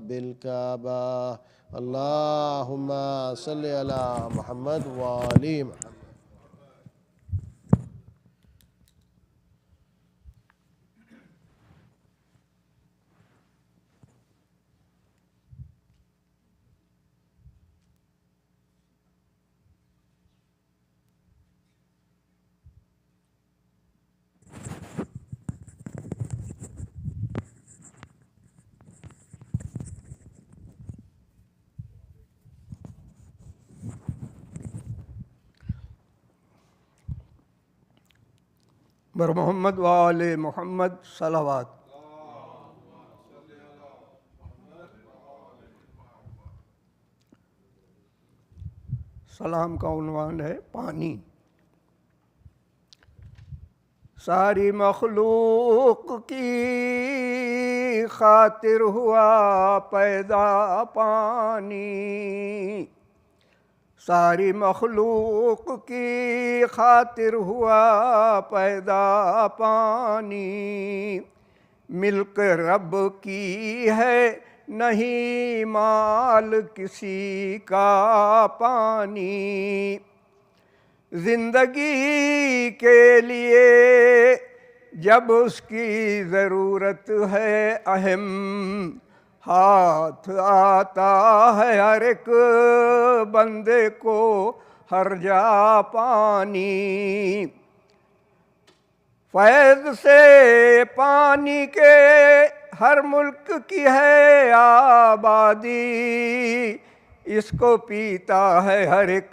रब्बिल काबा। अल्लाहुम्मा सल्लि अला मुहम्मद व आलि मुहम्मद। बर मोहम्मद वाले मोहम्मद सलावत। सलाम का उन्वान है पानी। सारी मखलूक की खातिर हुआ पैदा पानी, सारी मखलूक की खातिर हुआ पैदा पानी। मिल्क रब की है नहीं माल किसी का पानी। जिंदगी के लिए जब उसकी ज़रूरत है अहम, हाथ आता है हर एक बंदे को हर जा पानी। फैज़ से पानी के हर मुल्क की है आबादी, इसको पीता है हर एक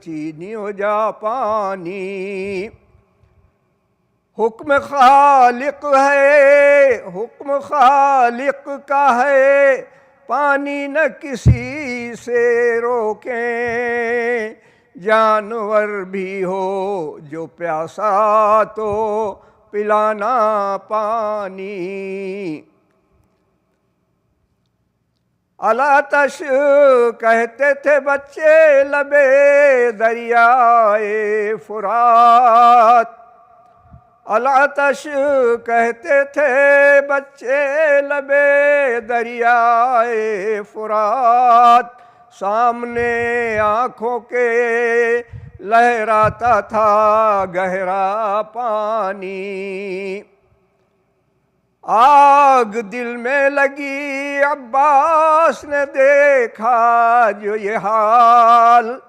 चीनी हो जापानी। हुक्म खालिक है, हुक्म खालिक का है, पानी न किसी से रोके। जानवर भी हो जो प्यासा तो पिलाना पानी। अलातश कहते थे बच्चे लबे दरियाए फुरात, अलातश कहते थे बच्चे लबे दरियाए फुरात। सामने आँखों के लहराता था गहरा पानी। आग दिल में लगी अब्बास ने देखा जो ये हाल,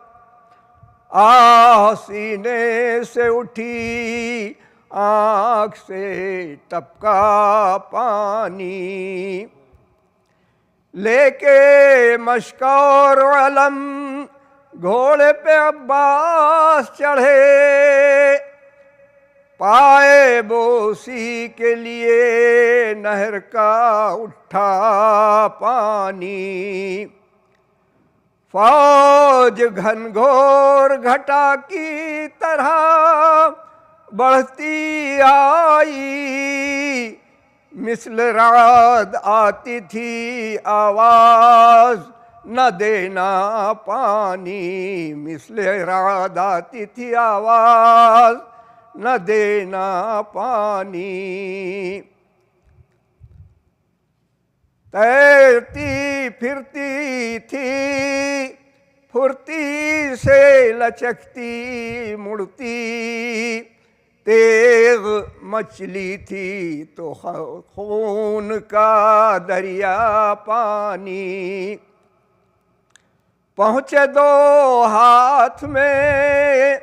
सीने से उठी आँख से टपका पानी। लेके मश्क और अलम घोड़े पे अब्बास चढ़े, पाए बोसी के लिए नहर का उठा पानी। फौज घनघोर घटा की तरह बढ़ती आई, मिसल रात आती थी आवाज न देना पानी। मिसल रात आती थी आवाज न देना पानी। तैरती फिरती थी फुर्ती से लचकती मुड़ती, तेज मछली थी तो खून का दरिया पानी। पहुँचे दो हाथ में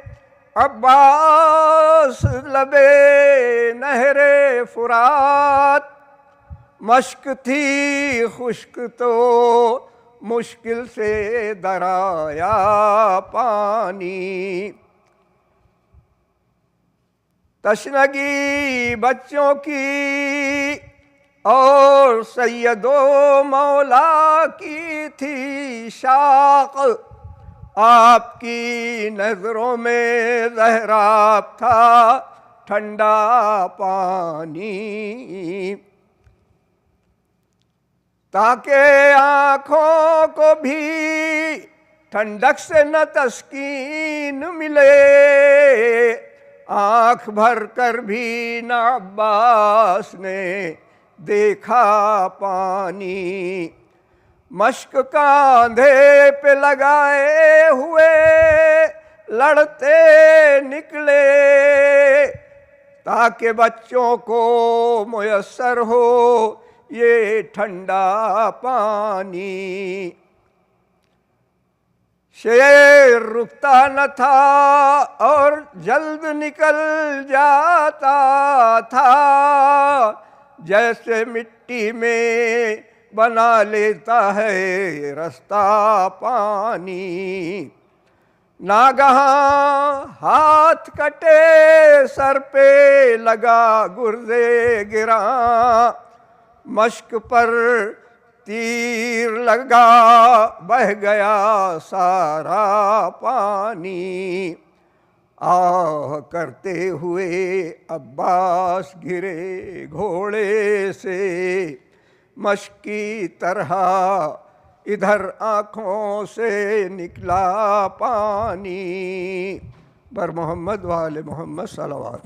अब्बास लबे नहरे फुरात, मश्क थी खुश्क तो मुश्किल से दराया पानी। तशनगी बच्चों की और सैयदो मौला की थी शाख, आपकी नजरों में ज़हराब था ठंडा पानी। ताकि आँखों को भी ठंडक से न तस्कीन मिले, आँख भर कर भी न अब्बास ने देखा पानी। मश्क कांधे पे लगाए हुए लड़ते निकले ताकि बच्चों को मुयस्सर हो ये ठंडा पानी। शेर रुकता न था और जल्द निकल जाता था, जैसे मिट्टी में बना लेता है रास्ता पानी। नागहां हाथ कटे, सर पे लगा गुर्दे गिरा, मश्क पर तीर लगा बह गया सारा पानी। आह करते हुए अब्बास गिरे घोड़े से, मश्क की तरह इधर आँखों से निकला पानी। बर मोहम्मद वाले मोहम्मद सल्लल्लाहु।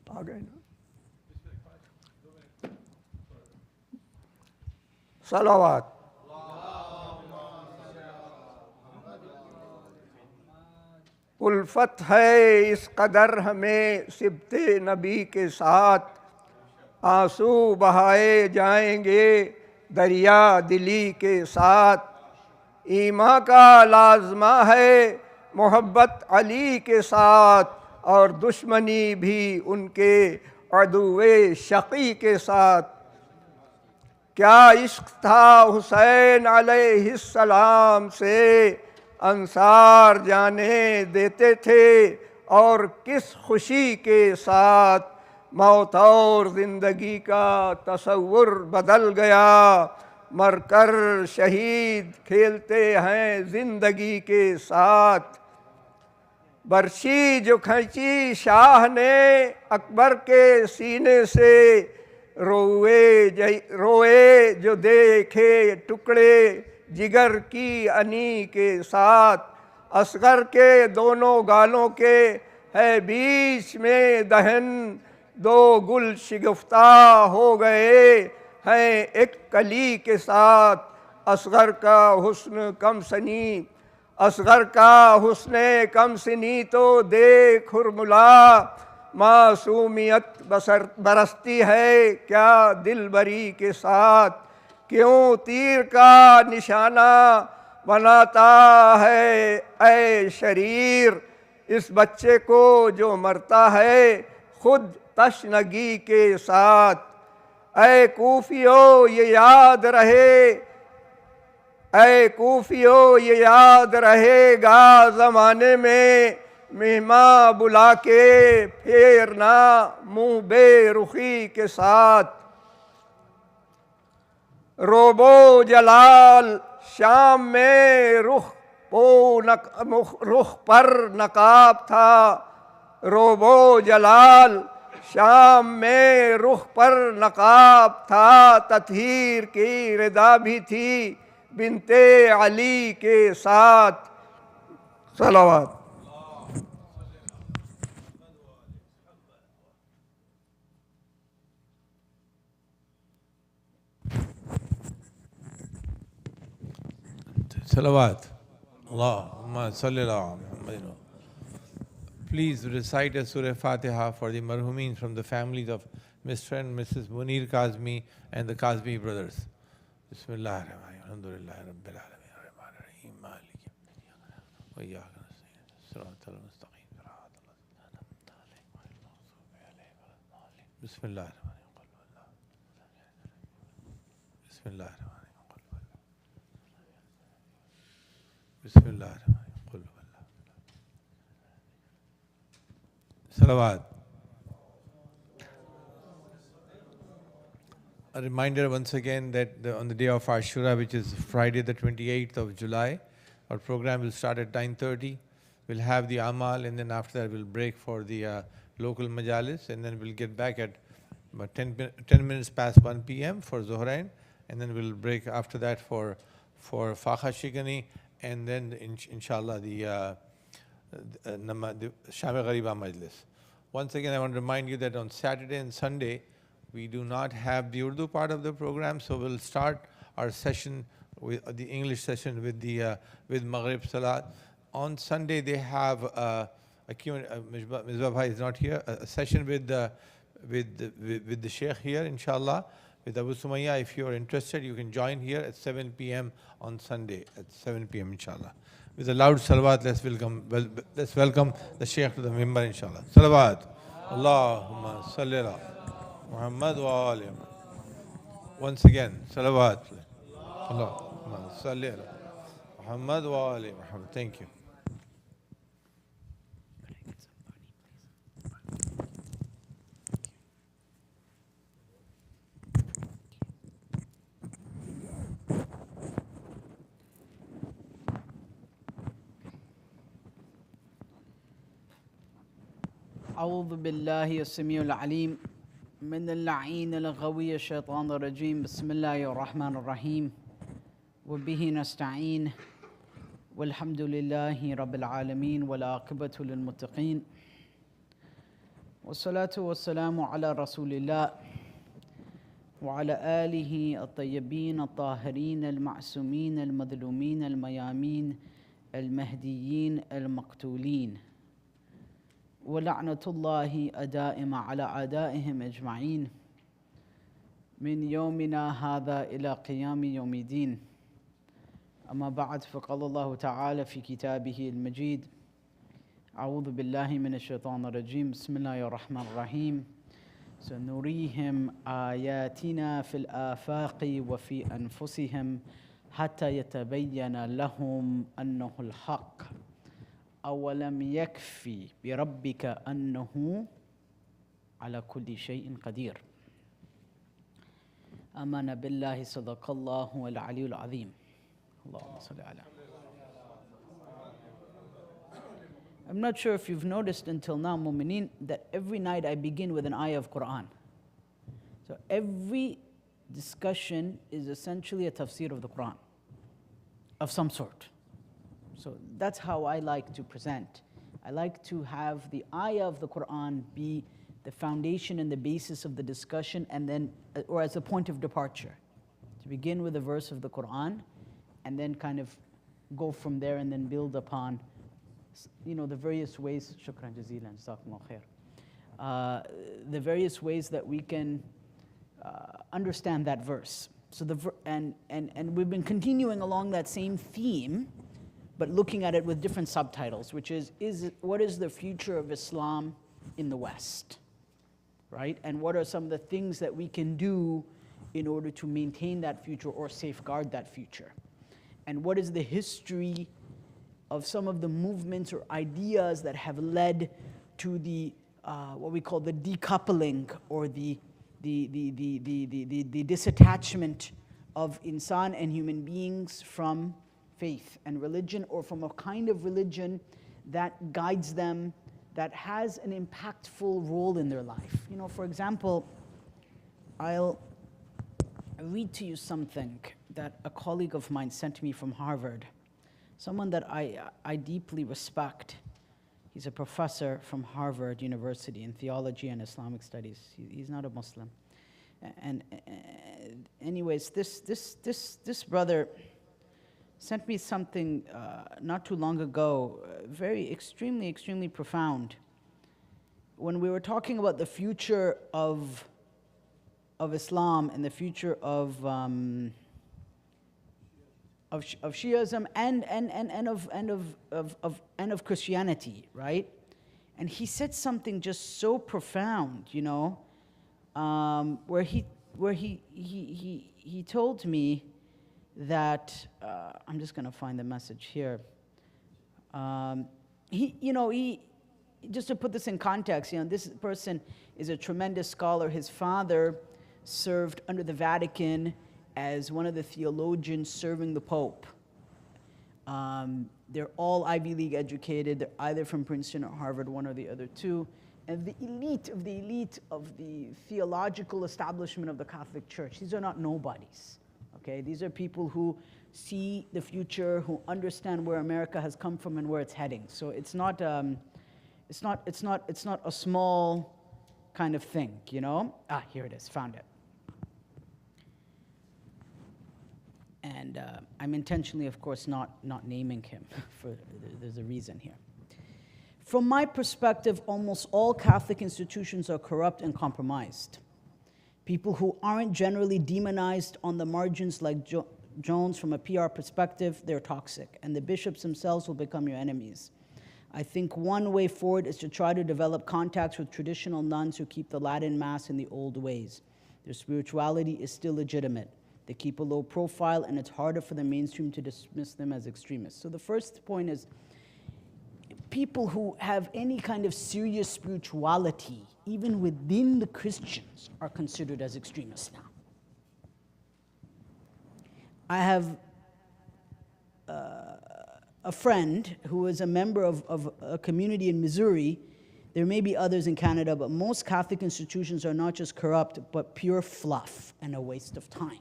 आ गए ना सलावत। उल्फत है इस कदर हमें सिबते नबी के साथ, आंसू बहाए जाएंगे दरिया दिली के साथ। ईमा का लाजमा है मोहब्बत अली के साथ, और दुश्मनी भी उनके अदुए शक़ी के साथ। क्या इश्क था हुसैन अलैहिस्सलाम से, अंसार जाने देते थे, और किस खुशी के साथ मौत और ज़िंदगी का तसव्वुर बदल गया। मरकर शहीद खेलते हैं ज़िंदगी के साथ। बर्शी जो खींची शाह ने अकबर के सीने से, रोए जो देखे टुकड़े जिगर की अनी के साथ। असगर के दोनों गालों के है बीच में दहन, दो गुल शिगफ्ता हो गए हैं एक कली के साथ। असगर का हुस्न कम सनी, असगर का हुस्ने कम सनी तो देख हुरमुला, मासूमियत बरसती है क्या दिलबरी के साथ। क्यों तीर का निशाना बनाता है ऐ शरीर, इस बच्चे को जो मरता है खुद तशनगी के साथ। ऐ कूफियो ये याद रहे, ऐ कूफियो ये याद रहेगा ज़माने में, मेहमा बुला के फेरना मुँह बेरुखी के साथ। रोबो जलाल शाम में रुख पर नकाब था, रोबो जलाल शाम में रुख पर नकाब था। तत्हीर की रिदा भी थी बिनते अली के साथ। सलावत। Salawat. Allahumma salli ala Muhammadin. Please recite a Surah Fatiha for the marhumin from the families of Mr. and Mrs. Munir Kazmi and the Kazmi brothers. Bismillahirrahmanirrahim. Alhamdulillah Rabbil Alameen. Ar-Rahmanir-Rahim. Maliki yawmiddin. Wa iyyaka nasta'in. Siratal mustaqim. Siratal ladzina an'amta alayhim ghayril maghdubi alayhim waladdallin. Bismillahirrahmanirrahim. Bismillahirrahmanirrahim. बिस्मिल्लाहिर्रहमानिर्रहीम। सलावत। A reminder once again that on the day of Ashura, which is Friday the 28th of July, our program will start at 9:30. We'll have the Amal, and then after that we'll break for the local Majalis, and then we'll get back at about 10 minutes past 1 p.m. for Zohrain, and then we'll break after that for Fakha Shikani, and then inshallah the Sham-e Ghariba Majlis. Once again, I want to remind you that on Saturday and Sunday, we do not have the Urdu part of the program, so we'll start our session, with the English session, with Maghrib Salat. On Sunday, they have a Q&A. Misbah Bhai is not here. A session with the Sheikh here, inshallah, with Abu Sumayya. If you are interested, you can join here at 7 p.m. on Sunday, at 7 p.m. inshallah. With a loud salawat, let's welcome the Sheikh to the mimbar, inshallah. Salawat. Allahumma salli ala Muhammad wa ali Muhammad. Once again, salawat. Allahumma salli ala Muhammad wa ali Muhammad. Thank you. أعوذ بالله السميع العليم من اللعين الغوي الشيطان الرجيم بسم الله الرحمن الرحيم وبه نستعين والحمد لله رب العالمين والعاقبة للمتقين والصلاة والسلام على رسول الله وعلى آله الطيبين الطاهرين المعصومين المظلومين الميامين المهديين المقتولين ولعنة الله الدائمة على أعدائهم أجمعين من يومنا هذا إلى قيام يوم الدين. أما بعد، فقال الله تعالى في كتابه المجيد: أعوذ بالله من الشيطان الرجيم بسم الله الرحمن الرحيم سنريهم آياتنا في الآفاق وفي أنفسهم حتى يتبين لهم أنه الحق أولم يكفي بربك أنه على كل شيء قدير. آمنا بالله صدق الله العلي العظيم. اللهم صل على. I'm not sure if you've noticed until now, Mu'mineen, that every night I begin with an ayah of Quran. So every discussion is essentially a tafsir of the Quran, of some sort. So that's how I like to present. I like to have the ayah of the Quran be the foundation and the basis of the discussion, and then, or as a point of departure. To begin with a verse of the Quran, and then kind of go from there and then build upon, the various ways, shukran jazeelan, jazakumullah khair, the various ways that we can understand that verse. So and we've been continuing along that same theme, but looking at it with different subtitles, which is what is the future of Islam in the West, right? And what are some of the things that we can do in order to maintain that future or safeguard that future? And what is the history of some of the movements or ideas that have led to the what we call the decoupling or the disattachment of insan and human beings from faith and religion, or from a kind of religion that guides them, that has an impactful role in their life. For example, I'll read to you something that a colleague of mine sent me from Harvard, someone that I deeply respect. He's a professor from Harvard University in theology and Islamic studies. He's not a Muslim. And anyways, this brother sent me something not too long ago, extremely profound. When we were talking about the future of Islam and the future of Shiism and of Christianity, right? And he said something just so profound, where he told me that I'm just going to find the message here. He just to put this in context, this person is a tremendous scholar. His father served under the Vatican as one of the theologians serving the Pope. They're all Ivy League educated. They're either from Princeton or Harvard, one or the other two. And the elite of the theological establishment of the Catholic Church, these are not nobodies, okay? These are people who see the future, who understand where America has come from and where it's heading. So it's not a small kind of thing, you know? Here it is, found it. And I'm intentionally, of course, not naming him. There's a reason here. From my perspective, almost all Catholic institutions are corrupt and compromised. People who aren't generally demonized on the margins like Jones, from a PR perspective, they're toxic, and the bishops themselves will become your enemies. I think one way forward is to try to develop contacts with traditional nuns who keep the Latin Mass in the old ways. Their spirituality is still legitimate. They keep a low profile, and it's harder for the mainstream to dismiss them as extremists. So the first point is, people who have any kind of serious spirituality, even within the Christians, are considered as extremists now. I have a friend who is a member of a community in Missouri. There may be others in Canada, but most Catholic institutions are not just corrupt, but pure fluff and a waste of time.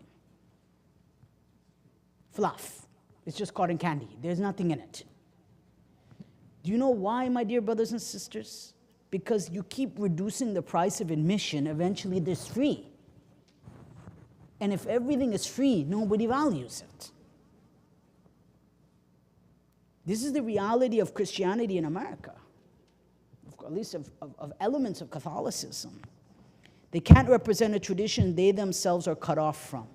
Fluff. It's just cotton candy. There's nothing in it. Do you know why, my dear brothers and sisters? Because you keep reducing the price of admission, eventually there's free. And if everything is free, nobody values it. This is the reality of Christianity in America, at least of elements of Catholicism. They can't represent a tradition they themselves are cut off from.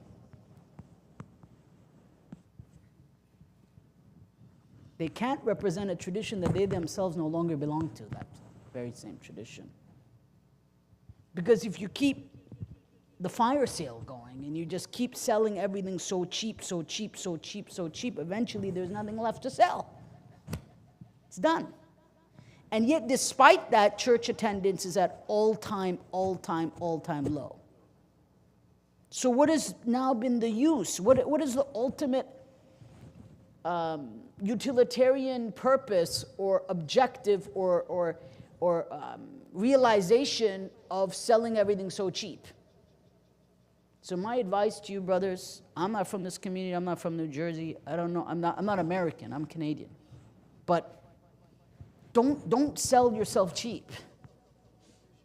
They can't represent a tradition that they themselves no longer belong to, that very same tradition. Because if you keep the fire sale going and you just keep selling everything so cheap, so cheap, so cheap, so cheap, eventually there's nothing left to sell. It's done. And yet, despite that, church attendance is at all-time low. So what has now been the use? What is the ultimate utilitarian purpose or objective or realization of selling everything so cheap? So my advice to you, brothers, I'm not from this community, I'm not from New Jersey, I don't know, I'm not American, I'm Canadian. But don't sell yourself cheap.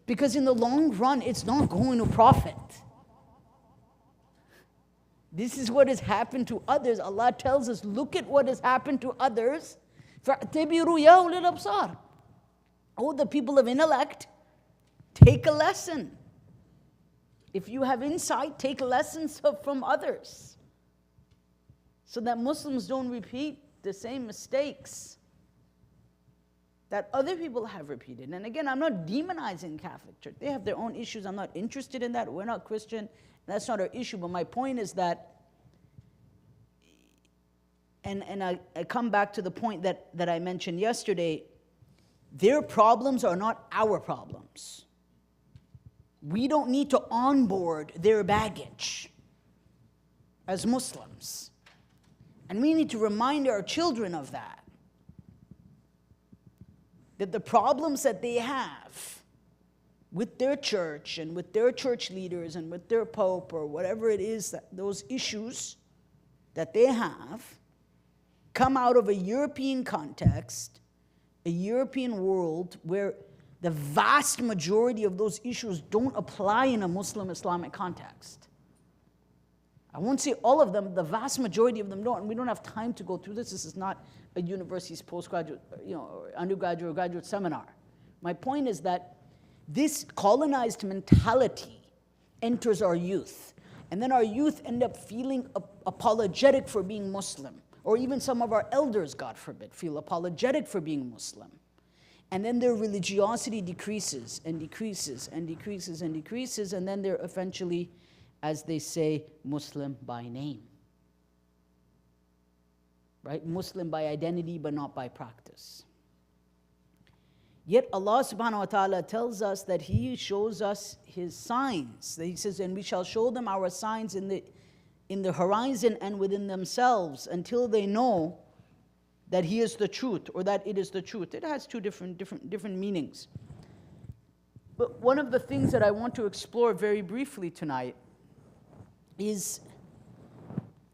Because in the long run, it's not going to profit. This is what has happened to others. Allah tells us, look at what has happened to others. فَاعْتَبِرُوا يَا أُولِي الْأَبْصَارِ. Oh, the people of intellect, take a lesson. If you have insight, take lessons from others, so that Muslims don't repeat the same mistakes that other people have repeated. And again, I'm not demonizing Catholic Church. They have their own issues. I'm not interested in that. We're not Christian. That's not our issue. But my point is that, and I come back to the point that I mentioned yesterday, their problems are not our problems. We don't need to onboard their baggage as Muslims. And we need to remind our children of that. That the problems that they have with their church and with their church leaders and with their pope or whatever it is, that those issues that they have come out of a European context, a European world where the vast majority of those issues don't apply in a Muslim Islamic context. I won't say all of them, the vast majority of them don't, and we don't have time to go through this. This is not a university's postgraduate, or undergraduate or graduate seminar. My point is that this colonized mentality enters our youth, and then our youth end up feeling apologetic for being Muslim, or even some of our elders, God forbid, feel apologetic for being Muslim. And then their religiosity decreases and decreases and decreases and decreases, and then they're eventually, as they say, Muslim by name. Right? Muslim by identity, but not by practice. Yet Allah subhanahu wa ta'ala tells us that He shows us His signs. He says, and we shall show them our signs in the horizon and within themselves until they know that He is the truth, or that it is the truth. It has two different meanings. But one of the things that I want to explore very briefly tonight is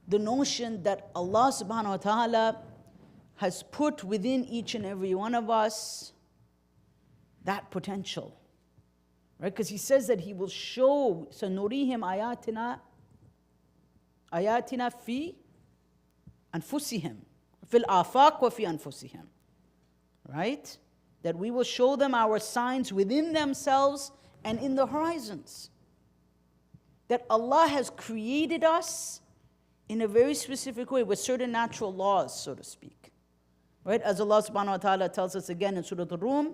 the notion that Allah subhanahu wa ta'ala has put within each and every one of us that potential. Right? Because He says that He will show, سَنُرِيهِمْ آيَاتِنَا فِي أَنفُسِهِمْ فِي الْآفَاقِ وَفِي أَنفُسِهِمْ. Right? That we will show them our signs within themselves and in the horizons. That Allah has created us in a very specific way with certain natural laws, so to speak. Right? As Allah subhanahu wa ta'ala tells us again in Surah Al-Rum,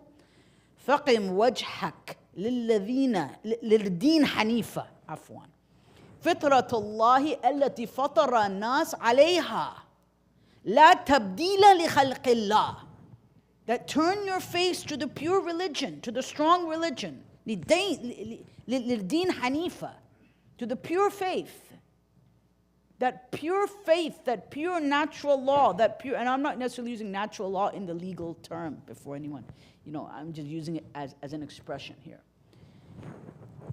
فَقِمْ وَجْحَكَ لِلْدِينِ حَنِيفًا عفوا فِطْرَةَ اللَّهِ الَّتِي فَطَرَ النَّاسَ عَلَيْهَا لَا تَبْدِيلَ لِخَلْقِ اللَّهِ. That turn your face to the pure religion, to the strong religion, لِلْدِينِ حَنِيفًا, to the pure faith. That pure faith, that pure natural law, that pure, and I'm not necessarily using natural law in the legal term before anyone, I'm just using it as an expression here.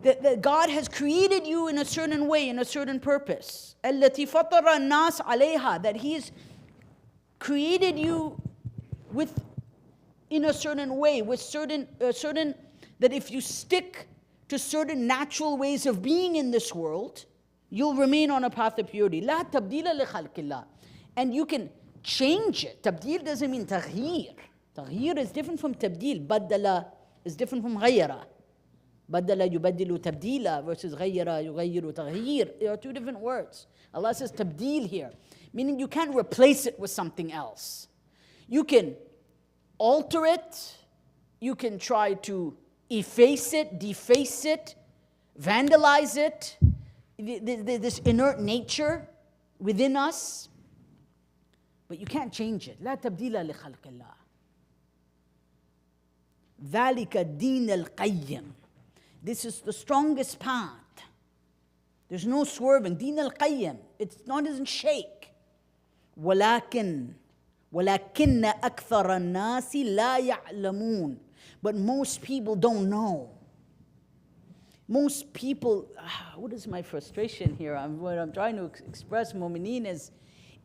That God has created you in a certain way, in a certain purpose. الَّتِي فَطَرَ النَّاسَ عَلَيْهَا, that He has created you in a certain way, with certain, that if you stick to certain natural ways of being in this world, you'll remain on a path of purity. لا تبديل لخلق الله. And you can change it. Tabdeel doesn't mean تغيير. تغيير is different from تبديل. بدل is different from غير. بدل يبدل تبديلا versus غير يغير تغيير. There are two different words. Allah says تبديل here, meaning you can't replace it with something else. You can alter it. You can try to efface it, deface it, vandalize it. This inert nature within us, but you can't change it. لا تبديل لخلق الله. ذلك الدين القيم. This is the strongest path. There's no swerving. دين القيم. It doesn't shake. ولكن أكثر الناس لا يعلمون. But most people don't know. Most people, what is my frustration here? What I'm trying to express, Mu'mineen, is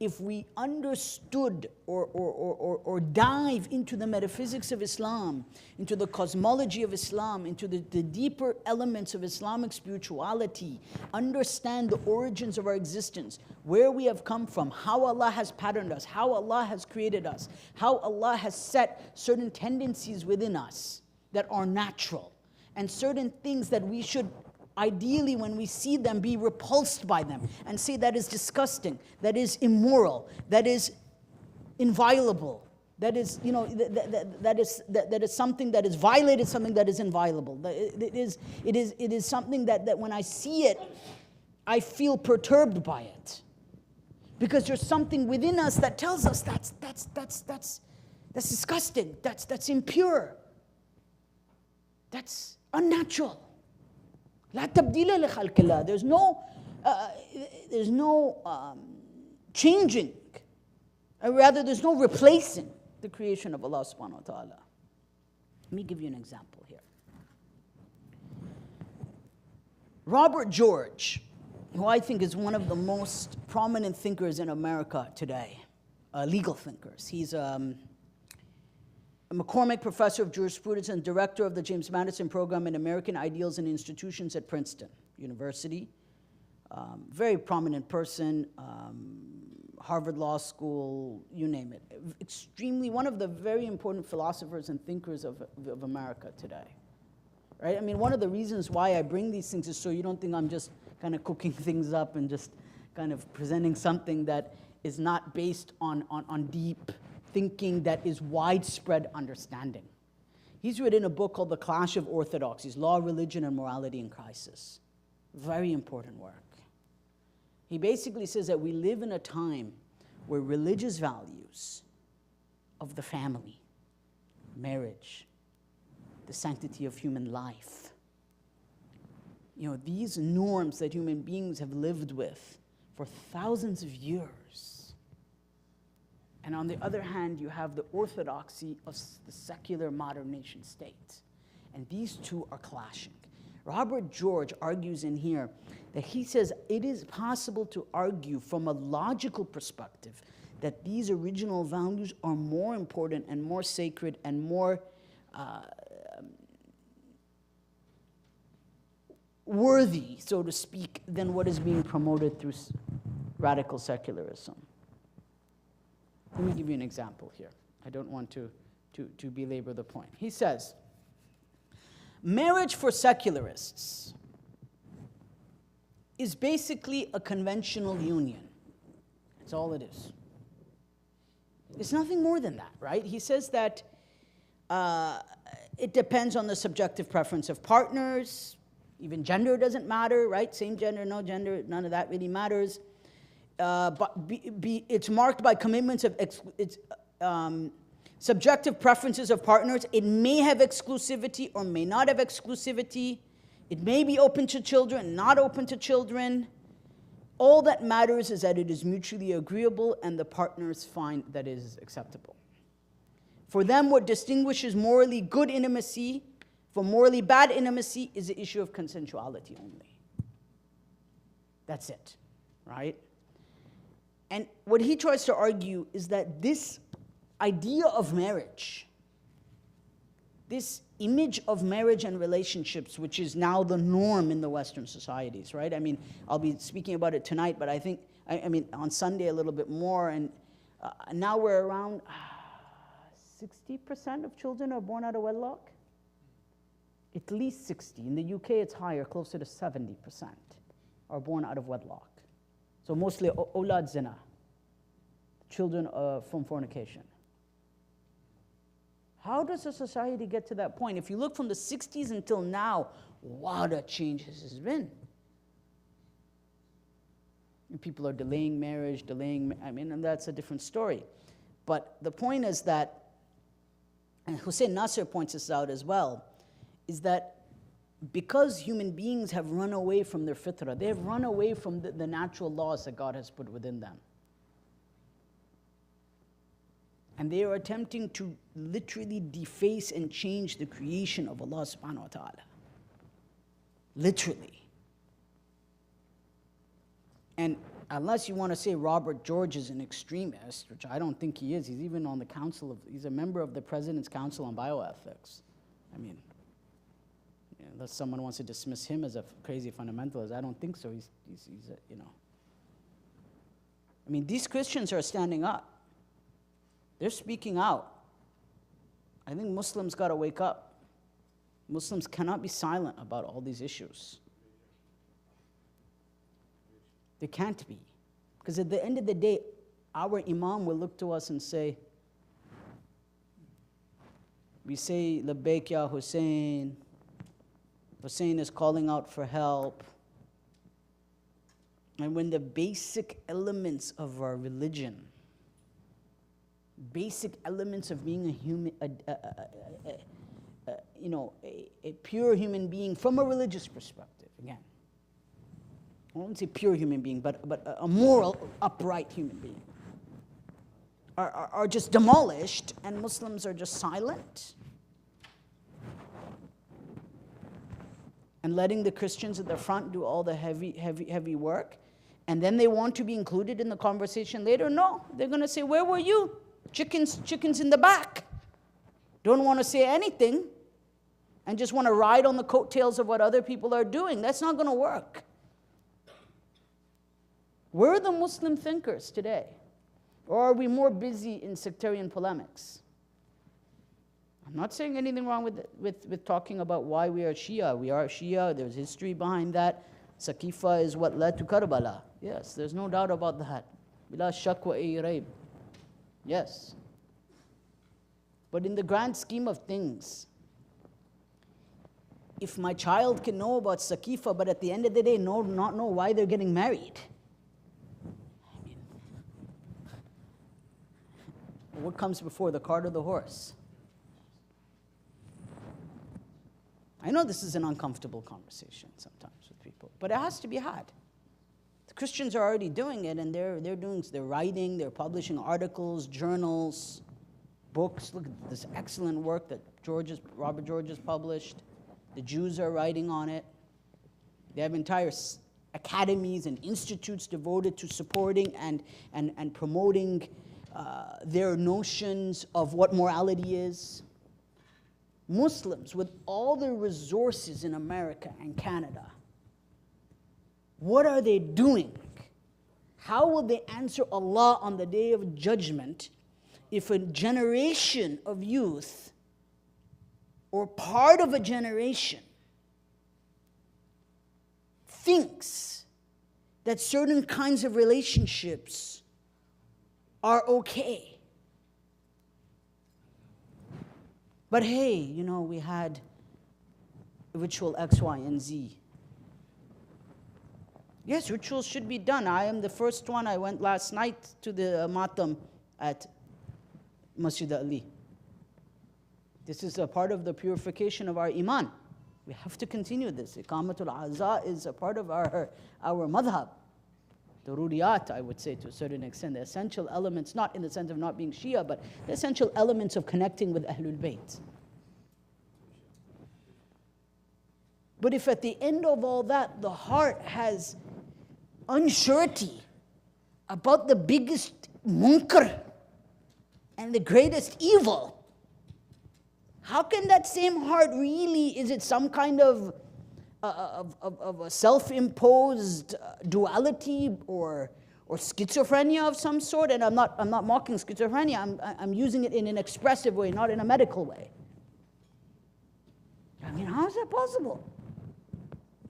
if we understood or dive into the metaphysics of Islam, into the cosmology of Islam, into the deeper elements of Islamic spirituality, understand the origins of our existence, where we have come from, how Allah has patterned us, how Allah has created us, how Allah has set certain tendencies within us that are natural, and certain things that we should ideally, when we see them, be repulsed by them and say that is disgusting, that is immoral, that is inviolable, that is, that is something that is violated, something that is inviolable. It is something that when I see it, I feel perturbed by it, because there's something within us that tells us that's disgusting, that's impure, that's unnatural. لا تبديل لخلق الله. There's no changing, or rather there's no replacing the creation of Allah subhanahu wa ta'ala. Let me give you an example here. Robert George, who I think is one of the most prominent thinkers in America today, legal thinkers. He's a McCormick Professor of Jurisprudence and Director of the James Madison Program in American Ideals and Institutions at Princeton University. Very prominent person, Harvard Law School, you name it. Extremely, one of the very important philosophers and thinkers of America today. Right? I mean, one of the reasons why I bring these things is so you don't think I'm just kind of cooking things up and just kind of presenting something that is not based on deep thinking, that is widespread understanding. He's written a book called The Clash of Orthodoxies, Law, Religion, and Morality in Crisis. Very important work. He basically says that we live in a time where religious values of the family, marriage, the sanctity of human life. You know, these norms that human beings have lived with for thousands of years. And on the other hand, you have the orthodoxy of the secular modern nation state. And these two are clashing. Robert George argues in here that he says it is possible to argue from a logical perspective that these original values are more important and more sacred and more worthy, so to speak, than what is being promoted through radical secularism. Let me give you an example here. I don't want to belabor the point. He says, marriage for secularists is basically a conventional union. That's all it is. It's nothing more than that, right? He says that it depends on the subjective preference of partners. Even gender doesn't matter, right? Same gender, no gender, none of that really matters. But it's marked by commitments of subjective preferences of partners. It may have exclusivity or may not have exclusivity. It may be open to children, not open to children. All that matters is that it is mutually agreeable and the partners find that it is acceptable. For them, what distinguishes morally good intimacy from morally bad intimacy is the issue of consensuality only. That's it, right? And what he tries to argue is that this idea of marriage, this image of marriage and relationships, which is now the norm in the Western societies, right? I mean, I'll be speaking about it tonight, but I think, on Sunday a little bit more, and now we're around 60% of children are born out of wedlock. At least 60. In the UK, it's higher, closer to 70% are born out of wedlock. So mostly awlad zina, children from fornication. How does a society get to that point? If you look from the 60s until now, what a change this has been. And people are delaying marriage, and that's a different story. But the point is that, and Hussein Nasser points this out as well, is that because human beings have run away from their fitrah, they have run away from the natural laws that God has put within them. And they are attempting to literally deface and change the creation of Allah subhanahu wa ta'ala. Literally. And unless you want to say Robert George is an extremist, which I don't think he is, he's even on the he's a member of the President's Council on Bioethics. I mean, unless someone wants to dismiss him as a crazy fundamentalist, I don't think so. He's these Christians are standing up. They're speaking out. I think Muslims got to wake up. Muslims cannot be silent about all these issues. They can't be. Because at the end of the day, our Imam will look to us and say, we say, Labbaik ya Hussein. Hussein is calling out for help. And when the basic elements of our religion, basic elements of being a human, a pure human being from a religious perspective, again, I won't say pure human being, but a moral, upright human being, are just demolished, and Muslims are just silent, and letting the Christians at the front do all the heavy work, and then they want to be included in the conversation later. No, they're going to say, where were you? Chickens in the back. Don't want to say anything and just want to ride on the coattails of what other people are doing. That's not going to work. Where are the Muslim thinkers today? Or are we more busy in sectarian polemics? I'm not saying anything wrong with talking about why we are Shia. We are Shia. There's history behind that. Saqifa is what led to Karbala. Yes, there's no doubt about that. Bila shak wa rayb. Yes. But in the grand scheme of things, if my child can know about Saqifa, but at the end of the day not know why they're getting married, what comes before, the cart or the horse? I know this is an uncomfortable conversation sometimes with people, but it has to be had. The Christians are already doing it, and they're writing, they're publishing articles, journals, books. Look at this excellent work that Robert George has published. The Jews are writing on it. They have entire academies and institutes devoted to supporting and promoting their notions of what morality is. Muslims, with all the resources in America and Canada, what are they doing? How will they answer Allah on the Day of Judgment if a generation of youth, or part of a generation, thinks that certain kinds of relationships are okay? But hey, you know, we had ritual X, Y, and Z. Yes, rituals should be done. I am the first one. I went last night to the matam at Masjid Ali. This is a part of the purification of our iman. We have to continue this. Iqamatul Aza is a part of our madhab. The Daruriyat, I would say, to a certain extent, the essential elements, not in the sense of not being Shia, but the essential elements of connecting with Ahlul Bayt. But if at the end of all that, the heart has unsurety about the biggest munkar and the greatest evil, how can that same heart really, is it some kind of a self-imposed duality or schizophrenia of some sort? And I'm not mocking schizophrenia. I'm using it in an expressive way, not in a medical way. I mean, how is that possible?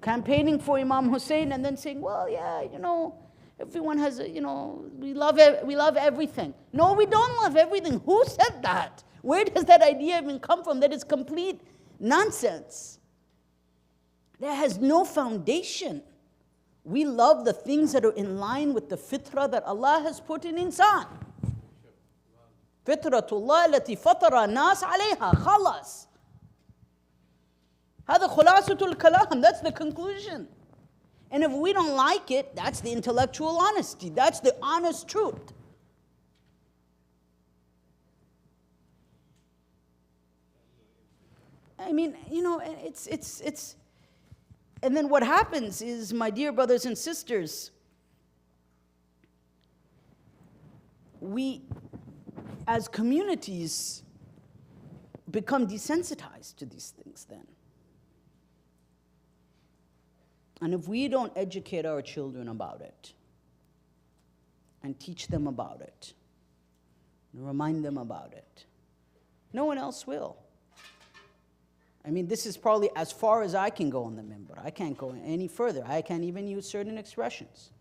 Campaigning for Imam Hussein and then saying, well, yeah, you know, everyone has a, you know, we love everything. No, we don't love everything. Who said that? Where does that idea even come from? That is complete nonsense. That has no foundation. We love the things that are in line with the fitrah that Allah has put in insan. Fitratullah lati fatara nas alayha, khalas. هذا خلاصة الكلام. That's the conclusion. And if we don't like it, that's the intellectual honesty. That's the honest truth. I mean, you know, it's and then what happens is, my dear brothers and sisters, we as communities become desensitized to these things then. And if we don't educate our children about it and teach them about it and remind them about it, no one else will. I mean, this is probably as far as I can go on the minbar. I can't go any further. I can't even use certain expressions.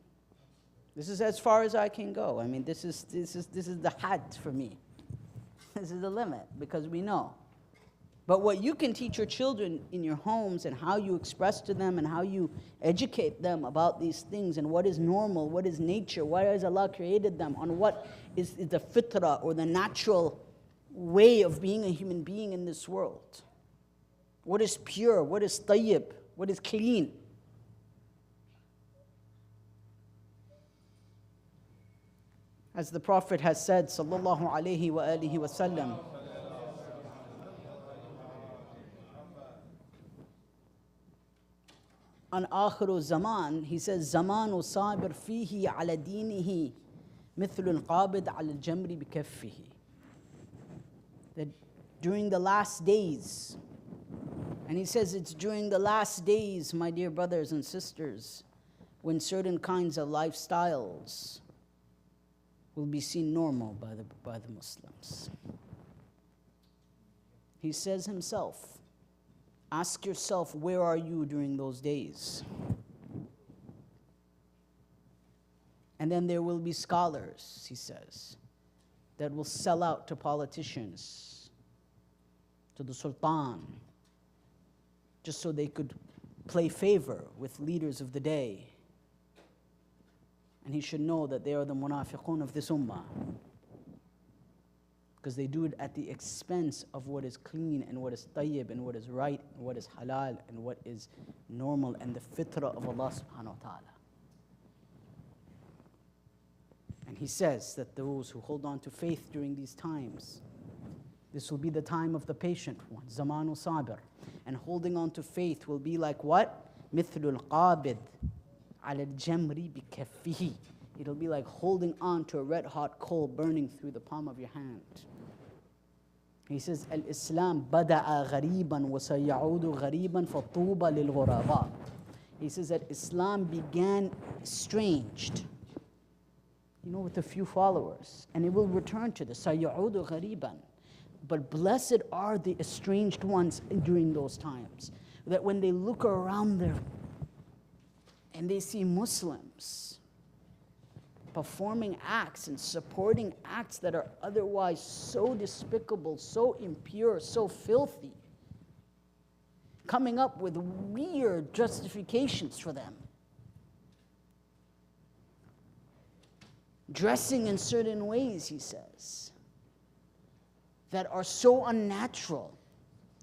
This is as far as I can go. I mean, this is the had for me. This is the limit, because we know. But what you can teach your children in your homes, and how you express to them and how you educate them about these things, and what is normal, what is nature, why has Allah created them, on what is the fitrah or the natural way of being a human being in this world. What is pure, what is tayyib, what is clean. As the Prophet has said, sallallahu alayhi wa alihi wa sallam, on Akhiru Zaman, he says, Zamanu sabir fihi ala dinihi mithlu al-qabid ala al-jamri bikaffihi. That during the last days, and he says it's during the last days, my dear brothers and sisters, when certain kinds of lifestyles will be seen normal by the Muslims. He says himself, ask yourself, where are you during those days? And then there will be scholars, he says, that will sell out to politicians, to the sultan, just so they could play favor with leaders of the day. And he should know that they are the munafiqun of this ummah. because they do it at the expense of what is clean and what is tayyib and what is right and what is halal and what is normal and the fitrah of Allah subhanahu wa ta'ala. And he says that those who hold on to faith during these times, this will be the time of the patient one, zamanu sabir. And holding on to faith will be like what? Mithlul qabid ala al-jamri bi kaffihi. It'll be like holding on to a red hot coal burning through the palm of your hand. He says, Al-Islam bada'a ghariban wa sayaudu ghariban fatuba lil ghuraba. He says that Islam began estranged, with a few followers, and it will return to the sayaudu ghariban. But blessed are the estranged ones during those times, that when they look around them and they see Muslims performing acts and supporting acts that are otherwise so despicable, so impure, so filthy, coming up with weird justifications for them, dressing in certain ways, he says, that are so unnatural.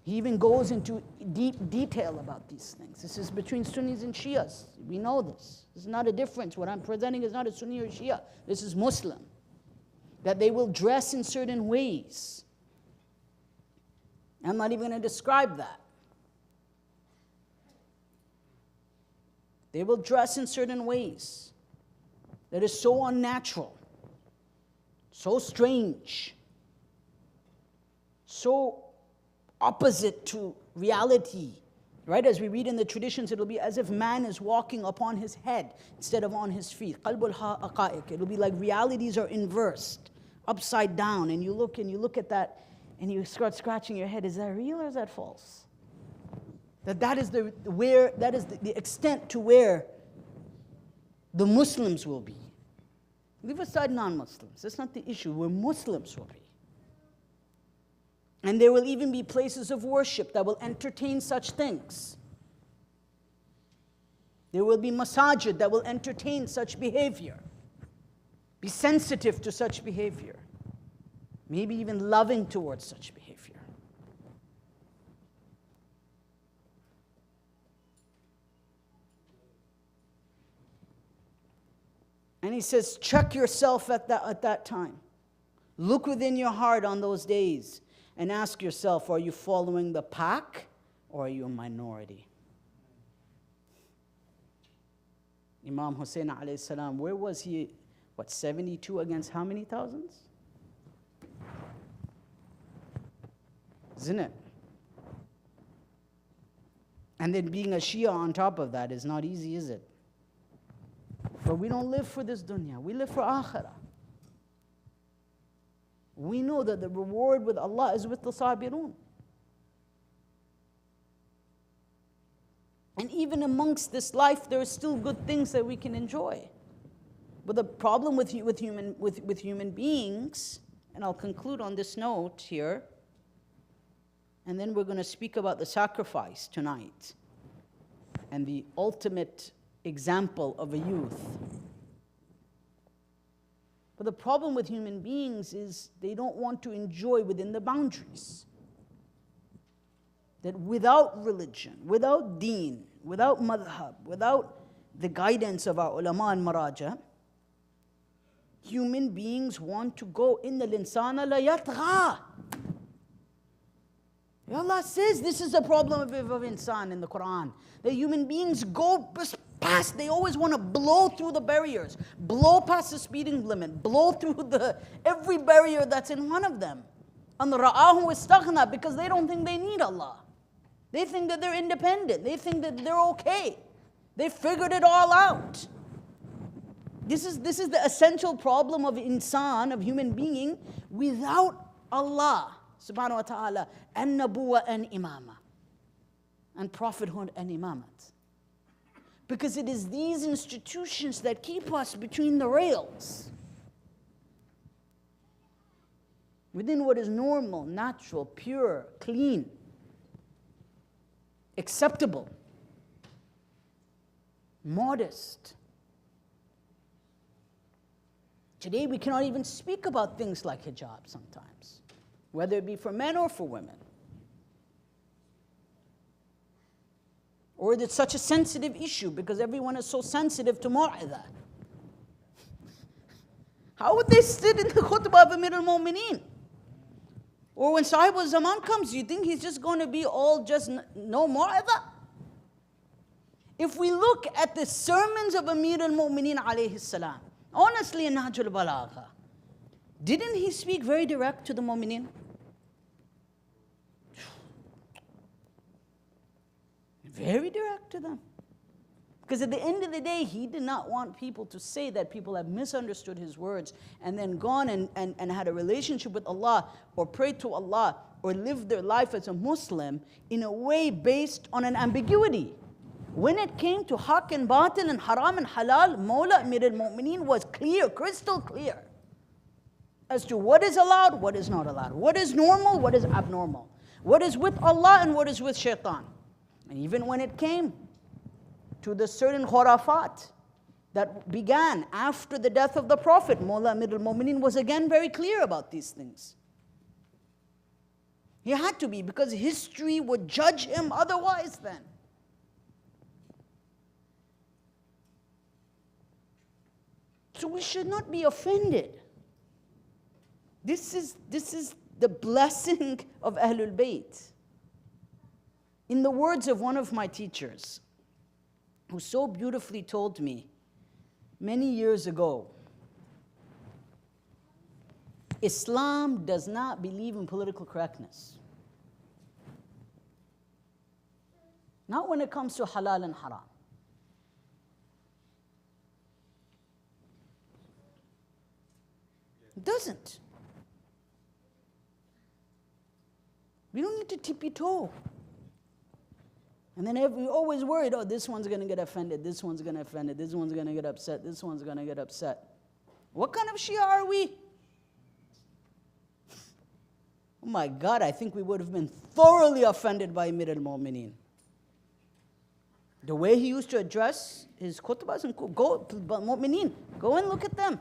He even goes into deep detail about these things. This is between Sunnis and Shias. We know this. This is not a difference. What I'm presenting is not a Sunni or Shia. This is Muslim. That they will dress in certain ways. I'm not even going to describe that. They will dress in certain ways that is so unnatural, so strange, so opposite to reality, right? As we read in the traditions, it'll be as if man is walking upon his head instead of on his feet. Qalbul haqa'iq. It'll be like realities are inversed, upside down, and you look at that, and you start scratching your head. Is that real or is that false? That is the extent to where the Muslims will be. Leave aside non-Muslims. That's not the issue. Where Muslims will be. And there will even be places of worship that will entertain such things. There will be masajid that will entertain such behavior. Be sensitive to such behavior. Maybe even loving towards such behavior. And he says, check yourself at that time. Look within your heart on those days. And ask yourself, are you following the pack or are you a minority? Imam Hussein alayhi salam, where was he? 72 against how many thousands? Isn't it? And then being a Shia on top of that is not easy, is it? But we don't live for this dunya, we live for akhirah. We know that the reward with Allah is with the sabirun. And even amongst this life, there are still good things that we can enjoy. But the problem with human beings, and I'll conclude on this note here, and then we're going to speak about the sacrifice tonight, and the ultimate example of a youth. But the problem with human beings is they don't want to enjoy within the boundaries. That without religion, without deen, without madhab, without the guidance of our ulama and maraja, human beings want to go in the linsana la yatgha. Allah says this is the problem of insan in the Quran. That human beings go past, they always want to blow through the barriers, blow past the speeding limit, blow through every barrier that's in front of them. And ra'ahu istaghna, because they don't think they need Allah. They think that they're independent. They think that they're okay. They figured it all out. This is the essential problem of insan, of human being, without Allah subhanahu wa ta'ala, and nabuwa and imama, and prophethood and imamat. Because it is these institutions that keep us between the rails. Within what is normal, natural, pure, clean, acceptable, modest. Today we cannot even speak about things like hijab sometimes. whether it be for men or for women. Or it's such a sensitive issue because everyone is so sensitive to mu'adha. How would they sit in the khutbah of Amir al-Mu'mineen? Or when Sahib al-Zaman comes, you think he's just going to be all just no mu'adha? If we look at the sermons of Amir al-Mu'mineen alayhi salam, honestly in Nahj al-Balagha, didn't he speak very direct to the Mu'mineen? Very direct to them. Because at the end of the day, he did not want people to say that people have misunderstood his words and then gone and had a relationship with Allah or prayed to Allah or lived their life as a Muslim in a way based on an ambiguity. When it came to haq and batil and haram and halal, Mawla Amir al-Mu'mineen was clear, crystal clear, as to what is allowed, what is not allowed, what is normal, what is abnormal, what is with Allah and what is with shaitan. And even when it came to the certain khurafat that began after the death of the Prophet, Mawla Amir al-Mu'mineen was again very clear about these things. He had to be, because history would judge him otherwise then. So we should not be offended. This is the blessing of Ahlul Bayt. In the words of one of my teachers, who so beautifully told me many years ago, Islam does not believe in political correctness. Not when it comes to halal and haram. It doesn't. We don't need to tippy toe. And then we're always worried, oh, this one's going to get offended, this one's going to offend it, this one's going to get upset, this one's going to get upset. What kind of Shia are we? Oh my God, I think we would have been thoroughly offended by Amir al-Mu'mineen. The way he used to address his khutbahs, and go, Mu'mineen, go and look at them.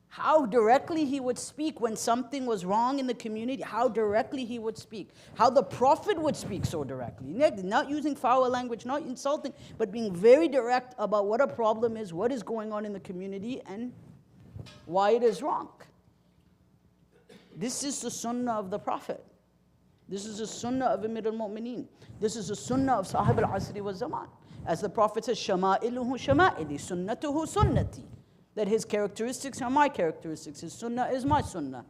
How directly he would speak when something was wrong in the community, how directly he would speak. How the Prophet would speak so directly. Not using foul language, not insulting, but being very direct about what a problem is, what is going on in the community, and why it is wrong. This is the sunnah of the Prophet. This is the sunnah of Amir al-Mu'mineen. This is the sunnah of Sahib al-Asri wa Zaman. As the Prophet says, Shama'iluhu shama'ili, sunnatuhu sunnati. That his characteristics are my characteristics, his sunnah is my sunnah.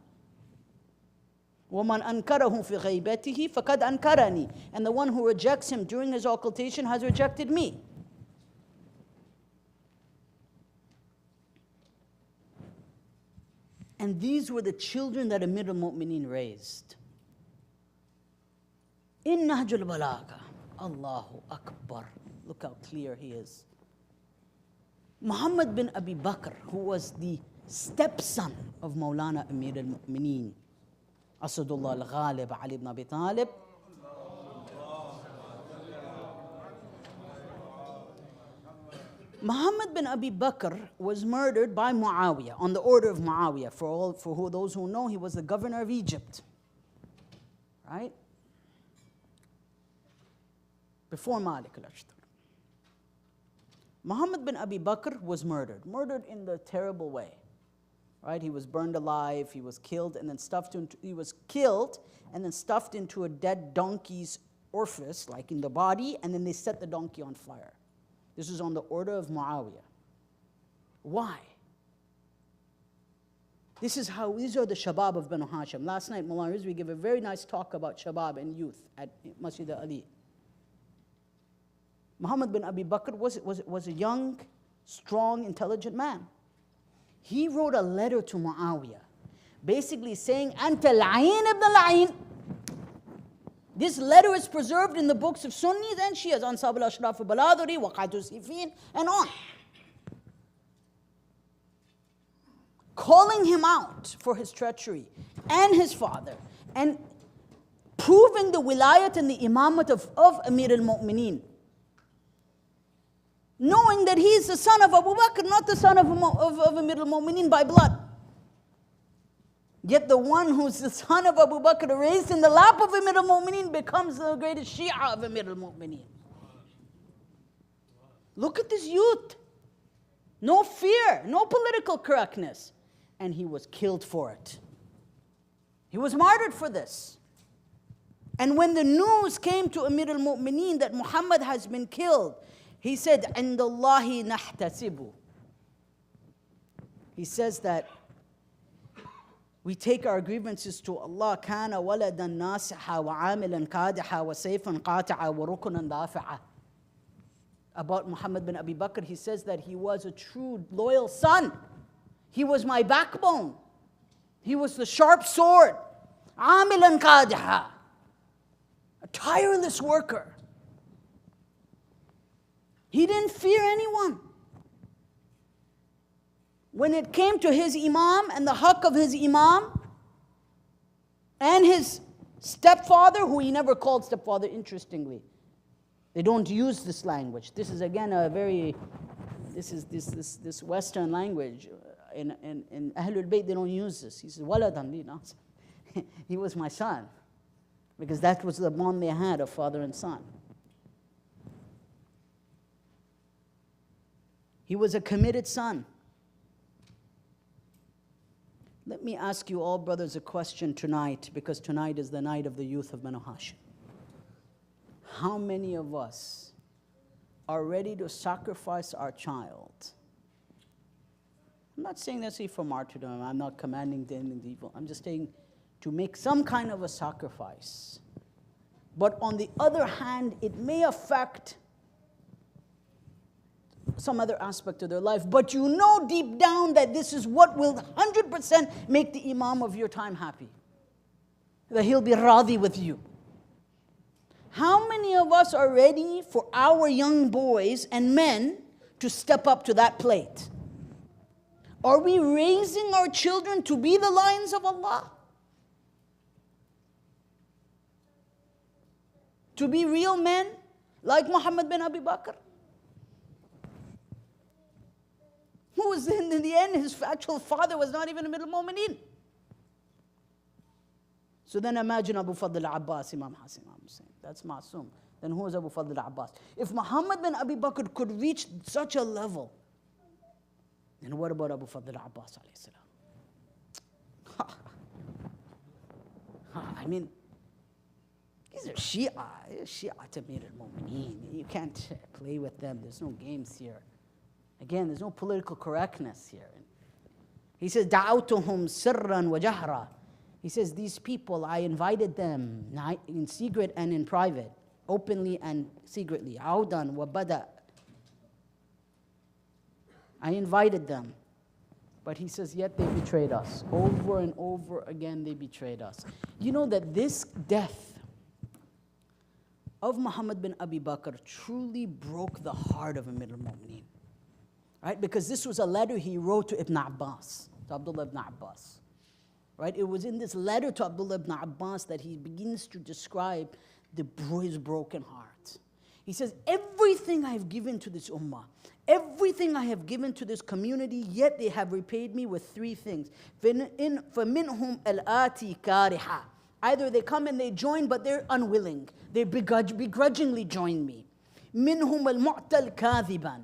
وَمَنْ أَنْكَرَهُ فِي غَيْبَتِهِ فَقَدْ أَنْكَرَنِي. And the one who rejects him during his occultation has rejected me. And these were the children that Amir al-Mu'mineen raised. In Nahj al-Balagha, Allahu Akbar. Look how clear he is. Muhammad bin Abi Bakr, who was the stepson of Maulana Amir al-Mu'mineen, Asadullah al-Ghalib, Ali ibn Abi Talib. Muhammad bin Abi Bakr was murdered by Muawiyah, on the order of Muawiyah. For those who know, he was the governor of Egypt. Right? Before Malik al-Ashtar. Muhammad bin Abi Bakr was murdered in the terrible way. Right? He was burned alive, he was killed, and then stuffed into a dead donkey's orifice, like in the body, and then they set the donkey on fire. This is on the order of Muawiyah. Why? These are the Shabab of Banu Hashim. Last night, Mullah Rizvi gave a very nice talk about Shabab and youth at Masjid Ali. Muhammad bin Abi Bakr was a young, strong, intelligent man. He wrote a letter to Muawiyah, basically saying, Anta al-ayn ibn al-ayn. This letter is preserved in the books of Sunnis and Shias, Ansab al-Ashraf al-Baladuri, Waqatu Sifin, and on. Calling him out for his treachery and his father, and proving the wilayat and the imamat of Amir al-Mu'mineen. Knowing that he is the son of Abu Bakr, not the son of Amir al-Mu'mineen by blood. Yet the one who's the son of Abu Bakr, raised in the lap of Amir al-Mu'mineen, becomes the greatest Shia of Amir al-Mu'mineen. Look at this youth. No fear, no political correctness. And he was killed for it. He was martyred for this. And when the news came to Amir al-Mu'mineen that Muhammad has been killed, he said, عِنْدَ اللَّهِ نَحْتَسِبُ. He says that we take our grievances to Allah. كَانَ وَلَدًا نَاسِحًا وَعَامِلًا كَادِحًا وَسَيْفًا قَاطِعًا وَرُكُنًا دَافِعًا. About Muhammad bin Abi Bakr, he says that he was a true loyal son. He was my backbone. He was the sharp sword. عَامِلًا كَادِحًا. A tireless worker. He didn't fear anyone. When it came to his imam and the haqq of his imam and his stepfather, who he never called stepfather, interestingly. They don't use this language. This is again a very, this Western language. In Ahlul Bayt, they don't use this. He says, waladan li nas. He was my son. Because that was the bond they had of father and son. He was a committed son. Let me ask you all, brothers, a question tonight, because tonight is the night of the youth of Banu Hashim. How many of us are ready to sacrifice our child? I'm not saying that's for martyrdom. I'm not commanding them in the evil. I'm just saying to make some kind of a sacrifice. But on the other hand, it may affect some other aspect of their life, but you know deep down that this is what will 100% make the imam of your time happy. That he'll be radi with you. How many of us are ready for our young boys and men to step up to that plate? Are we raising our children to be the lions of Allah? To be real men like Muhammad bin Abi Bakr? Who was in the end, his actual father was not even a Amir al-Mu'mineen. So then imagine Abu Fadl al-Abbas, Imam Hasan, Imam Hussain. That's Ma'soom. Then who is Abu Fadl al-Abbas? If Muhammad bin Abi Bakr could reach such a level, then what about Abu Fadl al-Abbas alayhi salam? I mean, these are Shia. Shia to Amir al-Mu'mineen. You can't play with them. There's no games here. Again, there's no political correctness here. He says, دَعَوْتُهُمْ سِرًّا وَجَهْرًا. He says, these people, I invited them in secret and in private, openly and secretly. عَوْدًا وَبَدَأ. I invited them. But he says, yet they betrayed us. Over and over again, they betrayed us. You know that this death of Muhammad bin Abi Bakr truly broke the heart of Amir al-Mu'mineen. Right? Because this was a letter he wrote to Ibn Abbas, to Abdullah ibn Abbas. Right? It was in this letter to Abdullah ibn Abbas that he begins to describe his broken heart. He says, everything I have given to this ummah, everything I have given to this community, yet they have repaid me with three things. فَمِنْهُمْ الْآتِي كَارِحًا. Either they come and they join, but they're unwilling. They begrudgingly join me. مِنْهُمْ الْمُعْتَلْ كَاذِبًا.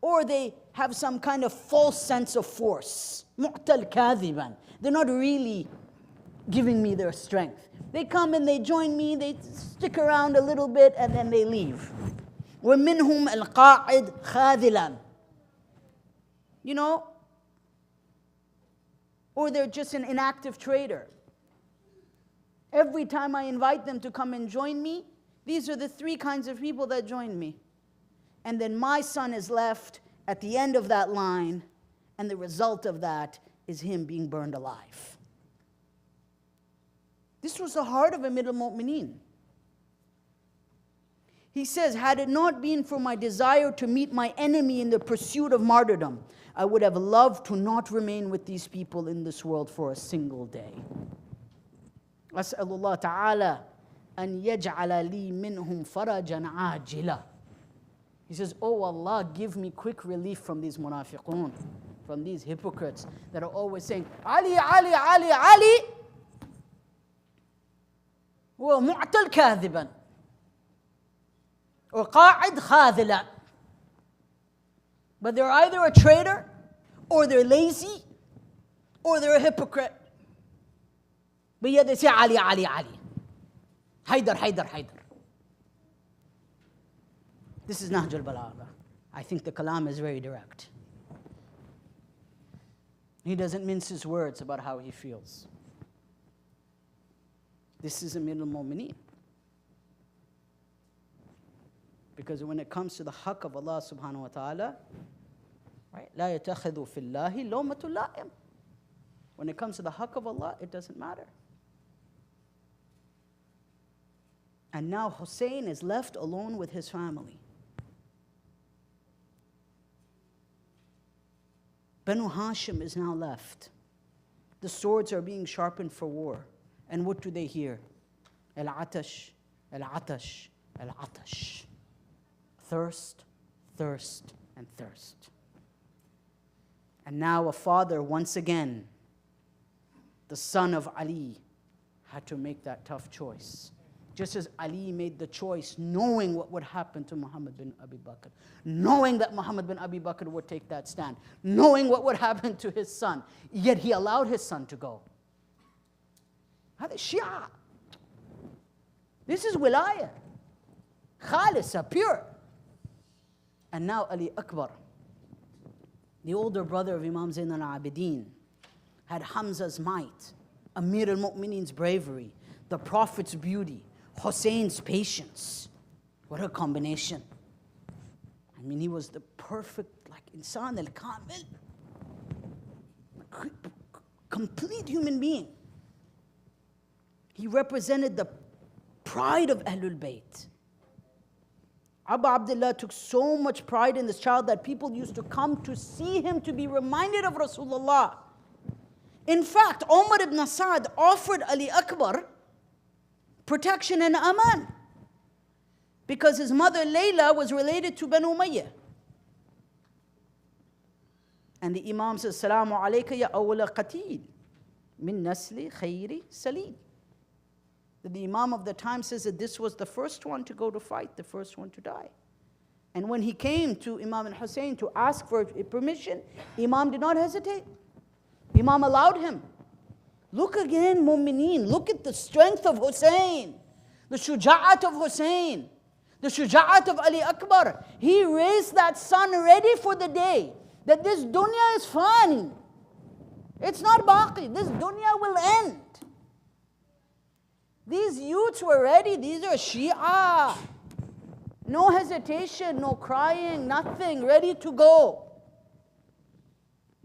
Or they have some kind of false sense of force. Mu'tal kadhiban. They're not really giving me their strength. They come and they join me, they stick around a little bit, and then they leave. وَمِنْهُمْ الْقَاعِدْ خَاذِلًا. You know? Or they're just an inactive trader. Every time I invite them to come and join me, these are the three kinds of people that join me. And then my son is left at the end of that line, and the result of that is him being burned alive. This was the heart of Amir al-Mu'mineen. He says, had it not been for my desire to meet my enemy in the pursuit of martyrdom, I would have loved to not remain with these people in this world for a single day. As'alullah ta'ala an yaj'ala li minhum farajan ajila. He says, oh Allah, give me quick relief from these munafiqun. from these hypocrites that are always saying, Ali, Ali, Ali, Ali, ومعتل كاذبا وقاعد خاذلا. But they're either a traitor, or they're lazy, or they're a hypocrite. But yet they say Ali, Ali, Ali. Haydar, Haydar, Haydar. This is Nahj al-Balagha. I think the kalam is very direct. He doesn't mince his words about how he feels. This is Amir al-Mu'mineen. Because when it comes to the haqq of Allah subhanahu wa ta'ala, right? لا يتخذوا في الله لومة لائم. When it comes to the haqq of Allah, it doesn't matter. And now Hussein is left alone with his family. Banu Hashim is now left. The swords are being sharpened for war. And what do they hear? Al-Atash, Al-Atash, Al-Atash. Thirst, thirst, and thirst. And now a father, once again, the son of Ali, had to make that tough choice. Just as Ali made the choice, knowing what would happen to Muhammad bin Abi Bakr, knowing that Muhammad bin Abi Bakr would take that stand, knowing what would happen to his son, yet he allowed his son to go. هذا Shia. This is wilayah. Khalisa, pure. And now Ali Akbar, the older brother of Imam Zain al-Abidin, had Hamza's might, Amir al-Mu'mineen's bravery, the Prophet's beauty, Hussein's patience. What a combination. I mean, he was the perfect, like, insan al-kamil, complete human being. He represented the pride of Ahlul Bayt. Abu Abdullah took so much pride in this child that people used to come to see him to be reminded of Rasulullah. In fact, Umar ibn Sa'd offered Ali Akbar protection and aman because his mother Layla was related to Banu Umayyah. And the Imam says, Salamu alayka ya awla qatil min nasli khayri salim. The Imam of the time says that this was the first one to go to fight, the first one to die. And when he came to Imam al-Hussein to ask for permission, Imam did not hesitate. Imam allowed him. Look again, Mu'mineen, look at the strength of Hussein, the shuja'at of Hussein, the shuja'at of Ali Akbar. He raised that son ready for the day that this dunya is fani. It's not baqi, this dunya will end. These youths were ready, these are Shia. No hesitation, no crying, nothing, ready to go.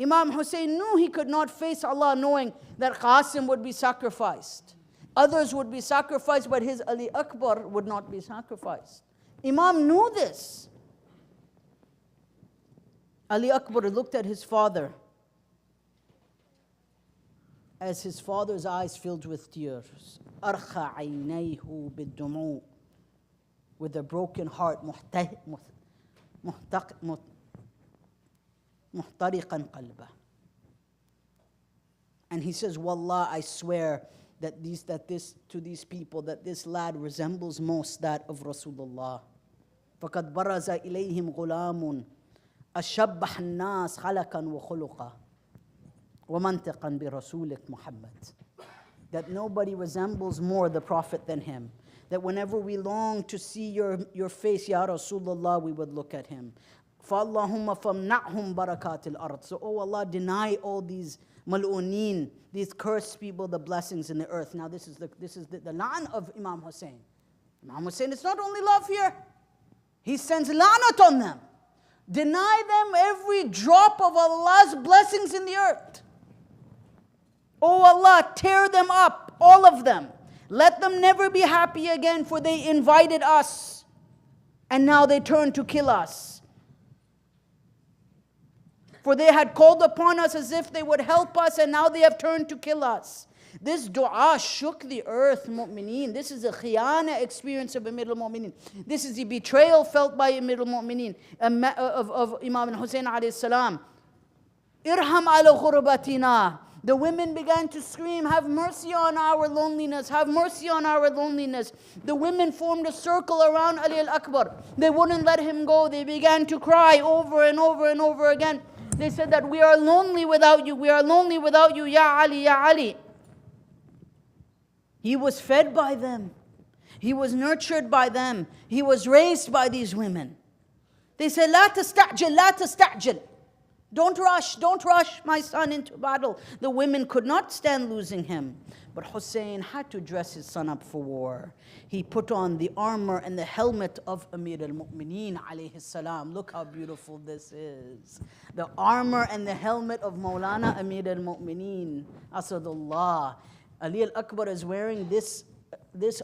Imam Hussein knew he could not face Allah knowing that Qasim would be sacrificed. Others would be sacrificed, but his Ali Akbar would not be sacrificed. Imam knew this. Ali Akbar looked at his father as his father's eyes filled with tears. أرخى عينيه بالدموع, with a broken heart, محترقا قلبه. And he says, Wallah, I swear that to these people, that this lad resembles most that of Rasulullah. فقد برز إليهم غلام أشبح الناس خلقا وخلقا ومنطقا برسولك محمد. That nobody resembles more the Prophet than him. That whenever we long to see your face, Ya Rasulullah, we would look at him. فَاللَّهُمَّ فَمْنَعْهُمْ بَرَكَاتِ الْأَرْضِ. So, oh Allah, deny all these mal'uneen, these cursed people, the blessings in the earth. Now this is the la'an of Imam Hussein. Imam Hussein, it's not only love here. He sends la'nat on them. Deny them every drop of Allah's blessings in the earth. Oh Allah, tear them up, all of them. Let them never be happy again, for they invited us, and now they turn to kill us. For they had called upon us as if they would help us, and now they have turned to kill us. This dua shook the earth, mu'mineen. This is a khiyana experience of Amir al-Mu'mineen. This is the betrayal felt by Amir al-Mu'mineen, of Imam al-Hussein alayhi salam. Irham ala ghurbatina. The women began to scream, have mercy on our loneliness, have mercy on our loneliness. The women formed a circle around Ali Akbar. They wouldn't let him go. They began to cry over and over and over again. They said that we are lonely without you, we are lonely without you, Ya Ali, Ya Ali. He was fed by them. He was nurtured by them. He was raised by these women. They said, La tasta'jil, la tasta'jil. Don't rush my son into battle. The women could not stand losing him. But Hussein had to dress his son up for war. He put on the armor and the helmet of Amir al-Mu'mineen alayhi salam. Look how beautiful this is. The armor and the helmet of Maulana Amir al-Mu'mineen, Asadullah. Ali al-Akbar is wearing this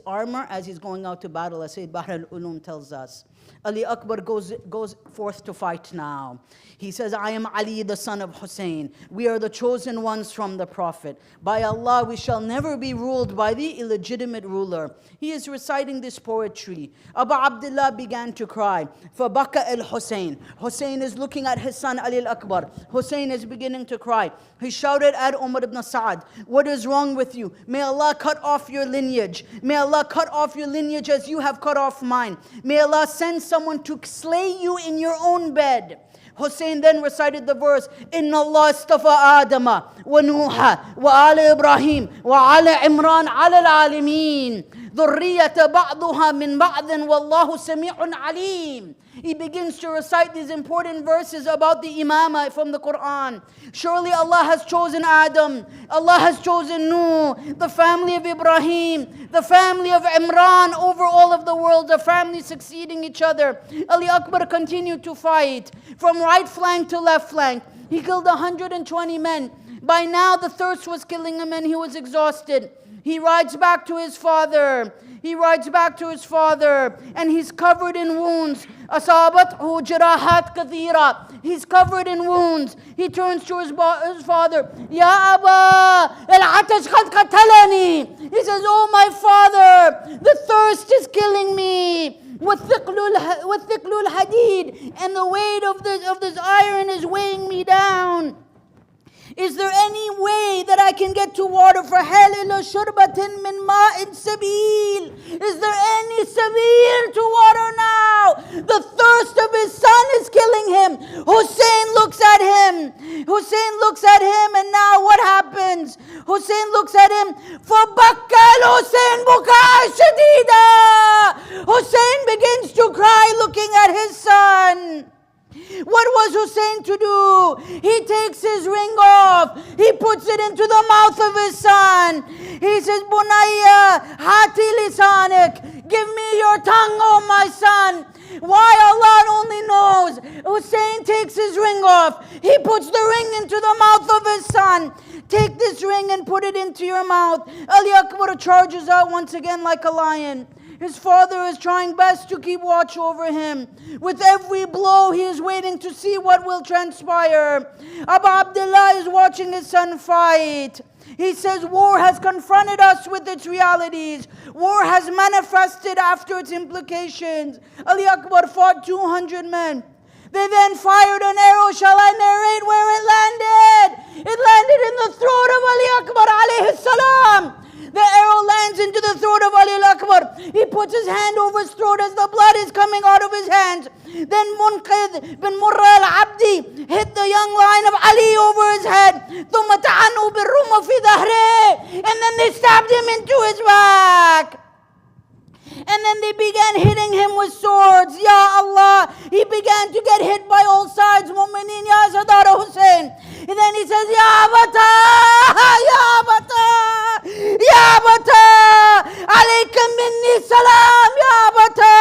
armor as he's going out to battle, as Sayyid Bahr al-Ulum tells us. Ali Akbar goes forth to fight now. He says, I am Ali, the son of Hussein. We are the chosen ones from the Prophet. By Allah, we shall never be ruled by the illegitimate ruler. He is reciting this poetry. Abu Abdullah began to cry. فَبَكَ الْحُسَيْن. Hussein is looking at his son Ali Akbar. Hussein is beginning to cry. He shouted at Umar ibn Sa'ad, what is wrong with you? May Allah cut off your lineage. May Allah cut off your lineage as you have cut off mine. May Allah send someone to slay you in your own bed. Hussein then recited the verse, Inna Allah istafa Adama wa Nuha wa ala Ibrahim wa ala Imran ala al-alameen. Dhurriyata ba'duha min ba'din wallahu sami'un alim. He begins to recite these important verses about the imamah from the Quran. Surely Allah has chosen Adam, Allah has chosen Nuh, the family of Ibrahim, the family of Imran over all of the world, the family succeeding each other. Ali Akbar continued to fight from right flank to left flank. He killed 120 men. By now the thirst was killing him and he was exhausted. He rides back to his father. And he's covered in wounds. أصابته جراحات كثيرة. He's covered in wounds. He turns to his father. يا أبا العطش قد قتلني. He says, oh my father, the thirst is killing me. وثقل الحديد, and the weight of this iron is weighing me down. Is there any way that I can get to water? For halil shurbatin min ma'in sabil. Is there any sabil to water now? The thirst of his son is killing him. Hussein looks at him, and now what happens? Hussein looks at him. فَبَكَّ الْحُسَيْنُ بُكَاءً شَدِيدًا. Hussein begins to cry looking at his son. What was Hussein to do? He takes his ring off. He puts it into the mouth of his son. He says, Bunayya, hati lisanik. Give me your tongue, oh my son. Why? Allah only knows. Hussein takes his ring off. He puts the ring into the mouth of his son. Take this ring and put it into your mouth. Ali Akbar charges out once again like a lion. His father is trying best to keep watch over him. With every blow, he is waiting to see what will transpire. Abu Abdullah is watching his son fight. He says, war has confronted us with its realities. War has manifested after its implications. Ali Akbar fought 200 men. They then fired an arrow. Shall I narrate where it landed? It landed in the throat of Ali Akbar alayhi salam. The arrow lands into the throat of Ali Akbar. He puts his hand over his throat as the blood is coming out of his hands. Then Munqidh bin Murra al-Abdi hit the young lion of Ali over his head. ثُمَّ تَعَنُوا بِالرُّمَّ فِي ظَهْرِهِ. And then they stabbed him into his back. And then they began hitting him with swords. Ya Allah, he began to get hit by all sides. Mu'mineen ya Sadara Hussein. And then he says, Ya Bata, Ya Bata, Ya Bata, alaykum minni salam, Ya Bata.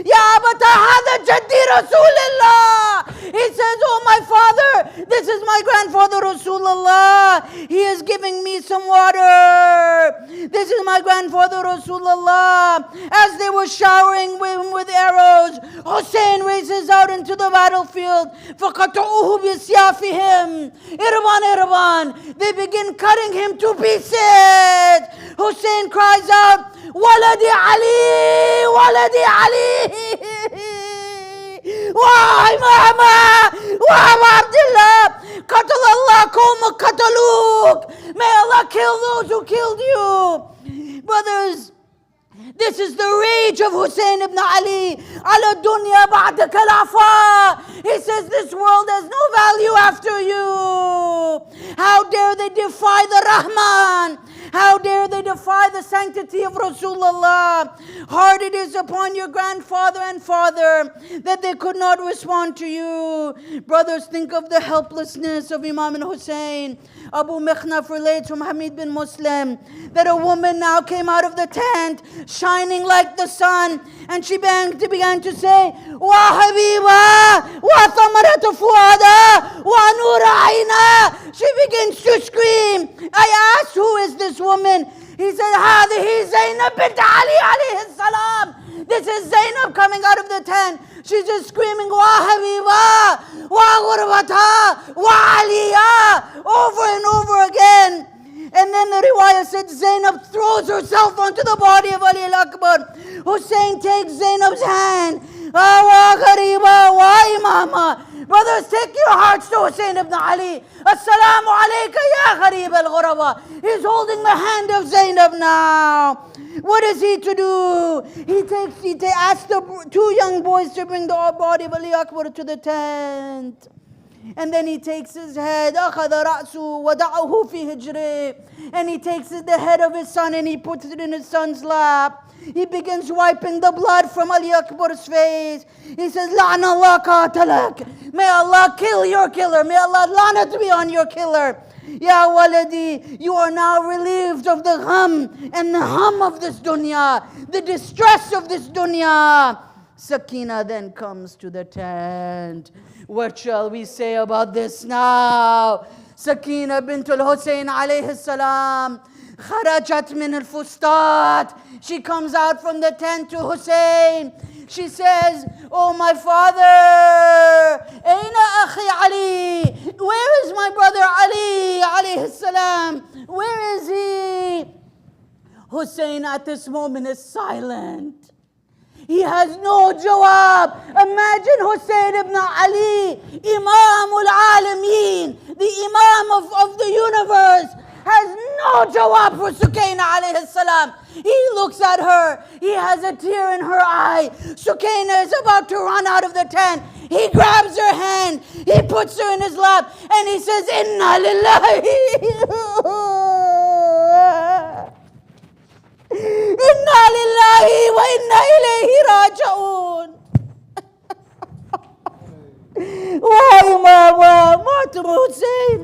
Ya Bata, hada jaddi Rasulullah. He says, oh my father, this is my grandfather Rasulullah. He is giving me some water. This is my grandfather Rasulullah. As they were showering him with arrows, Hussein races out into the battlefield. فَقَطُعُوهُ بِسْيَافِهِمْ. Irban. They begin cutting him to pieces. Hussein cries out, Waladi Ali, Waladi Ali. Why, Mama? Why, Abdullah? قتل الله قوم قتلوك. May Allah kill those who killed you. Brothers, this is the rage of Hussein ibn Ali. Ala dunya ba'da kalafa. He says this world has no value after you. How dare they defy the Rahman? How dare they defy the sanctity of Rasulullah? Hard it is upon your grandfather and father that they could not respond to you. Brothers, think of the helplessness of Imam and Hussein. Abu Mikhnaf relates from Hamid bin Muslim that a woman now came out of the tent shining like the sun, and she began to say, Wa Habiba, Wa Thamarat Fuada, Wa Nur Aina. She begins to scream. I asked, who is this woman? He said, Hadihi Zainab bint Ali alayhi salam. This is Zainab coming out of the tent. She's just screaming, Wa Habiba, Wa Ghurwata, Wa Aliya, over and over again. And then the riwayah said Zainab throws herself onto the body of Ali Akbar. Hussein takes Zainab's hand. Wa Ghariba, Wa Imama. Brothers, take your hearts to Hussein ibn Ali. Assalamu alayka ya Gharib al-Ghuraba. He's holding the hand of Zainab now. What is he to do? He asks the two young boys to bring the body of Ali Akbar to the tent. And then he takes his head, أخذ رأسه وضعه في هجره. And he takes the head of his son and he puts it in his son's lap. He begins wiping the blood from Ali Akbar's face. He says, لعن الله قاتلك. May Allah kill your killer. May Allah lanat be on your killer. Ya waladi, you are now relieved of the gham and the hum of this dunya, the distress of this dunya. Sakina then comes to the tent. What shall we say about this now? Sakina bint al-Hussein alayhi salam. Kharajat min al-fustat. She comes out from the tent to Hussein. She says, oh my father, Aina akhi Ali? Where is my brother Ali alayhi salam? Where is he? Hussein at this moment is silent. He has no jawab. Imagine Hussein ibn Ali, Imam al-Alameen, the Imam of the universe, has no jawab for Sukaina alayhi salam. He looks at her. He has a tear in her eye. Sukaina is about to run out of the tent. He grabs her hand. He puts her in his lap. And he says, Inna lillahi. Inna lillahi wa inna ilayhi raji'un. Wa Imam Martyrdom Hussein.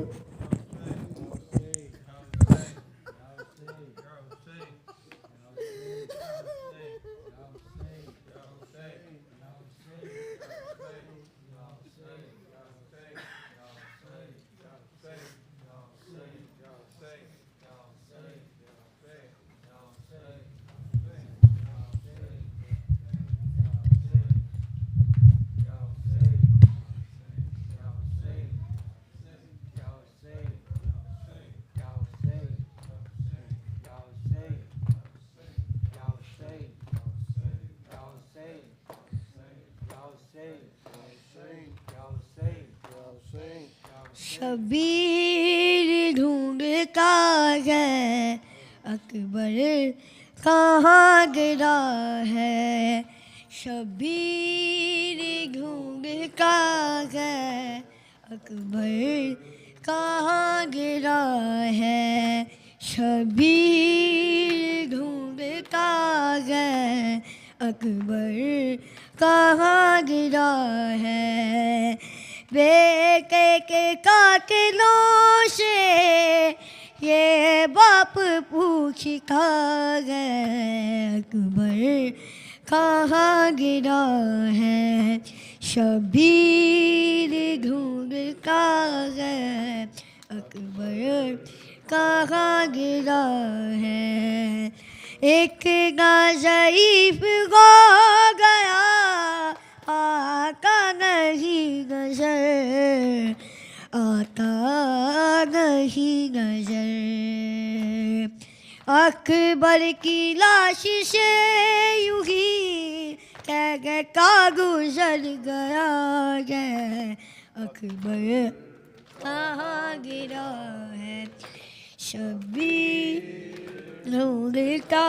Shabir ढूंढता है अकबर कहाँ गिरा है शबीर ढूंढता है अकबर कहाँ गिरा है शबीर ढूंढता है अकबर कहाँ गिरा है बेटे के कातिलों से ये बाप पूछता है अकबर कहाँ गिरा है शबीर ढूंढता है अकबर कहाँ गिरा है एक ज़ईफ़ हो गया आता नहीं नजर आता नहीं नजर अकबर की लाश से यूं ही का गुजर गया है अकबर कहाँ गिरा है शबीर ढूंढता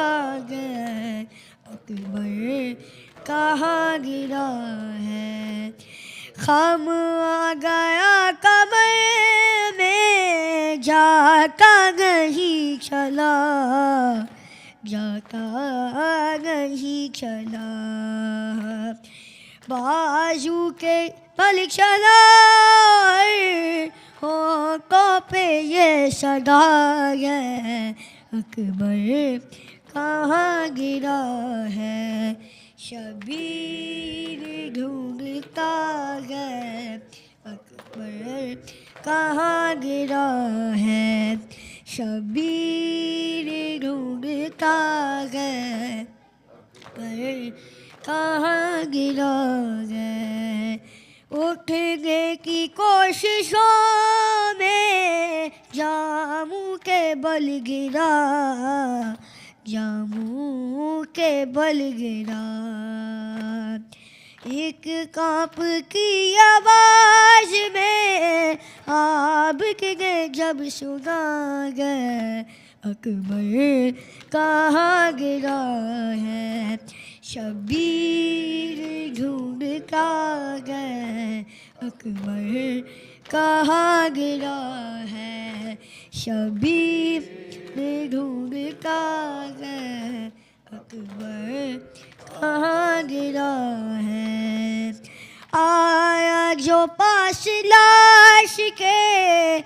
गया अकबर कहाँ गिरा है खाम आ गया कमर में जाता नहीं चला जाता नहीं चला बाजू के पल चला होठों पे ये सदा है अकबर कहाँ गिरा है शबीर ढूंढता है अकबर कहाँ गिरा है शबीर ढूंढता है अकबर कहाँ गिरा है उठने की कोशिशों में जामू के बल गिरा जामू के बल गिरा एक कांप की आवाज में आब के जब सुना गए अकबर कहाँ गिरा है शबीर ढूंढता गए अकबर कहाँ गिरा है शबीर ढूंढता गए अकबर कहाँ गिरा है आया जो पास लाश के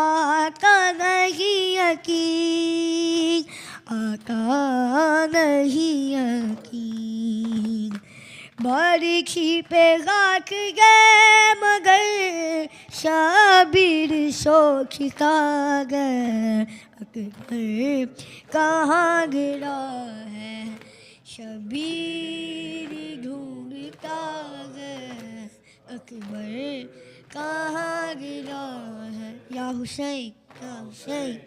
आका नहीं यकीन आका नहीं यकीन बारिशी पे गाक गए मगर शबीर सोच खा गए अकबर कहाँ गिरा है शबीर ढूंढता गए अकबर कहाँ गिरा है या हुसैन या Hussain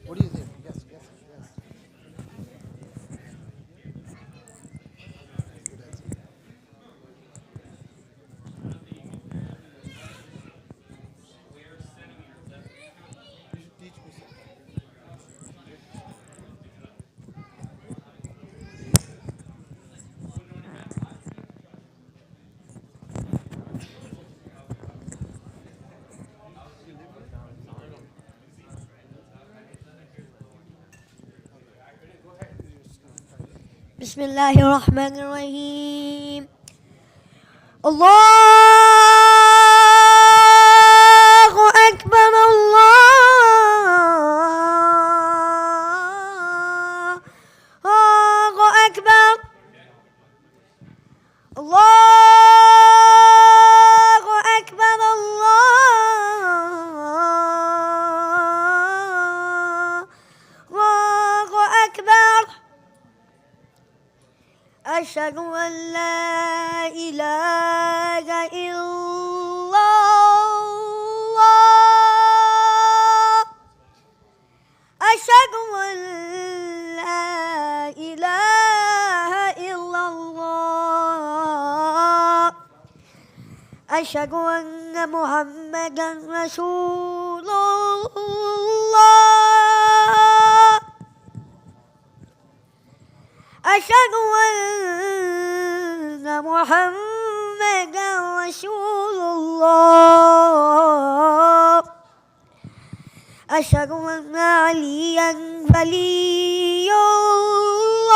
What do you think? Yes, yes, yes. Good answer. You should teach me something. बिस्मिल्लाहिर्रहमानिर्रहीम अल्लाहु अकबर अल्लाहु अकबर अल्लाहु अकबर अल्लाहु Akbar أشهد أن لا إله إلا الله أشهد أن لا إله إلا الله أشهد أن محمدا رسول الله أشهد أن محمدا رسول الله أشهد أن عليا ولي الله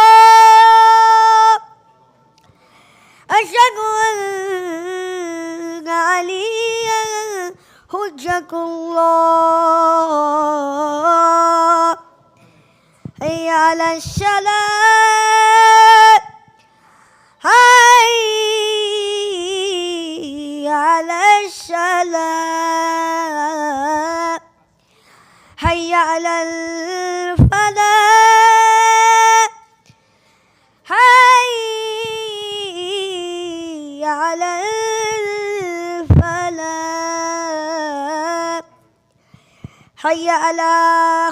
أشهد أن عليا حجة الله هيا على الصلاة هيا على الصلاة هيا على الفلاح هيا على الفلاح هيا على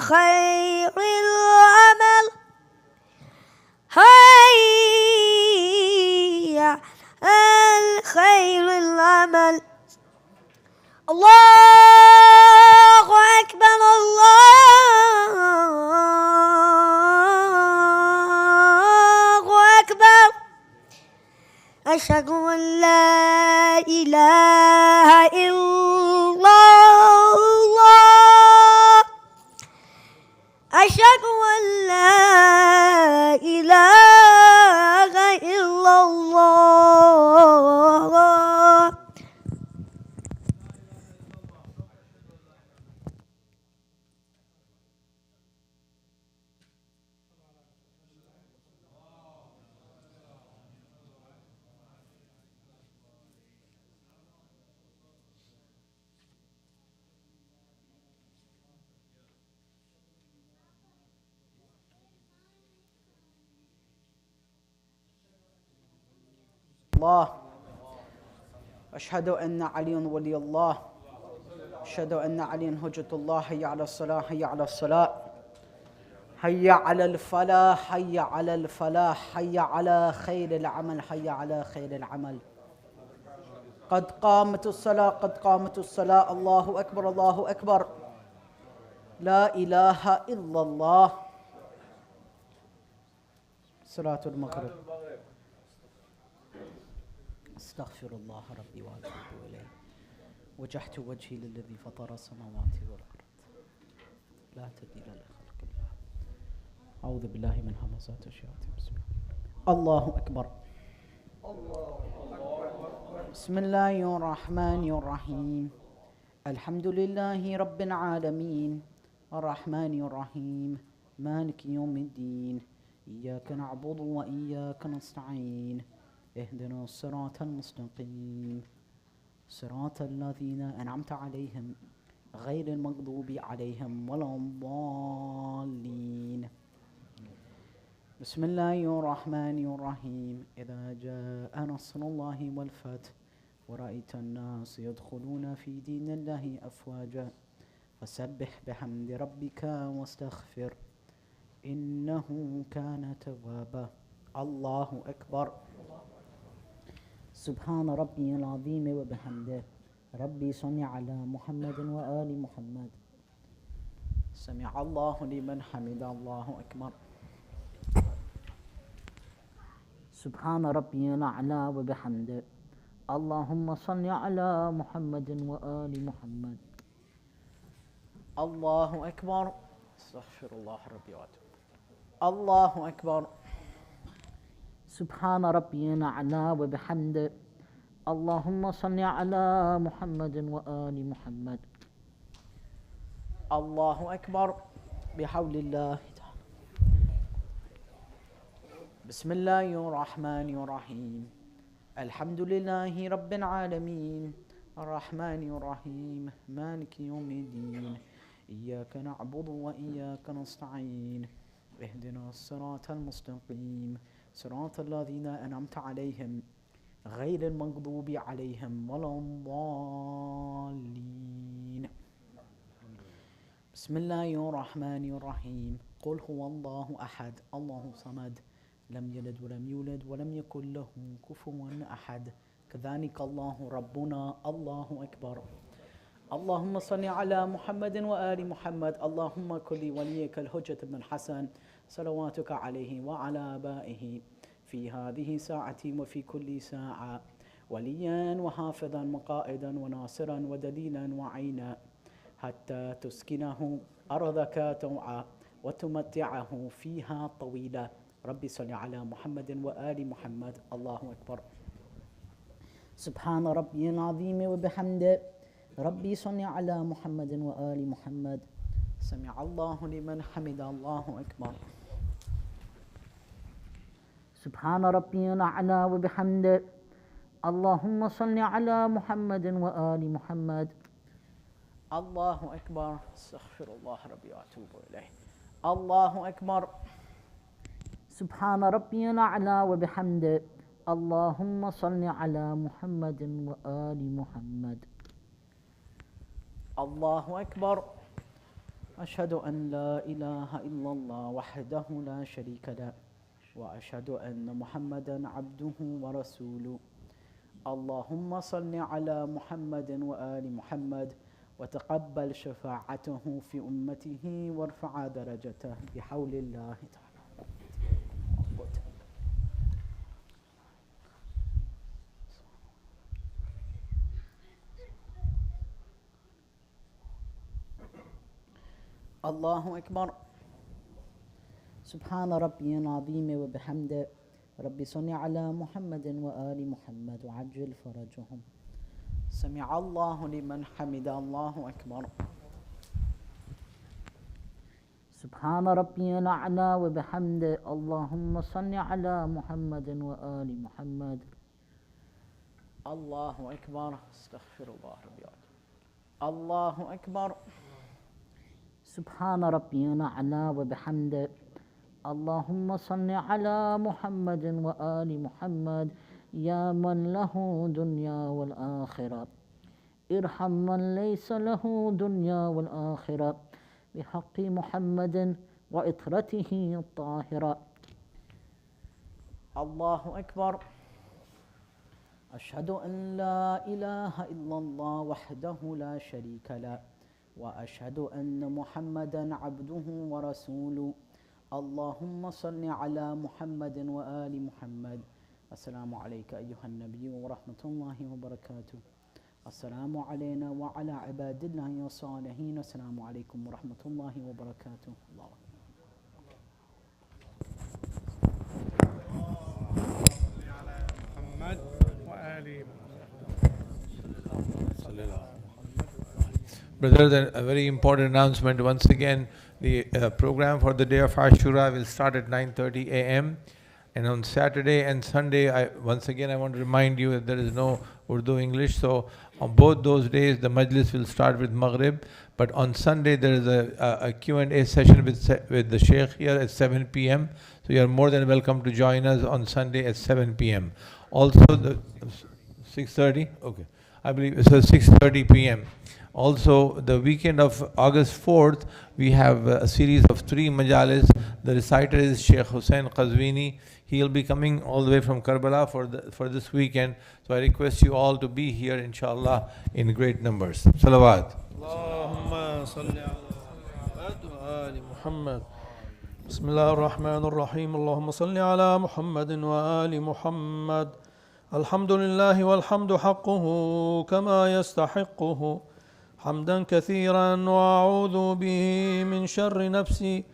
خير العمل هيا على خير العمل الله أكبر الله أكبر أشهد أن لا إله إلا الله أشهد أن لا إله إلا الله الله أشهد أن علي ولي الله أشهد أن علي حجة الله هيا على الصلاة هيا على الصلاة هيا على الفلاح هيا على الفلاح هيا على خير العمل هيا على خير العمل قد قامت الصلاة قد قامت الصلاة الله أكبر الله أكبر لا إله إلا الله صلاة المغرب أستغفر الله ربي وأتوب إليه وجهت وجهي للذي فطر السماوات والأرض لا تبديل لخلق الله أعوذ بالله من همزات الشياطين بسم الله أكبر بسم الله الرحمن الرحيم الحمد لله رب العالمين الرحمن الرحيم مالك يوم الدين إياك نعبد وإياك نستعين اهدنا الصراط المستقيم صراط الذين أنعمت عليهم غير المغضوب عليهم ولا الضالين بسم الله الرحمن الرحيم إذا جاء نصر الله والفتح ورأيت الناس يدخلون في دين الله أفواجا فسبح بحمد ربك واستغفر إنه كان توابا الله أكبر سبحان ربي العظيم وبحمده ربي صل على محمد وآل محمد سمع الله لمن حمد الله أكبر سبحان ربي الأعلى وبحمده اللهم صل على محمد وآل محمد الله أكبر استغفر الله ربي وأتوب الله أكبر سبحان ربي الأعلى وبحمده اللهم صل على محمد وآل محمد الله أكبر بحول الله تعالى بسم الله الرحمن الرحيم الحمد لله رب العالمين الرحمن الرحيم مالك يوم الدين إياك نعبد وإياك نستعين اهدنا الصراط المستقيم صراط الذين أنعمت عليهم غير المغضوب عليهم ولا الضالين بسم الله الرحمن الرحيم قل هو الله أحد الله صمد لم يلد ولم يولد ولم يكن له كفوا أحد كذلك الله ربنا الله أكبر. اللهم صل على محمد وآل محمد. اللهم كن لوليك الحجة بن الحسن صلواتك عليه وعلى آبائه في هذه ساعة وفي كل ساعة وليا وحافظا وقائدا وناصرا ودليلا وعينا حتى تسكنه أرضك توعا وتمتعه فيها طويلا. ربي صل على محمد وآل محمد. الله أكبر. سبحان ربي العظيم وبحمده. ربي صل على محمد وآل محمد. سمع الله لمن حمد. الله أكبر. سبحان ربي الأعلى وبحمده. اللهم صل على محمد وآل محمد. الله أكبر. استغفر الله ربي وأتوب إليه. الله أكبر. سبحان ربي الأعلى وبحمده. اللهم صل على محمد وآل محمد. الله أكبر. أشهد أن لا إله إلا الله وحده لا شريك له وأشهد أن محمدا عبده ورسوله. اللهم صل على محمد وآل محمد وتقبل شفاعته في أمته وارفع درجته بحول الله تعالى. الله أكبر. سبحان ربي العظيم وبحمده. ربي صل على محمد وآل محمد وعجل فرجهم. سمع الله لمن حمد. الله أكبر. سبحان ربي الأعلى وبحمده. اللهم صل على محمد وآل محمد. الله أكبر. استغفر الله ربي. الله أكبر. سبحان ربي الأعلى وبحمده. اللهم صل على محمد وآل محمد يا من له دنيا والآخرة. ارحم من ليس له دنيا والآخرة بحق محمد وإطرته الطاهرة. الله أكبر. أشهد أن لا إله إلا الله وحده لا شريك له وأشهد أن محمدا عبده ورسوله. اللهم صل على محمد وآل محمد. السلام عليك أيها النبي ورحمة الله وبركاته. السلام علينا وعلى عباد الله الصالحين. السلام عليكم ورحمة الله وبركاته. الله محمد وآل Brothers, a very important announcement once again. The program for the day of Ashura will start at 9:30 a.m. and on Saturday and Sunday, once again I want to remind you that there is no Urdu English, so on both those days the Majlis will start with Maghrib, but on Sunday there is a Q&A session with the Sheikh here at 7 p.m. So you are more than welcome to join us on Sunday at 7 p.m. Also the 6:30, okay, I believe it's 6:30 p.m. Also, the weekend of August 4th, we have a series of 3 majalis. The reciter is Sheikh Hussain Qazwini. He will be coming all the way from Karbala for this weekend. So I request you all to be here, inshallah, in great numbers. Salawat. Allahumma salli ala Muhammad wa ali Muhammad. Bismillah ar-Rahman ar-Rahim. Allahumma salli ala Muhammadin wa ali Muhammad. Alhamdulillahi walhamdu haqquhu kama yastahiquhu. حمدا كثيرا وأعوذ به من شر نفسي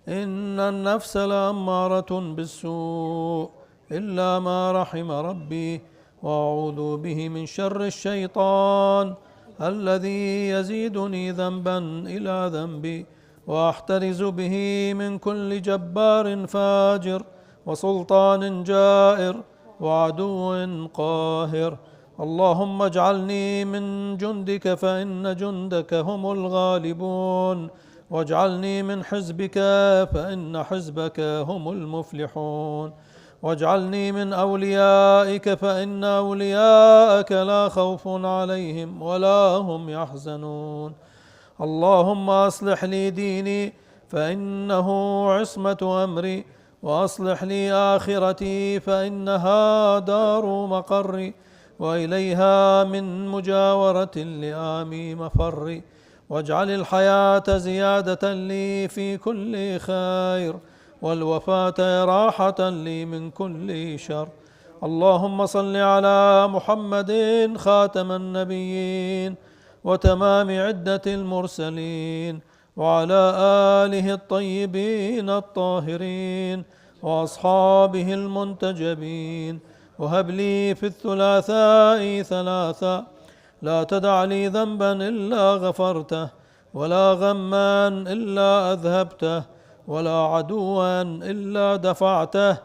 إن النفس لأمارة بالسوء إلا ما رحم ربي وأعوذ به من شر الشيطان الذي يزيدني ذنبا إلى ذنبي وأحترز به من كل جبار فاجر وسلطان جائر وعدو قاهر. اللهم اجعلني من جندك فإن جندك هم الغالبون واجعلني من حزبك فإن حزبك هم المفلحون واجعلني من أوليائك فإن أولياءك لا خوف عليهم ولا هم يحزنون. اللهم أصلح لي ديني فإنه عصمة أمري وأصلح لي آخرتي فإنها دار مقري وإليها من مجاورة اللئام مفري، واجعل الحياة زيادة لي في كل خير، والوفاة راحة لي من كل شر. اللهم صل على محمد خاتم النبيين وتمام عدة المرسلين، وعلى آله الطيبين الطاهرين وأصحابه المنتجبين. وهب لي في الثلاثاء ثلاثا، لا تدع لي ذنبا إلا غفرته، ولا غما إلا أذهبته، ولا عدوا إلا دفعته،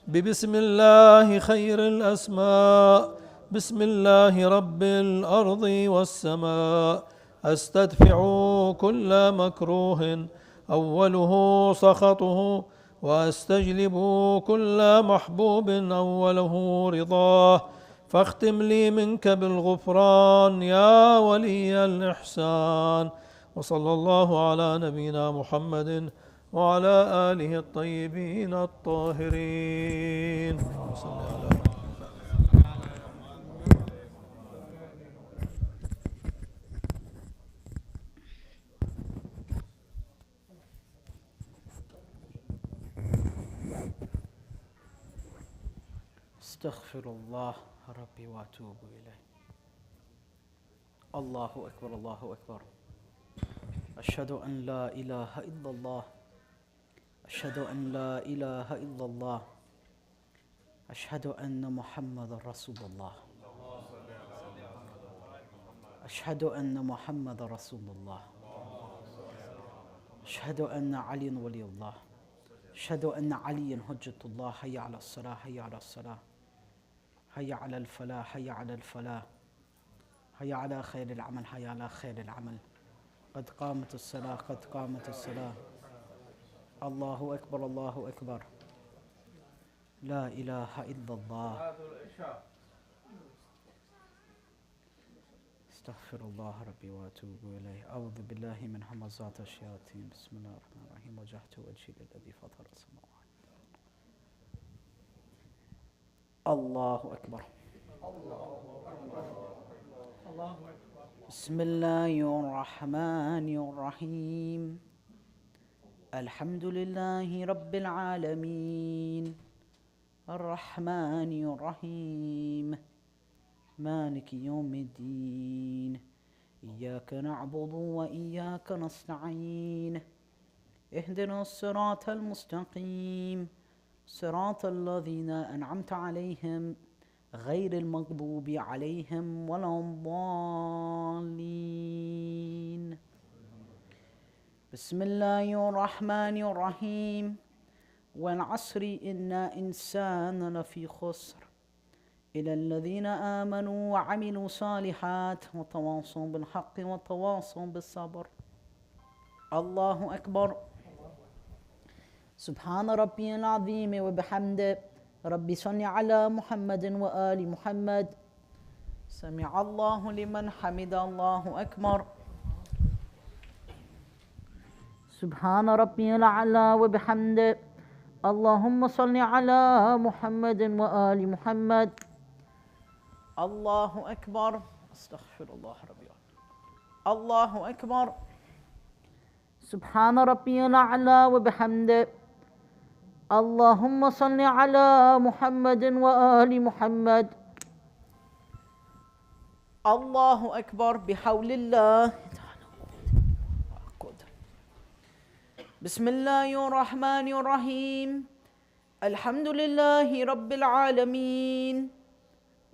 ببسم الله خير الأسماء، بسم الله رب الأرض والسماء، أستدفع كل مكروه أوله سخطه، وأستجلب كل محبوب أوله رضاه، فاختم لي منك بالغفران يا ولي الإحسان. وصلى الله على نبينا محمد وعلى آله الطيبين الطاهرين. استغفر الله ربي واتوب اليه. الله اكبر الله اكبر. اشهد ان لا اله الا الله. اشهد ان لا اله الا الله. اشهد ان محمد رسول الله. اشهد ان محمد رسول الله. اشهد ان علي ولي الله. اشهد ان عليا حجة الله. حي على الصلاة حي على الصلاة حي على الفلاح حي على الفلاح حي على خير العمل حي على خير العمل. قد قامت الصلاة قد قامت الصلاة. الله أكبر الله أكبر. لا إله إلا الله. استغفر الله ربي واتوب إليه. أعوذ بالله من همزات الشياطين. بسم الله الرحمن الرحيم. وجهت وجهي للذي فطر السماوات. الله أكبر. بسم الله الرحمن الرحيم. الحمد لله رب العالمين الرحمن الرحيم مالك يوم الدين. إياك نعبد وإياك نستعين. اهدنا الصراط المستقيم صراط الذين أنعمت عليهم غير المغضوب عليهم ولا الضالين. بسم الله الرحمن الرحيم. والعصر إن إنسان لفي خسر إلى الذين آمنوا وعملوا صالحات وتواصوا بالحق وتواصوا بالصبر. الله أكبر. سبحان ربي العظيم وبحمده. ربي صل على محمد وآل محمد. سمع الله لمن حمد. الله أكبر. سبحان ربي الأعلى وبحمده. اللهم صل على محمد وآل محمد. الله أكبر. استغفر الله ربي. الله أكبر. سبحان ربي الأعلى وبحمده. اللهم صل على محمد وآل محمد. الله أكبر بحول الله. بسم الله الرحمن الرحيم. الحمد لله رب العالمين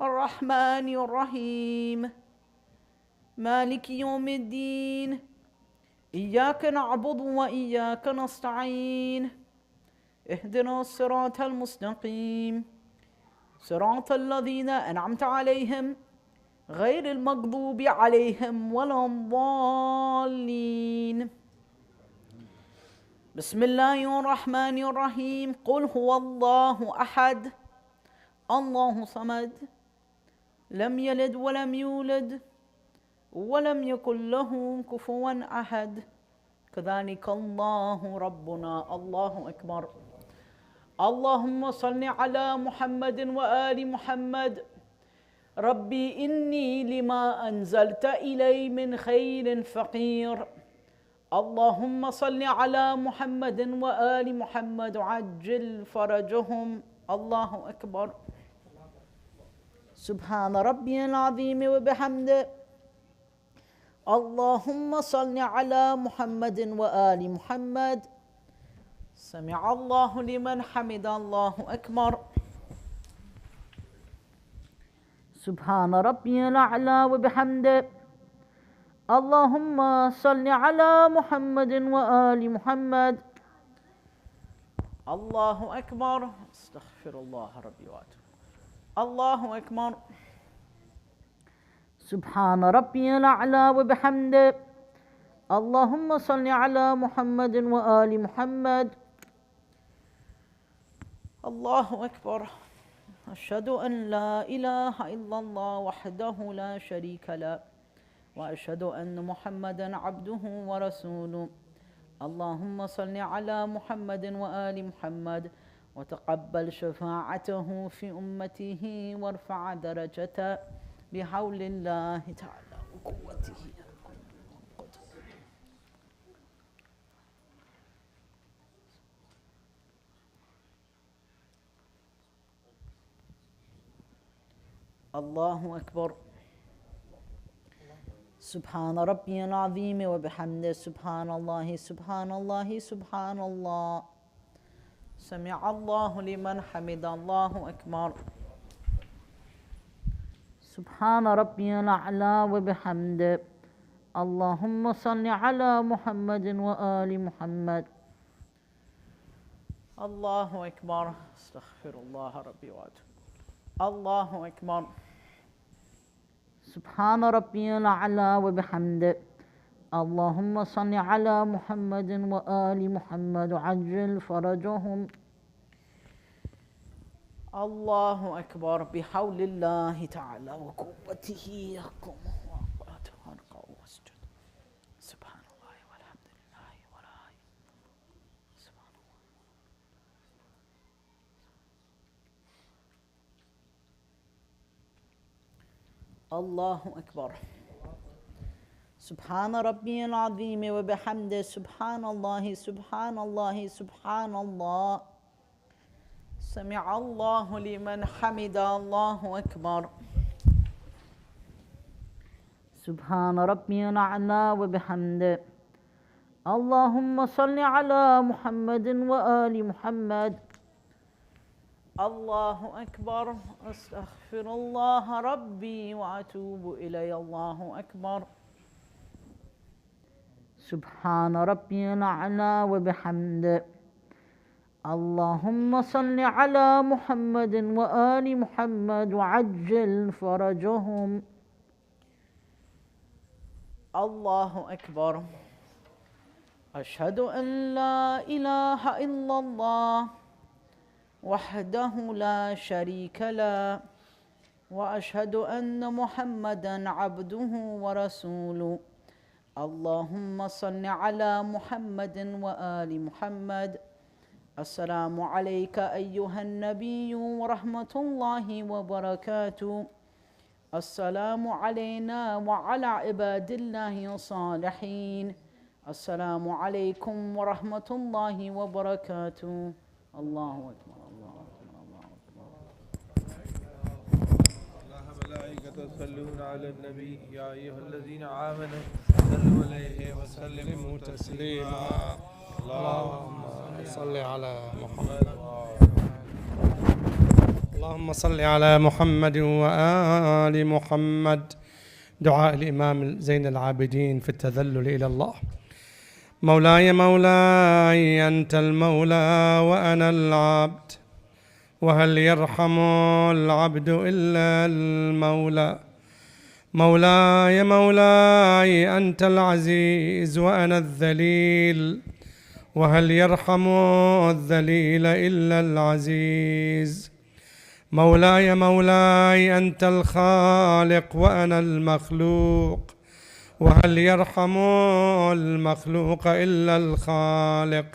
الرحمن الرحيم مالك يوم الدين. إياك نعبد وإياك نستعين. اهدنا الصراط المستقيم صراط الذين أنعمت عليهم غير المغضوب عليهم ولا الضالين. بسم الله الرحمن الرحيم. قل هو الله أحد الله صمد لم يلد ولم يولد ولم يكن له كفوا أحد. كذلك الله ربنا. الله أكبر. اللهم صل على محمد وآل محمد. ربي إني لما أنزلت إلي من خير فقير. اللهم صل على محمد وآل محمد عجل فرجهم. الله أكبر. سبحان ربي العظيم وبحمده. اللهم صل على محمد وآل محمد. سمع الله لمن حمد. الله أكبر. سبحان ربي الأعلى وبحمده. اللهم صل على محمد وآل محمد. الله أكبر. استغفر الله ربي وأتوب. الله أكبر. سبحان ربي الأعلى وبحمده. اللهم صل على محمد وآل محمد. الله أكبر. أشهد أن لا إله إلا الله وحده لا شريك له وأشهد أن محمدا عبده ورسوله. اللهم صل على محمد وآل محمد وتقبل شفاعته في أمته وارفع درجته بحول الله تعالى وقوته. الله أكبر. سبحان ربي العظيم وبحمده. سبحان الله سبحان الله سبحان الله. سمع الله لمن حمد. الله أكبر. سبحان ربي الأعلى وبحمده. اللهم صل على محمد وآل محمد. الله أكبر. استغفر الله ربي وأتوب. الله أكبر. سبحان ربي الأعلى وبحمده. اللهم صل على محمد وآل محمد عجل فرجهم. الله أكبر. بحول الله تعالى وقوته يقوم وارقى واسجد. سبحان الله والحمد لله ولا سبحان الله. الله أكبر. سبحان ربي العظيم وبحمده. سبحان الله سبحان الله سبحان الله. سمع الله لمن حمد. الله أكبر. سبحان ربي الأعلى وبحمده. اللهم صل على محمد وآل محمد. الله أكبر. أستغفر الله ربي وأتوب إليه. الله أكبر. سبحان ربي الأعلى وبحمده. اللهم صل على محمد وآل محمد وعجل فرجهم. الله أكبر. أشهد أن لا إله إلا الله وحده لا شريك له وأشهد أن محمدا عبده ورسوله. اللهم صل على محمد وآل محمد. السلام عليك أيها النبي ورحمة الله وبركاته. السلام علينا وعلى عباد الله الصالحين. السلام عليكم ورحمة الله وبركاته. الله أكبر. الله أكبر. الله أكبر. الله ملائكته يصلون على النبي يا أيها الذين آمنوا صلوا عليه وسلموا تسليما. اللهم صل على محمد. اللهم صل على محمد وآل محمد. دعاء الإمام زين العابدين في التذلل إلى الله. مولاي مولاي أنت المولى وأنا العبد وهل يرحم العبد إلا المولى. مولاي مولاي أنت العزيز وأنا الذليل وهل يرحم الذليل إلا العزيز. مولاي مولاي أنت الخالق وأنا المخلوق وهل يرحم المخلوق إلا الخالق.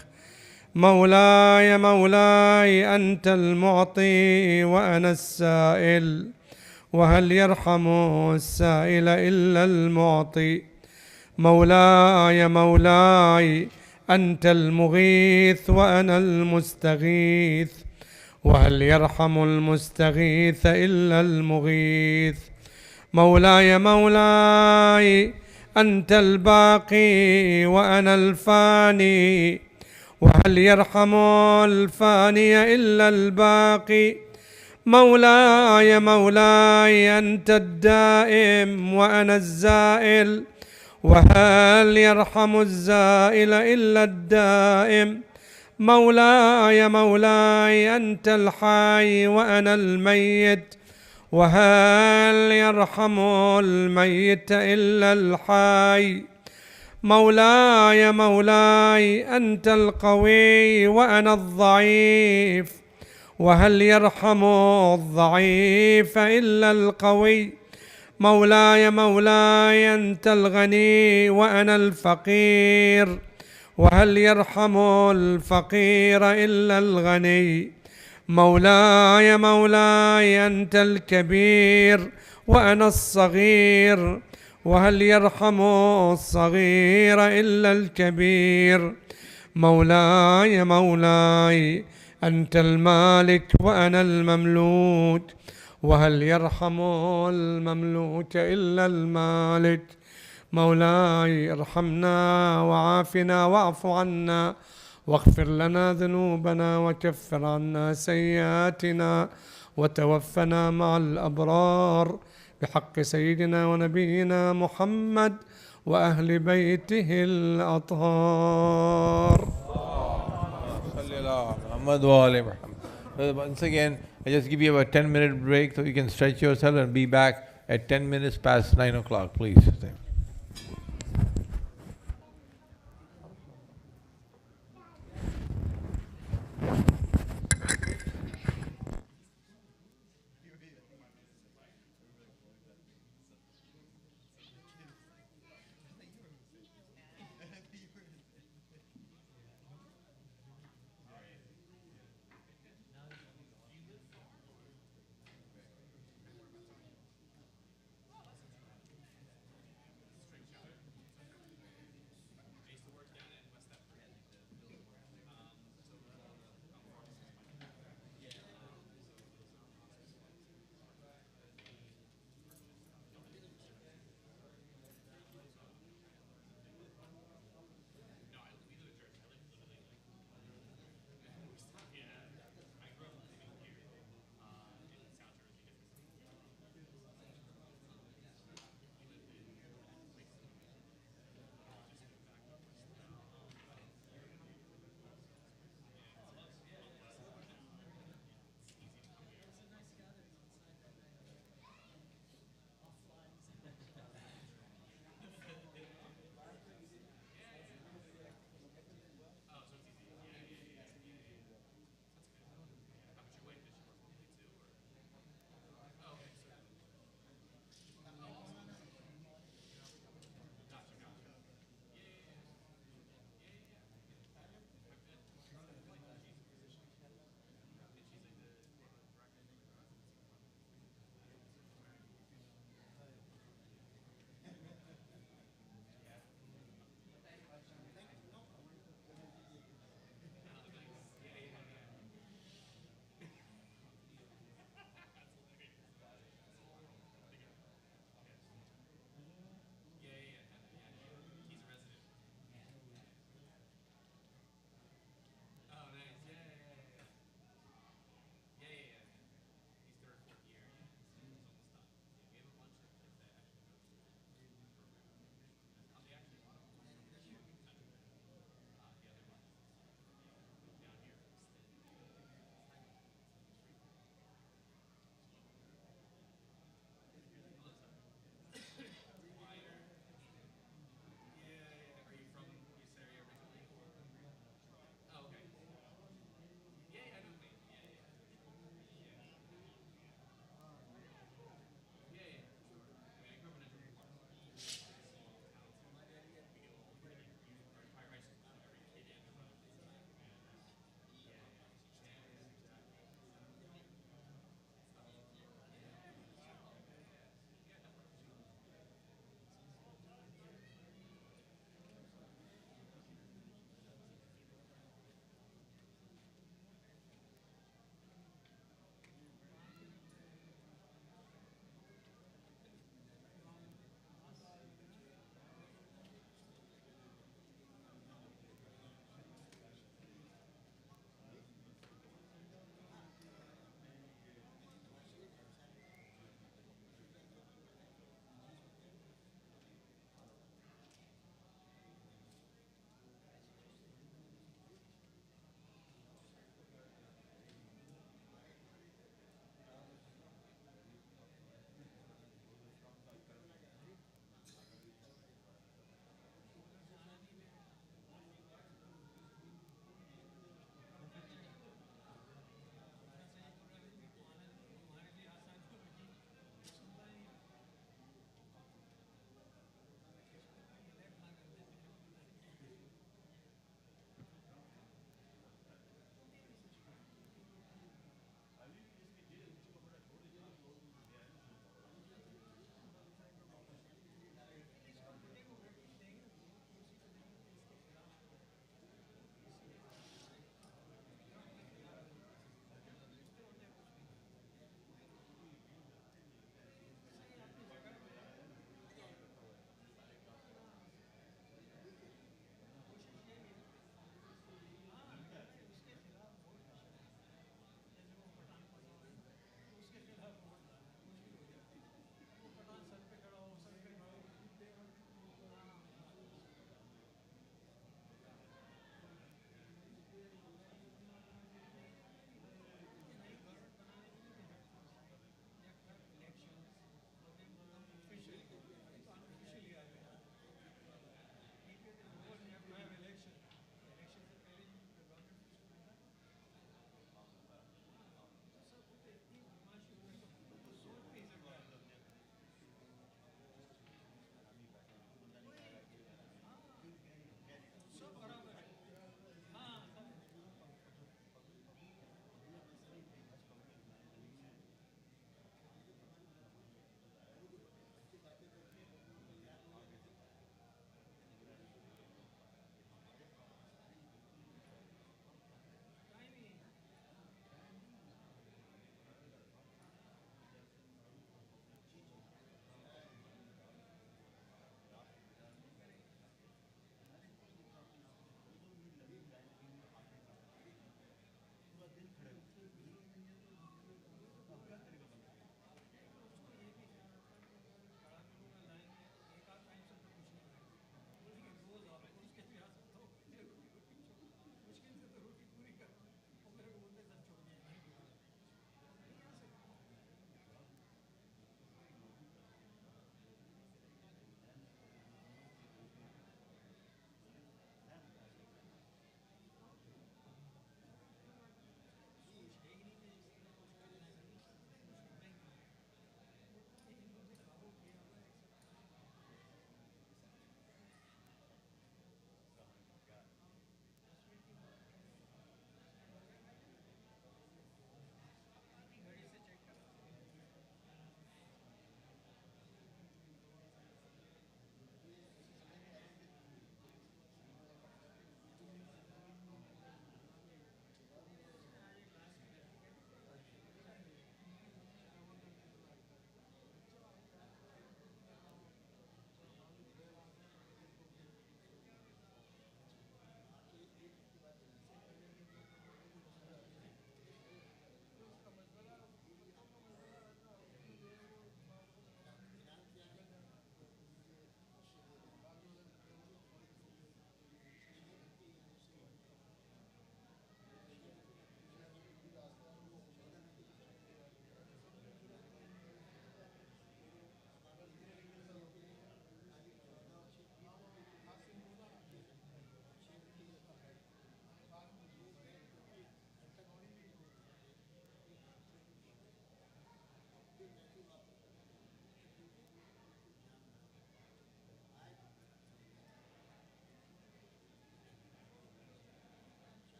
مولاي مولاي أنت المعطي وأنا السائل وهل يرحم السائل إلا المعطي مولاي مولاي أنت المغيث وأنا المستغيث وهل يرحم المستغيث إلا المغيث مولاي مولاي أنت الباقي وأنا الفاني وهل يرحم الفاني إلا الباقي مولاي مولاي أنت الدائم وأنا الزائل وهل يرحم الزائل إلا الدائم مولاي مولاي أنت الحي وأنا الميت وهل يرحم الميت إلا الحي مولاي مولاي أنت القوي وأنا الضعيف وهل يرحم الضعيف إلا القوي مولاي مولاي أنت الغني وأنا الفقير وهل يرحم الفقير إلا الغني مولاي مولاي أنت الكبير وأنا الصغير وهل يرحم الصغير إلا الكبير مولاي مولاي أنت المالك وأنا المملوك وهل يرحم المملوك إلا المالك مولاي ارحمنا وعافنا واعف عنا واغفر لنا ذنوبنا وكفر عنا سيئاتنا وتوفنا مع الأبرار بحق سيدنا ونبينا محمد وأهل بيته الأطهار. Once again, I just give you about 10-minute break so you can stretch yourself and be back at 10 minutes past 9 o'clock, please.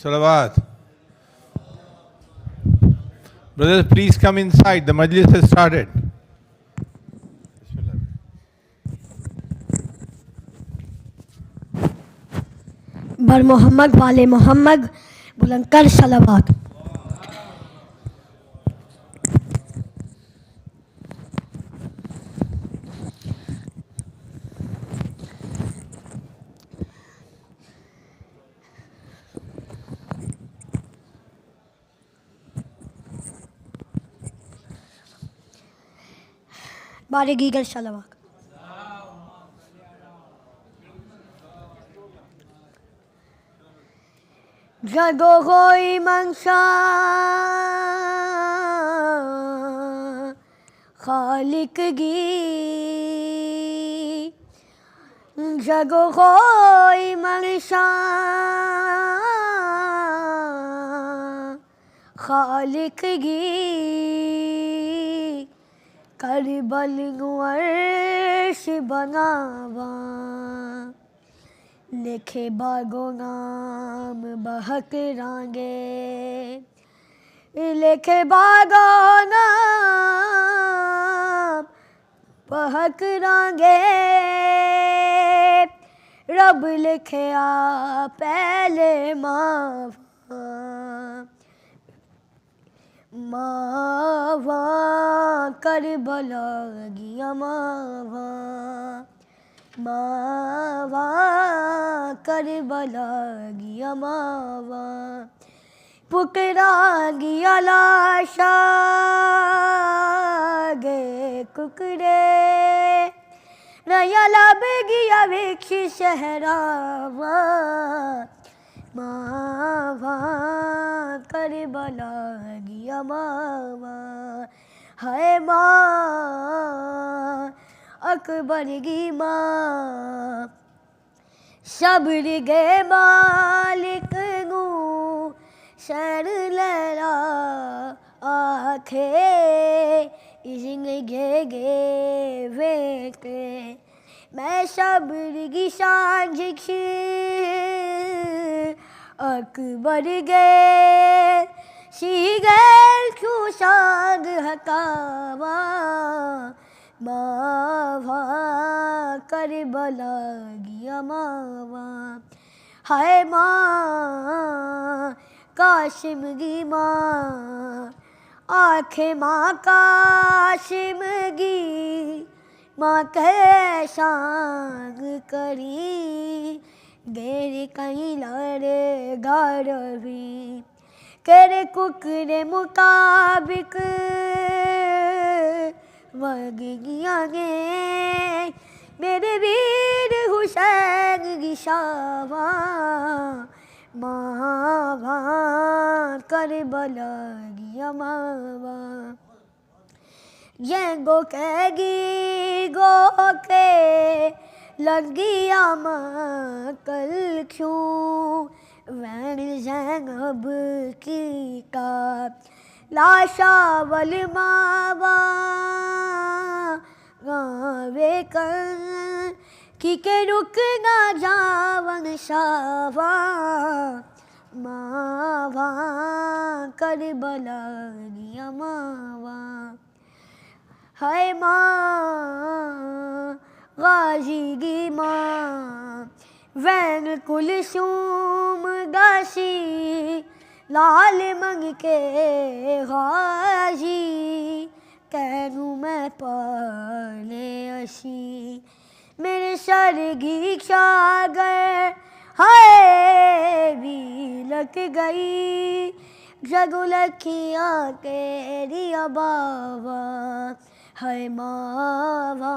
Salawat. Brothers, please come inside. The Majlis has started. बर मोहम्मद वाले मोहम्मद बुलंद कर सलावत। बारे Geiger सलावत। जगो कोई मंशा खालिक गी, जगो कोई मंशा खालिक गी, करबल अर्श बनावा, लिखे बागो नाम बहक रांगे, लिखे बागो नाम बहक रांगे, रब लिखे आ पहले मावा, मावा करबला गिया मावा, मावा करबला गिया मावा, पुकरा गिया लाशा गे कुकरे, नया लब गिया विक्ष शहरावा, मावा करबला गिया मावा, हाय माँ अकबर की माँ, सब्र गे मालिक नू शर लड़ा आखे, इसिंग गे गे वेके, मैं सब्र की सांझ खी अकबर गे, शीगल क्यों सांग हकावा, मावा करबला गिया मावा, हाय माँ काशिम की माँ, आखे माँ काशिम की माँ के सांग करी, गेर कहीं लड़े गारवी, करे कुकरे मुताबिक मग गिया गे, मेरे वीर हुसैन की शावा, मावा करबला गिया मावा, येंगो कैगी गो के लगिया माँ कल क्यों, वैन ज़ैनब की का लाशा वल मावा, गावे कर कि के रुक ना जावन शावा, मावा करबला गिया मावा, हाय माँ गाजी की माँ, वैन कुलसूम गाशी लाल मंग के गाजी, कैनू मैं पाले अशी, मेरे सरगी सागर हाय भी लग गई, जगुलखिया तेरी बाबा, हाय मावा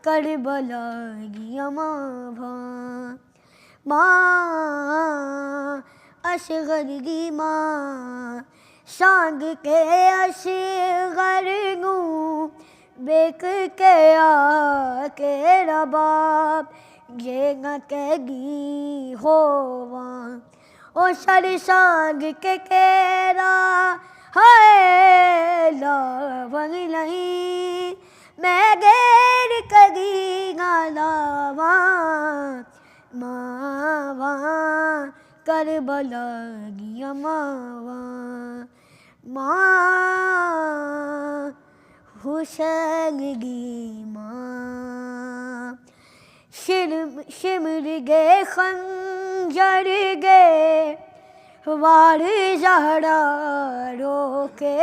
करबला गिया मावा, माँ असगर की माँ, सांग के असगर नू बेक के आके रबाब, ये न कगी होवा, ओ सर सांग के केरा हाय लावन नहीं, मैं गैर कगी ना लावा, मावा करबला गिया मावा माँ हुसैन गी माँ शिमर गे खंजर गे वार जहरा रोके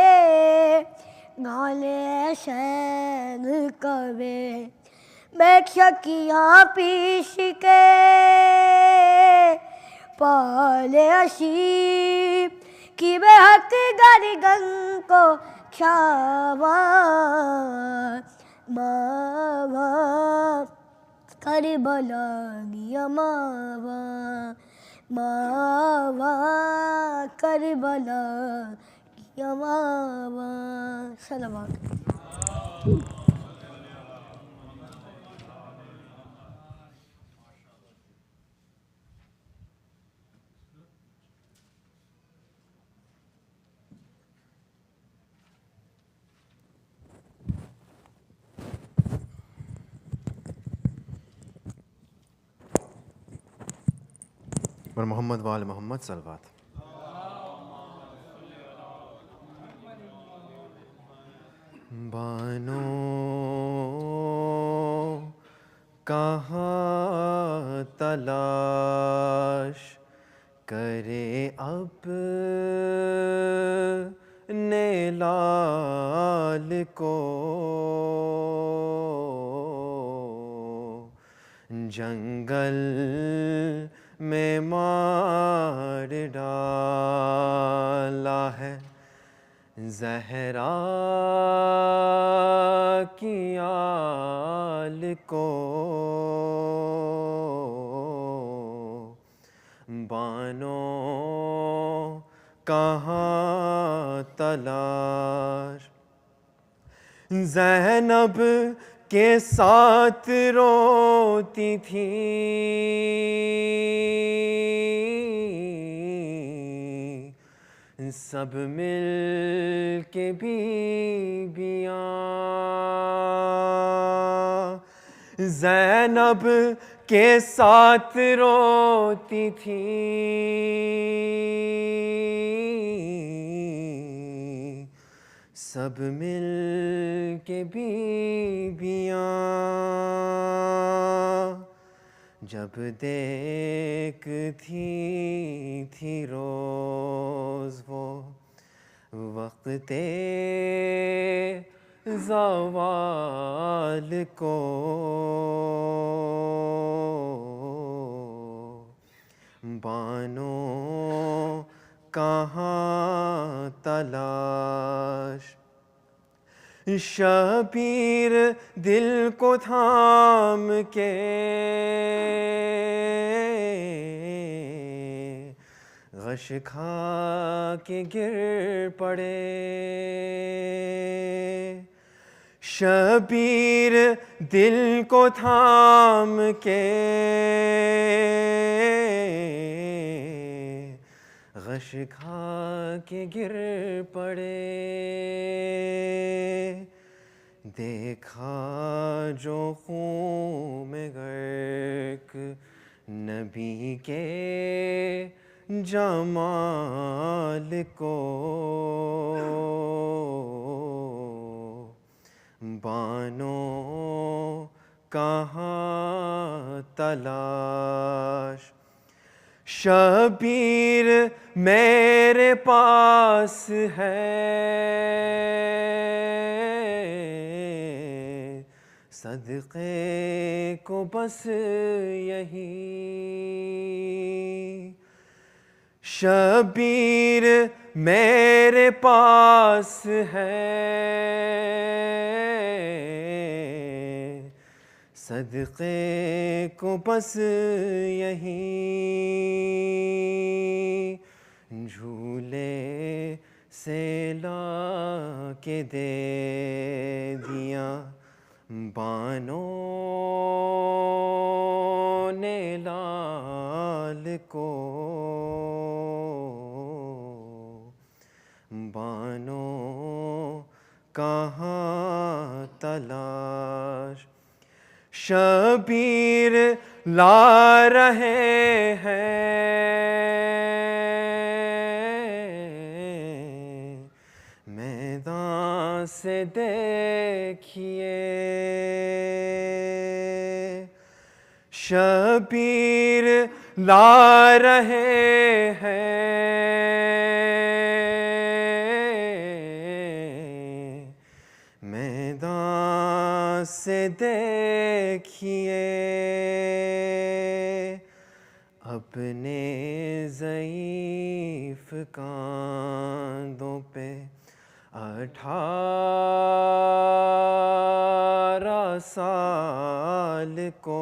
गाले शैन कवे बेखिया पीश के पाले अशीब कि बेहक गरगन को ख्यावा मावा करबला गिया मावा मावा करबला गिया मावा सलावत बर मोहम्मद वाल मोहम्मद सलवात। बानो कहाँ तलाश करे अपने लाल को जंगल में मार डाला है ज़हरा की आल को बानो कहाँ तलाश ज़ैनब के साथ रोती थी सब मिल के बीबियाँ ज़ैनब के साथ रोती थी सब मिल के बीबियाँ जब देखती थी रोज़ वो वक़्ते ज़वाल को बानो कहाँ तलाश शबीर दिल को थाम के गश खा के गिर पड़े शबीर दिल को थाम के गश खा के गिर पड़े देखा जो खून में गर्क नबी के जमाल को बानो कहाँ तलाश शबीर मेरे पास है सदक़े को बस यही शबीर मेरे पास है सदक़े को बस यही झूले से ला के दे दिया बानो ने लाल को बानो कहाँ तलाश शबीर ला रहे हैं शबीर ला रहे हैं मैदान से देखिए अपने ज़ईफ़ कांधों पे 18 साल को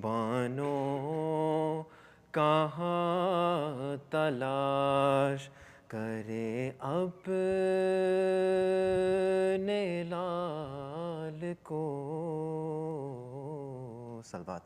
बानो कहाँ तलाश करे अपने लाल को। सलवात।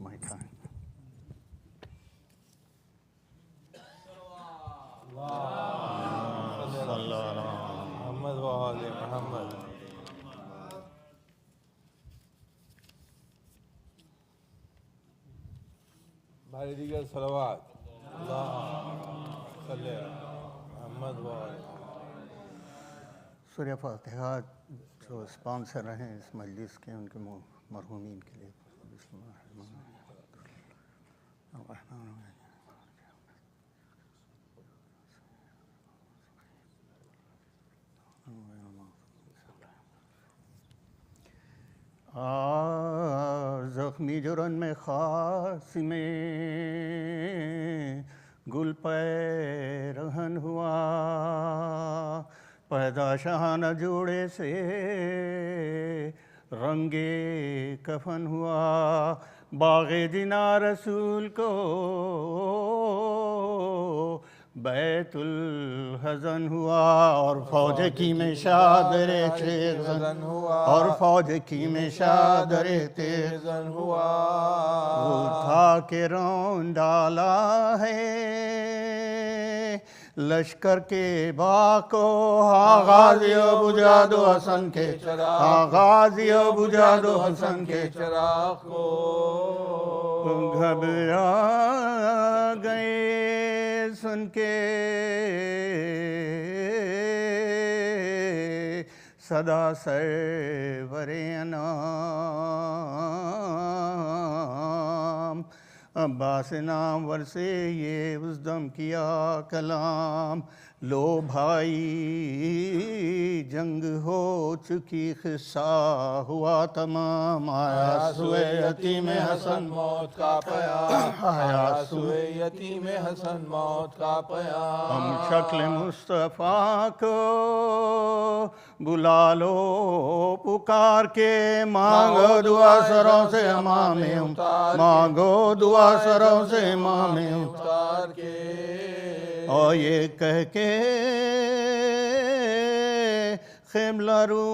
My time. Muhammad wa ali Muhammad. बारी दीगर सलावत। मोहम्मद व आले सूर्य फातिहा जो स्पॉन्सर हैं इस मजलिस के उनके मरहूमीन के लिए ज़ख्मी जुरन में ख़ास में गुल पैरहन हुआ पैदा शाहाना जोड़े से रंगे कफन हुआ बाग़े जिना रसूल को बैतुल हज़न हुआ और फौज की में शादरे तेज़न हुआ और फौज की में शादरे तेज़न हुआ उठा के रौन डाला है लश्कर के बाको हाँ गाज़ियों बुझा दो हसन के चराग हाँ गाज़ियों बुझा दो हसन के चराग को घबरा गए सुन के सदा सरवरे अनाम अब्बास नामवर से ये उस दम किया कलाम लो भाई जंग हो चुकी ख़िस्सा हुआ तमाम आया सुए यतीम हसन मौत का पयाम आया सुए यतीम हसन मौत का पयाम हम शक्ल मुस्तफ़ा को बुला लो पुकार के मांगो दुआ सरों से इमामे उतार मांगो दुआ सरों से इमामे उतार के और ये कह के ख़िमलरू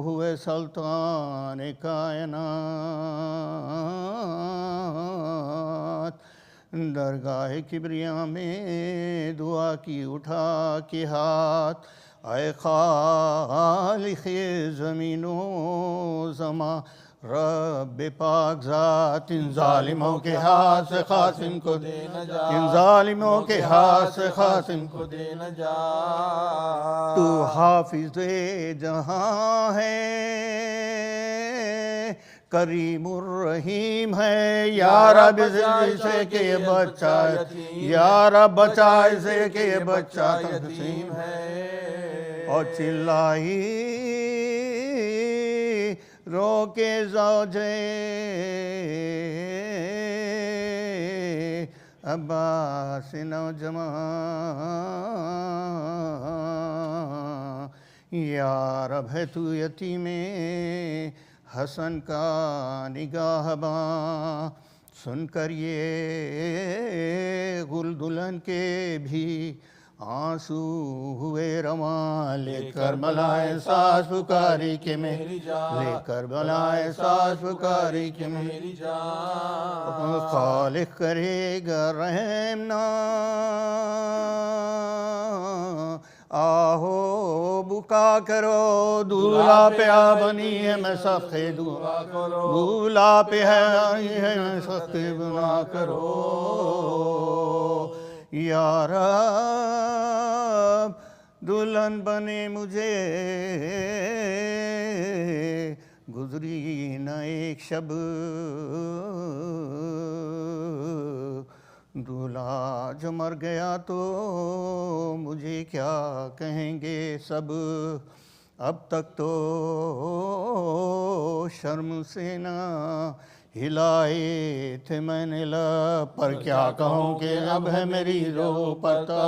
हुए सुल्तान कायनात दरगाह किबरिया में दुआ की उठा के हाथ ऐ खालिक़े ज़मीनो ज़मा रब पाक ज़ात इन ज़ालिमों के हाथ से क़ासिम को दे न जा इन ज़ालिमों के हाथ से क़ासिम को दे न जा तू हाफ़िज़े जहाँ है करीमुर रहीम है। या रब इसे के बच्चा, या रब बचा इसे के बच्चा तकसीम है। और चिल्लाई रो के ज़ौजे अब्बास नौजवान। या रब है तू यतीमे हसन का निगाहबां, सुनकर ये गुल दुल्हन के भी आंसू हुए रवां। लेकर बलाए सास पुकारी के मेरी जान, लेकर बलाए सास पुकारी के मेरी जान। खालिक करेगा रहम ना, आहो बुका करो दूल्हा पे आ बनी है मैं सख्ते दुआ करो, दूल्हा पे है आई है मैं सख्ते बुना करो। या रब दुल्हन बने मुझे गुजरी न एक शब, दूल्हा जो मर गया तो मुझे क्या कहेंगे सब। अब तक तो शर्म से ना हिलाए थे मैंने लब, पर क्या कहूँ कि अब है मेरी रो पड़ता,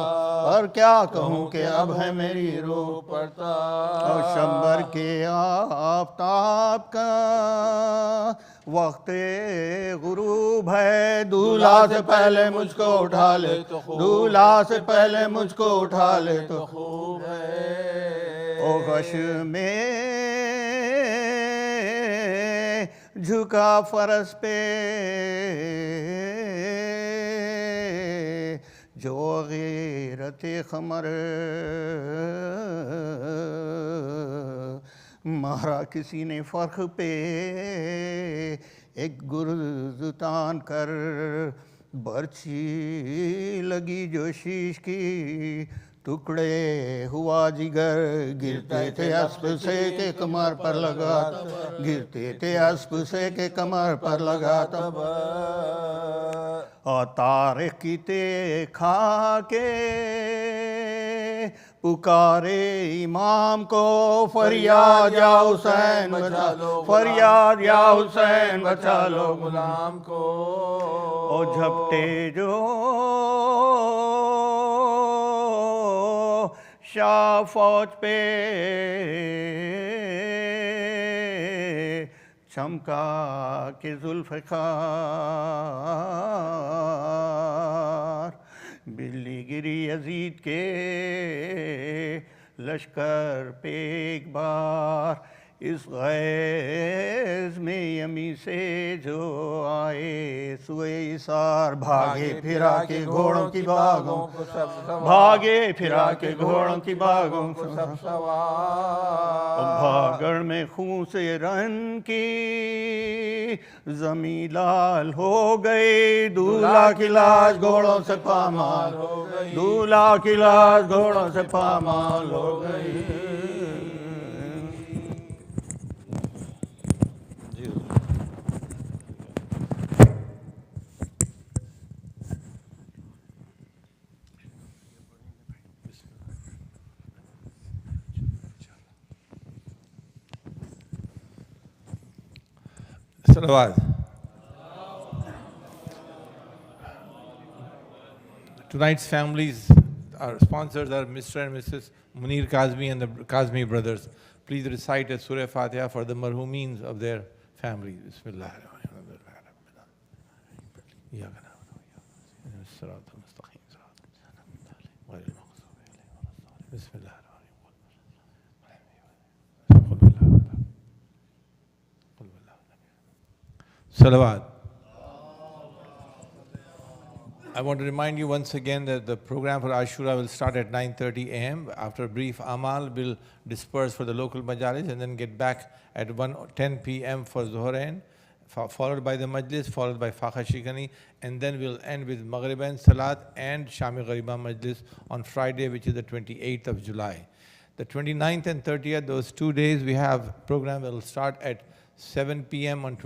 पर क्या कहूँ कि अब है मेरी रो पड़ता। और शंबर के आफताब का वक्त गुरूब है, दूल्हा से पहले मुझको उठा ले तो खूब, दूल्हा से पहले मुझको उठा ले तो खूब है। ओ गश में झुका फरस पे जो गैरते खमर, मारा किसी ने फर्क पे एक गुर्ज तान कर, बर्छी लगी जो शीश की टुकड़े हुआ जिगर। गिरते थे अस्प से के कमर पर लगा, गिरते थे अस्प से के कमर पर लगा तब। और तारीख की ते खा के पुकारे इमाम को, फरियाद या हुसैन बचा लो, फरियाद या हुसैन बचा लो गुलाम को। और झपटे जो शाह फौज पे चमका के जुल्फ़िकार, बिल्ली गिरी यजीद के लश्कर पे एक बार। इस गैज़ में यमी से जो आए सुए इसार, भागे फिरा के घोड़ों की बागों को सब सवार, भागे फिरा के घोड़ों की बागों को सब सवार। भागड़ में खून से रन की ज़मीं लाल हो गई, दूल्हा की लाश घोड़ों से पामाल हो गई, दूल्हा की लाश घोड़ों से पामाल हो गई। Salawat. Tonight's families, our sponsors are Mr. and Mrs. Munir Kazmi and the Kazmi brothers. Please recite a Surah Fatiha for the marhumeens of their family. Bismillah. Bismillah. Salawat. I want to remind you once again that the program for Ashura will start at 9:30 a.m. After a brief amal, we'll disperse for the local majalis and then get back at 10 p.m. for Zuhrain, followed by the Majlis, followed by Fakha Shikani, and then we'll end with Maghriban Salat and Shami Ghariba Majlis on Friday, which is the 28th of July. The 29th and 30th, those 2 days, we have program that will start at 7 p.m. on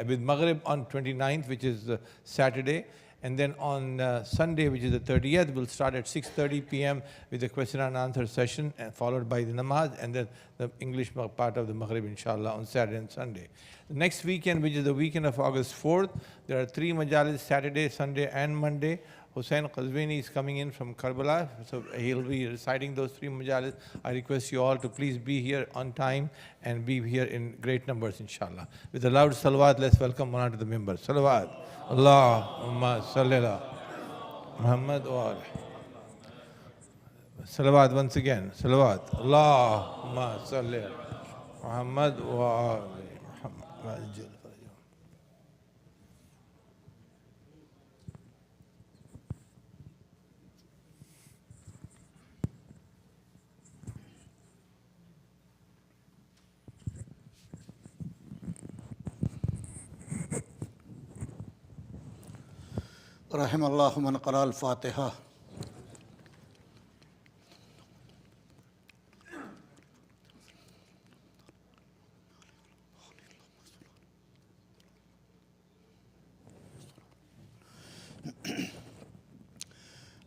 with Maghrib on 29th, which is Saturday. And then on Sunday, which is the 30th, we'll start at 6:30 p.m. with the question and answer session, followed by the namaz, and then the English part of the Maghrib, inshallah, on Saturday and Sunday. The next weekend, which is the weekend of August 4th, there are 3 majalis, Saturday, Sunday, and Monday. Hussain Qazwini is coming in from Karbala, so he'll be reciting those 3 majalis. I request you all to please be here on time and be here in great numbers, inshallah. With a loud salawat, let's welcome one to the member. Salawat. Allahumma salli ala Muhammad wa alihi. Salawat once again. Salawat. Allahumma salli ala Muhammad wa alihi Muhammad. رحم اللہ من قرأ الفاتحہ.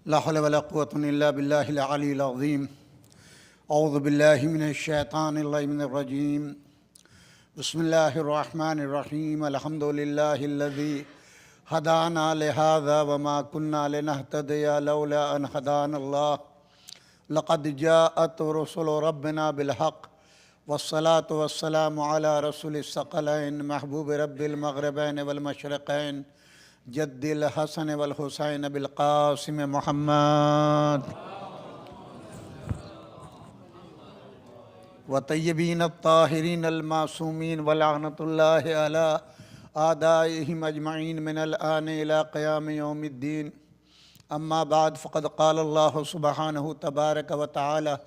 لا حول ولا قوة إلا بالله العلي العظيم. أعوذ بالله من الشيطان اللعين الرجيم. بسم الله الرحمن الرحيم. الحمد لله الذي هدانا لهذا وما كنا لنهتدي لولا أن هدانا الله. لقد جاءت رسل ربنا بالحق والصلاة والسلام على رسول الثقلين محبوب رب المغربين والمشرقين جد الحسن والحسين بالقاسم محمد وطيبين الطاهرين المعصومين ولعنة الله على آدائهم أجمعين من الآن إلى قيام يوم الدين. أما بعد فقد قال الله سبحانه تبارك وتعالى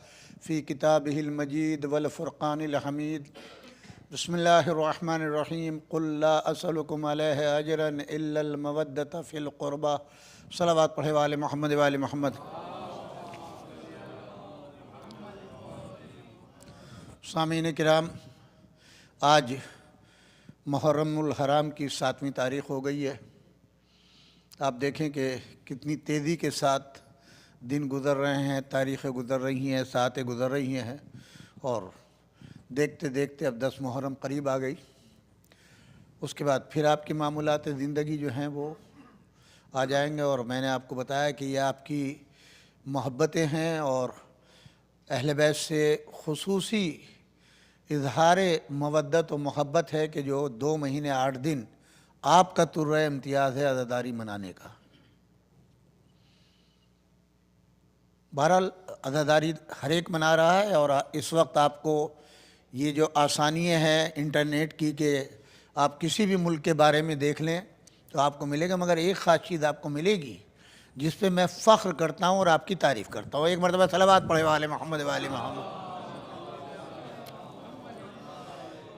في كتابه المجيد والفرقان الحميد. بسم الله الرحمن الرحيم. قل لا أسألكم عليه أجرا إلا المودة في القربى. صلوات پڑھے والے محمد والے محمد. سامعین کرام، آج محرم الحرام کی 7ویں تاریخ ہو گئی ہے. آپ دیکھیں کہ کتنی تیزی کے ساتھ دن گزر رہے ہیں، تاریخیں گزر رہی ہیں، ساعتیں گزر رہی ہیں، اور دیکھتے دیکھتے اب 10 محرم قریب آ گئی. اس کے بعد پھر آپ کی معمولات زندگی جو ہیں وہ آ جائیں گے. اور میں نے آپ کو بتایا کہ یہ آپ کی محبتیں ہیں اور اہل بیت سے خصوصی اظہار مودت و محبت ہے کہ جو 2 مہینے 8 دن آپ کا طرۂ امتیاز ہے عزاداری منانے کا. بہرحال عزاداری ہر ایک منا رہا ہے، اور اس وقت آپ کو یہ جو آسانیاں ہیں انٹرنیٹ کی کہ آپ کسی بھی ملک کے بارے میں دیکھ لیں تو آپ کو ملے گا. مگر ایک خاص چیز آپ کو ملے گی جس پہ میں فخر کرتا ہوں اور آپ کی تعریف کرتا ہوں. ایک مرتبہ صلوات پڑھے والے محمد والے محمد.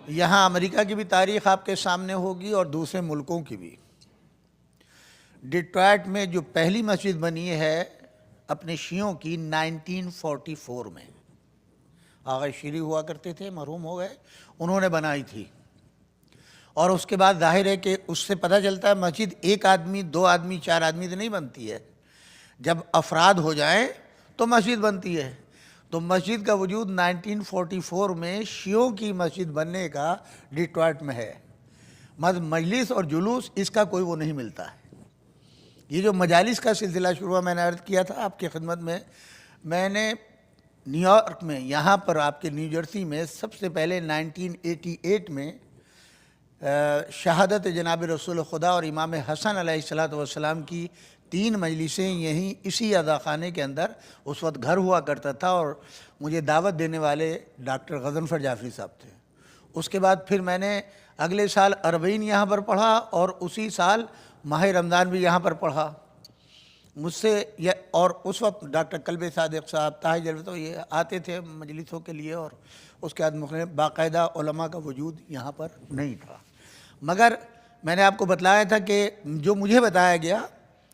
یہاں امریکہ کی بھی تاریخ آپ کے سامنے ہوگی اور دوسرے ملکوں کی بھی. ڈیٹرائٹ میں جو پہلی مسجد بنی ہے اپنے شیعوں کی 1944 میں، آغا شیری ہوا کرتے تھے، مرحوم ہو گئے، انہوں نے بنائی تھی. اور اس کے بعد ظاہر ہے کہ اس سے پتہ چلتا ہے مسجد 1 آدمی 2 آدمی 4 آدمی سے نہیں بنتی ہے، جب افراد ہو جائیں تو مسجد بنتی ہے. تو مسجد کا وجود 1944 میں شیعوں کی مسجد بننے کا ڈیٹرائٹ میں ہے. مجلس اور جلوس اس کا کوئی وہ نہیں ملتا ہے. یہ جو مجالس کا سلسلہ شروع میں نے عرض کیا تھا آپ کی خدمت میں نے نیو یارک میں، یہاں پر آپ کے نیو جرسی میں سب سے پہلے 1988 میں شہادت جناب رسول خدا اور امام حسن علیہ السلام کی 3 مجلسیں یہیں اسی اعضا خانے کے اندر اس وقت گھر ہوا کرتا تھا، اور مجھے دعوت دینے والے ڈاکٹر غضنفر جعفری صاحب تھے. اس کے بعد پھر میں نے اگلے سال 40 یہاں پر پڑھا، اور اسی سال ماہ رمضان بھی یہاں پر پڑھا. مجھ سے اور اس وقت ڈاکٹر قلب صادق صاحب طاہر جلوہ تو یہ آتے تھے مجلسوں کے لیے، اور اس کے بعد مختلف باقاعدہ علماء کا وجود یہاں پر نہیں تھا. مگر میں نے آپ کو بتلایا تھا کہ جو مجھے بتایا گیا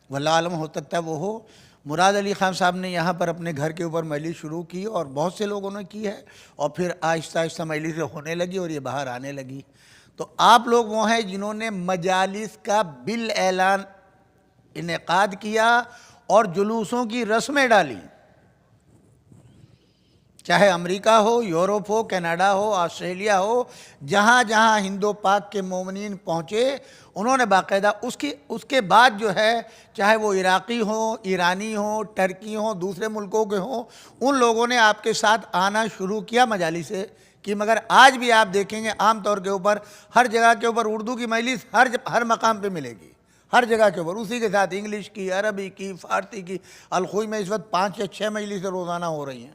واللہ عالم ہو سکتا ہے وہ ہو، Murad Ali Khan साहब ने यहाँ पर अपने घर के ऊपर मजलिस शुरू की और बहुत से लोगों ने की है, और फिर आहिस्ता आहिस्ता मजलिस होने लगी और ये बाहर आने लगी। तो आप लोग वो हैं जिन्होंने मजालिस का बिल ऐलान इनेकाद किया और जुलूसों की रस्में डाली, चाहे अमेरिका हो, यूरोप हो, कनाडा हो, ऑस्ट्रेलिया हो, जहाँ जहाँ हिंदो पाक के मोमिनीन पहुँचे उन्होंने बाकायदा उसके बाद जो है, चाहे वो इराक़ी हो, ईरानी हो, टर्की हो, दूसरे मुल्कों के हों, उन लोगों ने आपके साथ आना शुरू किया मजालिस से कि। मगर आज भी आप देखेंगे आम तौर के ऊपर हर जगह के ऊपर उर्दू की मजलिस हर मकाम पे मिलेगी, हर जगह के ऊपर। उसी के साथ इंग्लिश की, अरबी की, फ़ारसी की। अलखुई में इस वक्त 5 या 6 मजलिसें रोज़ाना हो रही हैं,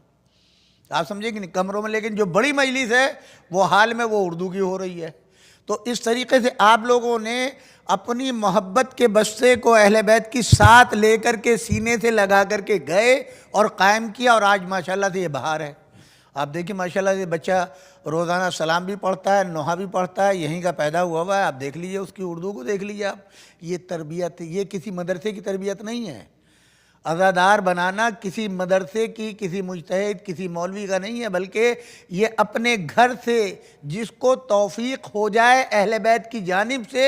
आप समझे कि नहीं, कमरों में। लेकिन जो बड़ी मजलिस है वो हाल में वो उर्दू की हो रही है। तो इस तरीके से आप लोगों ने अपनी मोहब्बत के बस्ते को अहले बैत की साथ लेकर के सीने से लगा करके गए और कायम किया, और आज माशाल्लाह से ये बहार है। आप देखिए माशाल्लाह से बच्चा रोज़ाना सलाम भी पढ़ता है, नोहा भी पढ़ता है, यहीं का पैदा हुआ है। आप देख लीजिए उसकी उर्दू को, देख लीजिए आप। ये तरबियत, ये किसी मदरसे की तरबियत नहीं है। अज़ादार बनाना किसी मदरसे की, किसी मुजतहिद, किसी मौलवी का नहीं है, बल्कि ये अपने घर से जिसको तौफीक हो जाए अहले बैत की जानिब से,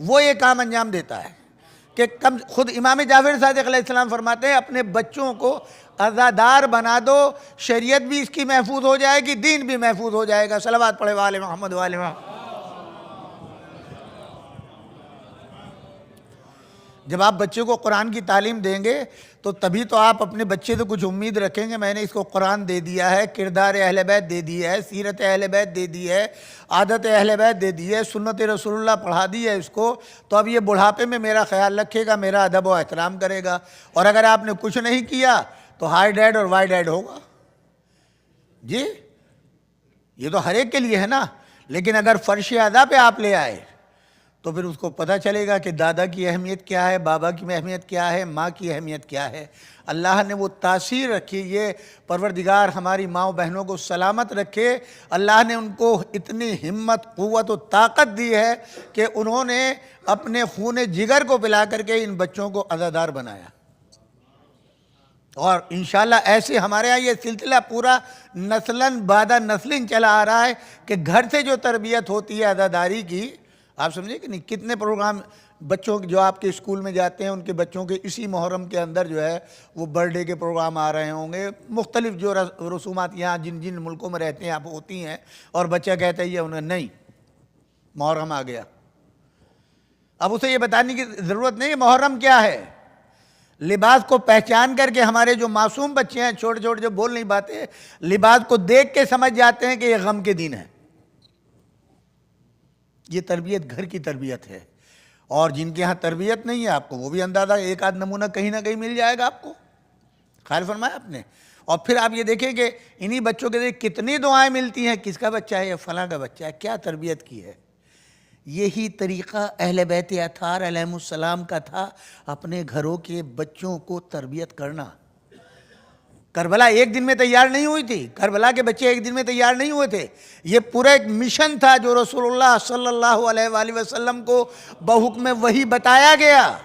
वो ये काम अंजाम देता है। कि कम खुद इमाम जाफ़र सादिक़ अलैहिस्सलाम फरमाते हैं, अपने बच्चों को अज़ादार बना दो, शरीयत भी इसकी महफूज हो जाएगी, दीन भी महफूज हो जाएगा। सलावत पढ़े वाले मोहम्मद वाले मोहम्मद। जब आप बच्चे को कुरान की तालीम देंगे तो तभी तो आप अपने बच्चे से कुछ उम्मीद रखेंगे। मैंने इसको कुरान दे दिया है, किरदार अहले बैत दे दी है, सीरत अहले बैत दे दी है, आदत अहले बैत दे दी है, सुन्नत रसूलुल्लाह पढ़ा दी है इसको, तो अब ये बुढ़ापे में मेरा ख्याल रखेगा, मेरा अदब व एहतराम करेगा। और अगर आपने कुछ नहीं किया तो हाई डैड और वाई डैड होगा जी। ये तो हर एक के लिए है ना। लेकिन अगर फ़र्श अदा पे आप ले आए तो फिर उसको पता चलेगा कि दादा की अहमियत क्या है, बाबा की अहमियत क्या है, माँ की अहमियत क्या है। अल्लाह ने वो तासीर रखी। ये परवरदिगार हमारी माँ बहनों को सलामत रखे। अल्लाह ने उनको इतनी हिम्मत, क़ुव्वत और ताकत दी है कि उन्होंने अपने खून जिगर को पिला करके इन बच्चों को अज़ादार बनाया। और इंशाअल्लाह ऐसे हमारे यहाँ ये सिलसिला पूरा नस्लन बादा नस्लिन चला आ रहा है कि घर से जो तरबियत होती है अज़ादारी की, आप समझे कि नहीं। कितने प्रोग्राम बच्चों जो आपके स्कूल में जाते हैं उनके बच्चों के इसी मुहर्रम के अंदर जो है वो बर्थडे के प्रोग्राम आ रहे होंगे। मुख्तलिफ जो रसूमात यहाँ जिन जिन मुल्कों में रहते हैं आप होती हैं, और बच्चा कहता है ये उन्हें नहीं, मुहर्रम आ गया। अब उसे ये बताने की ज़रूरत नहीं है मुहर्रम क्या है। लिबास को पहचान करके हमारे जो मासूम बच्चे हैं, छोटे छोटे जो बोल नहीं पाते, लिबास को देख के समझ जाते हैं कि ये गम के दिन है। ये तरबियत घर की तरबियत है। और जिनके यहाँ तरबियत नहीं है, आपको वो भी अंदाज़ा एक आध नमूना कहीं ना कहीं मिल जाएगा आपको। ख्याल फरमाया आपने। और फिर आप ये देखें कि इन्हीं बच्चों के लिए कितनी दुआएं मिलती हैं, किसका बच्चा है या फलां का बच्चा है, क्या तरबियत की है। यही तरीक़ा अहले बैत अतार अलैहिमुस्सलाम का था, अपने घरों के बच्चों को तरबियत करना। करबला एक दिन में तैयार नहीं हुई थी, करबला के बच्चे एक दिन में तैयार नहीं हुए थे। ये पूरा एक मिशन था जो रसूलुल्लाह सल्लल्लाहु अलैहि वसल्लम को बहुक्म वही बताया गया।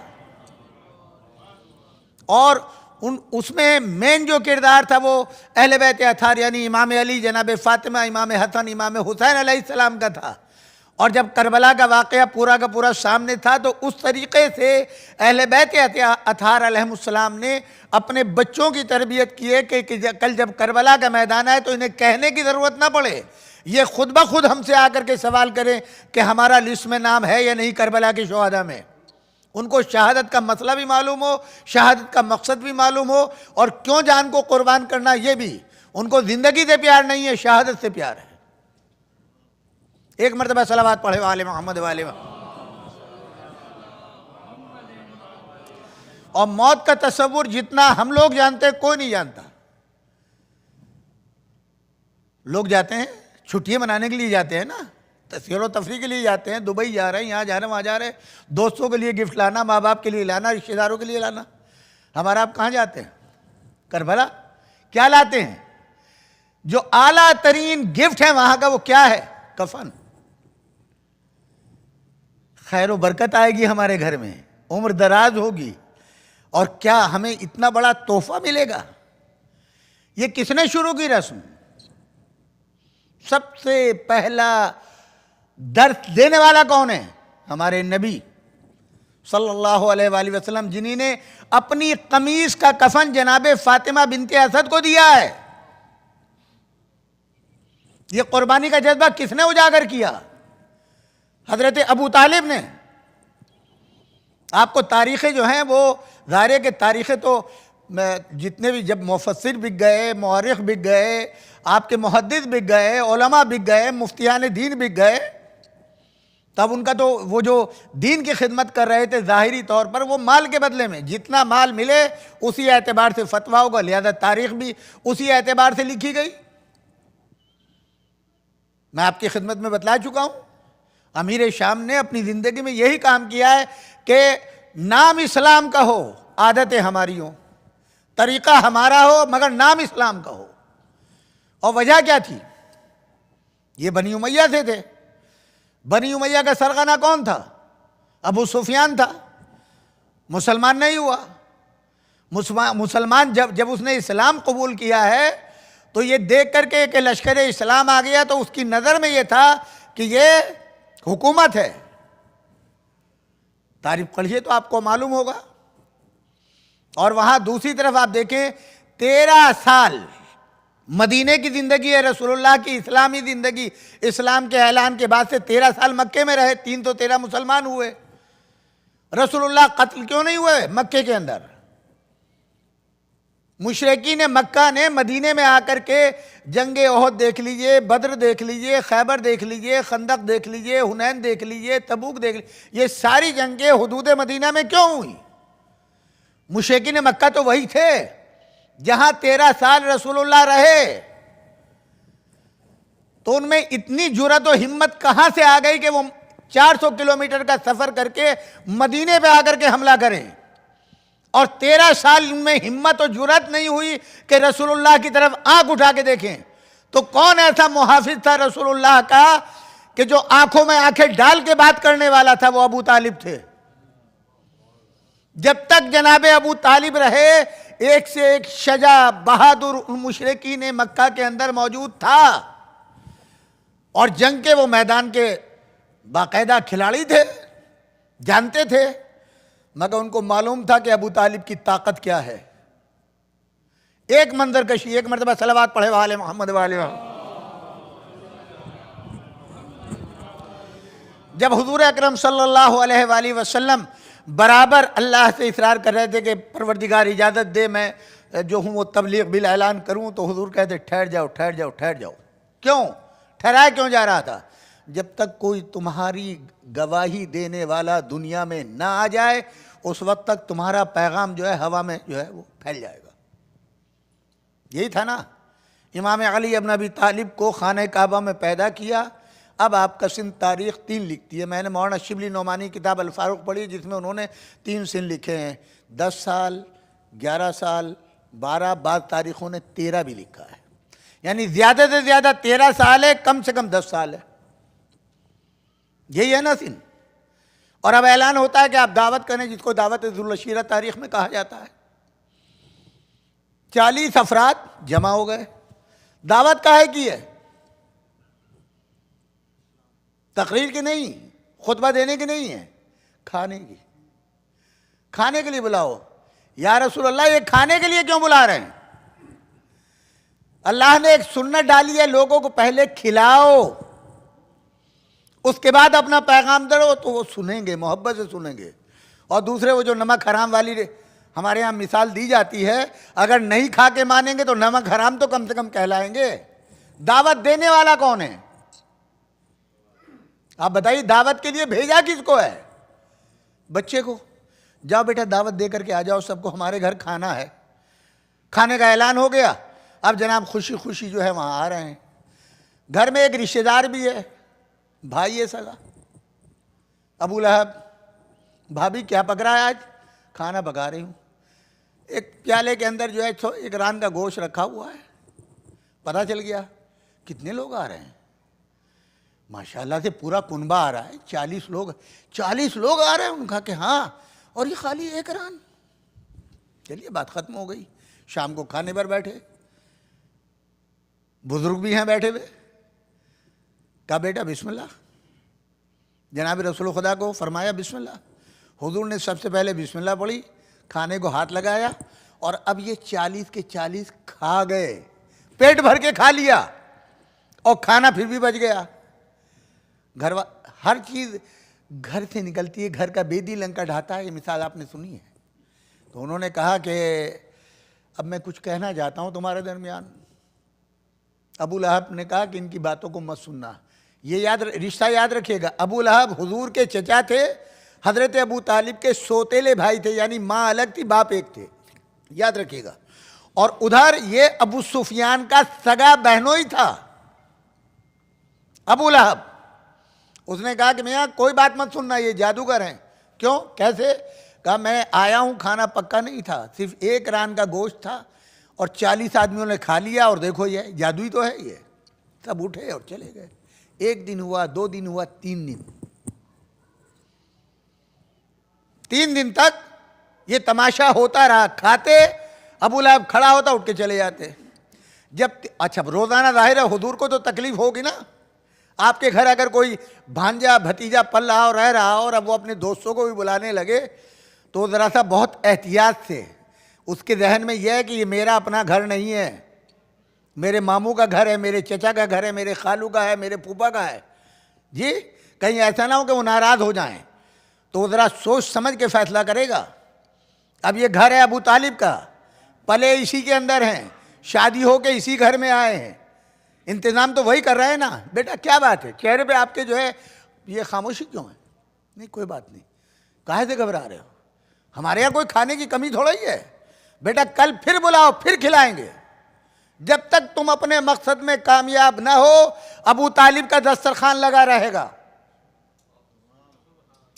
और उसमें मेन जो किरदार था वो अहले बैत अतार यानी इमाम अली, जनाब फ़ातिमा, इमाम हसन, इमाम हुसैन अलैहिस्सलाम का था। और जब करबला का वाक़या पूरा का पूरा सामने था तो उस तरीक़े से अहले बैत अतार अलैहिमुस्सलाम ने अपने बच्चों की तरबियत की है कि कल जब करबला का मैदान आए तो इन्हें कहने की ज़रूरत ना पड़े, ये खुद ब खुद हमसे आकर के सवाल करें कि हमारा लिस्ट में नाम है या नहीं करबला के शुहदा में। उनको शहादत का मसला भी मालूम हो, शहादत का मकसद भी मालूम हो, और क्यों जान को कुर्बान करना ये भी। उनको ज़िंदगी से प्यार नहीं है, शहादत से प्यार है। एक मरतबा सलावत पढ़े वाले मोहम्मद वाले। और मौत का तस्वुर जितना हम लोग जानते हैं कोई नहीं जानता। लोग जाते हैं छुट्टियां मनाने के लिए जाते हैं ना, तस्वीर और तफरी के लिए जाते हैं, दुबई जा रहे हैं, यहाँ जा रहे हैं, वहाँ जा रहे हैं, दोस्तों के लिए गिफ्ट लाना, माँ बाप के लिए लाना, रिश्तेदारों के लिए लाना। हमारा आप कहाँ जाते हैं? करबला। क्या लाते हैं? जो आला तरीन गिफ्ट है वहाँ का वो क्या है? कफन। खैर व बरकत आएगी हमारे घर में, उम्र दराज होगी। और क्या हमें इतना बड़ा तोहफा मिलेगा? ये किसने शुरू की रस्म? सबसे पहला दर्द देने वाला कौन है? हमारे नबी सल्लल्लाहु अलैहि वसल्लम, जिन्होंने अपनी कमीज का कफन जनाबे फातिमा बिनते असद को दिया है। ये कुर्बानी का जज्बा किसने उजागर किया? हजरत अबू तालिब ने। आपको तारीखें जो हैं वो ज़ाहिर के तारीखें तो जितने भी, जब मुफस्सिर बिक गए, मुअर्रिख बिक गए, आपके मुहद्दिस बिक गए, उलमा बिक गए, मुफ्तियान दीन बिक गए, तब उनका तो वो जो दीन की खिदमत कर रहे थे ज़ाहिरी तौर पर, वो माल के बदले में जितना माल मिले उसी एतबार से फतवा होगा, लिहाजा तारीख भी उसी एतबार से लिखी गई। मैं आपकी खिदमत में बतला चुका हूँ, अमीर शाम ने अपनी ज़िंदगी में यही काम किया है कि नाम इस्लाम का हो, आदतें हमारी हो, तरीक़ा हमारा हो, मगर नाम इस्लाम का हो। और वजह क्या थी? ये बनी उमैया से थे। बनी उमैया का सरगना कौन था? अबू सुफियान था। मुसलमान नहीं हुआ। मुसलमान जब उसने इस्लाम कबूल किया है तो ये देख करके कि लश्कर इस्लाम आ गया तो उसकी नज़र में ये था कि ये हुकूमत है। तारीफ पढ़िए तो आपको मालूम होगा। और वहाँ दूसरी तरफ आप देखें, 13 साल मदीने की ज़िंदगी है रसूलुल्लाह की, इस्लामी ज़िंदगी। इस्लाम के ऐलान के बाद से 13 साल मक्के में रहे, 3 तो 13 मुसलमान हुए। रसूलुल्लाह कत्ल क्यों नहीं हुए मक्के के अंदर? मुशरिकीन मक्का ने मदीने में आकर के जंगे ओहद देख लीजिए, बद्र देख लीजिए, खैबर देख लीजिए, खंदक देख लीजिए, हुनैन देख लीजिए, तबूक देख लीजिए, ये सारी जंगें हुदूद मदीना में क्यों हुई? मुशरिकीन मक्का तो वही थे जहां 13 साल रसूलुल्लाह रहे। तो उनमें इतनी जुर्रत और हिम्मत कहां से आ गई कि वो 400 किलोमीटर का सफर करके मदीने पे आकर के हमला करें? और 13 साल उनमें हिम्मत और जुर्रत नहीं हुई कि रसूलुल्लाह की तरफ आंख उठा के देखें। तो कौन ऐसा मुहाफिज था रसूलुल्लाह का कि जो आंखों में आंखें डाल के बात करने वाला था? वो अबू तालिब थे। जब तक जनाबे अबू तालिब रहे, एक से एक शजा बहादुर मुशरिकीन मक्का के अंदर मौजूद था। और जंग के वो मैदान के बाकायदा खिलाड़ी थे, जानते थे, मगर उनको मालूम था कि अबू तालिब की ताकत क्या है। एक मंजर कशी, एक मरतबा सलावत पढ़े वाले मोहम्मद वाले। जब हुजूर अकरम सल्लल्लाहु अलैहि वसल्लम बराबर अल्लाह से इसरार कर रहे थे कि परवरदिगार इजाज़त दे मैं जो हूँ वो तबलीग बिल ऐलान करूँ, तो हुजूर कहते ठहर जाओ ठहर जाओ ठहर जाओ। क्यों ठहराया क्यों जा रहा था? जब तक कोई तुम्हारी गवाही देने वाला दुनिया में ना आ जाए, उस वक्त तक तुम्हारा पैगाम जो है हवा में जो है वो फैल जाएगा। यही था ना। इमाम अली इब्न अबी तालिब को खाने काबा में पैदा किया। अब आपका सिन तारीख़ 3 लिखती है। मैंने मौलाना शिबली नोमानी किताब अल फारूक पढ़ी, जिसमें उन्होंने 3 सिन लिखे हैं, 10 साल, 11 साल, 12, बाद तारीख़ों ने 13 भी लिखा है। यानी ज़्यादा से ज़्यादा 13 साल है, कम से कम 10 साल है। यही है ना सिन। और अब ऐलान होता है कि आप दावत करें, जिसको दावत ज़ुल-अशीरा तारीख़ में कहा जाता है। 40 अफराद जमा हो गए। दावत काहे की है? तकरीर की नहीं, खुतबा देने की नहीं है, खाने की। खाने के लिए बुलाओ। या रसूल अल्लाह, ये खाने के लिए क्यों बुला रहे हैं? अल्लाह ने एक सुन्नत डाली है, लोगों को पहले खिलाओ, उसके बाद अपना पैगाम दो, तो वो सुनेंगे, मोहब्बत से सुनेंगे। और दूसरे वो जो नमक हराम वाली हमारे यहाँ मिसाल दी जाती है, अगर नहीं खा के मानेंगे तो नमक हराम तो कम से कम कहलाएंगे। दावत देने वाला कौन है? आप बताइए, दावत के लिए भेजा किसको है? बच्चे को। जाओ बेटा दावत दे करके आ जाओ, सबको हमारे घर खाना है। खाने का ऐलान हो गया। अब जनाब खुशी खुशी जो है वहाँ आ रहे हैं। घर में एक रिश्तेदार भी है, भाई है सगा। अबू लहब, भाभी क्या पक रहा है आज? खाना पका रही हूँ। एक प्याले के अंदर जो है एक रान का गोश्त रखा हुआ है। पता चल गया कितने लोग आ रहे हैं। माशाल्लाह से पूरा कुनबा आ रहा है, 40 लोग आ रहे हैं। उनका कि हाँ, और ये खाली एक रान। चलिए बात खत्म हो गई। शाम को खाने पर बैठे, बुजुर्ग भी हैं बैठे हुए, कहा बेटा बिस्मिल्लाह। जनाब रसूल खुदा को फरमाया बिस्मिल्लाह। हुजूर ने सबसे पहले बिस्मिल्लाह पढ़ी, खाने को हाथ लगाया, और अब ये 40 के 40 खा गए, पेट भर के खा लिया, और खाना फिर भी बच गया। हर चीज़ घर से निकलती है, घर का बेदी लंका ढाता है, ये मिसाल आपने सुनी है। तो उन्होंने कहा कि अब मैं कुछ कहना चाहता हूँ तुम्हारे दरमियान। अबू लहब ने कहा कि इनकी बातों को मत सुनना। ये रिश्ता याद रखिएगा, अबू लहब हुजूर के चचा थे, हजरत अबू तालिब के सोतेले भाई थे, यानी माँ अलग थी बाप एक थे, याद रखिएगा। और उधर ये अबू सुफियान का सगा बहनोई था अबू लहब। उसने कहा कि मियाँ कोई बात मत सुनना, ये जादूगर हैं। क्यों, कैसे? कहा मैं आया हूँ, खाना पक्का नहीं था, सिर्फ 1 रान का गोश्त था, और 40 आदमियों ने खा लिया, और देखो ये जादुई तो है। ये सब उठे और चले गए। 1 दिन हुआ, 2 दिन हुआ, 3 दिन। 3 दिन तक ये तमाशा होता रहा। खाते, अबू लहब खड़ा होता, उठ के चले जाते। जब अच्छा रोजाना जाहिर है हुजूर को तो तकलीफ होगी ना। आपके घर अगर कोई भांजा भतीजा पल रहा और रह रहा, और अब वो अपने दोस्तों को भी बुलाने लगे, तो ज़रा सा बहुत एहतियात से, उसके जहन में यह है कि ये मेरा अपना घर नहीं है, मेरे मामू का घर है, मेरे चचा का घर है, मेरे खालू का है, मेरे फूफा का है जी। कहीं ऐसा ना हो कि वो नाराज़ हो जाएं, तो वो ज़रा सोच समझ के फैसला करेगा। अब ये घर है अबू तालिब का, पले इसी के अंदर हैं, शादी हो के इसी घर में आए हैं, इंतज़ाम तो वही कर रहे हैं ना। बेटा क्या बात है, चेहरे पे आपके जो है ये खामोशी क्यों है? नहीं कोई बात नहीं, काहे से घबरा रहे हो? हमारे यहाँ कोई खाने की कमी थोड़ा ही है। बेटा कल फिर बुलाओ, फिर खिलाएंगे। जब तक तुम अपने मकसद में कामयाब ना हो, अबू तालिब का दस्तरखान लगा रहेगा।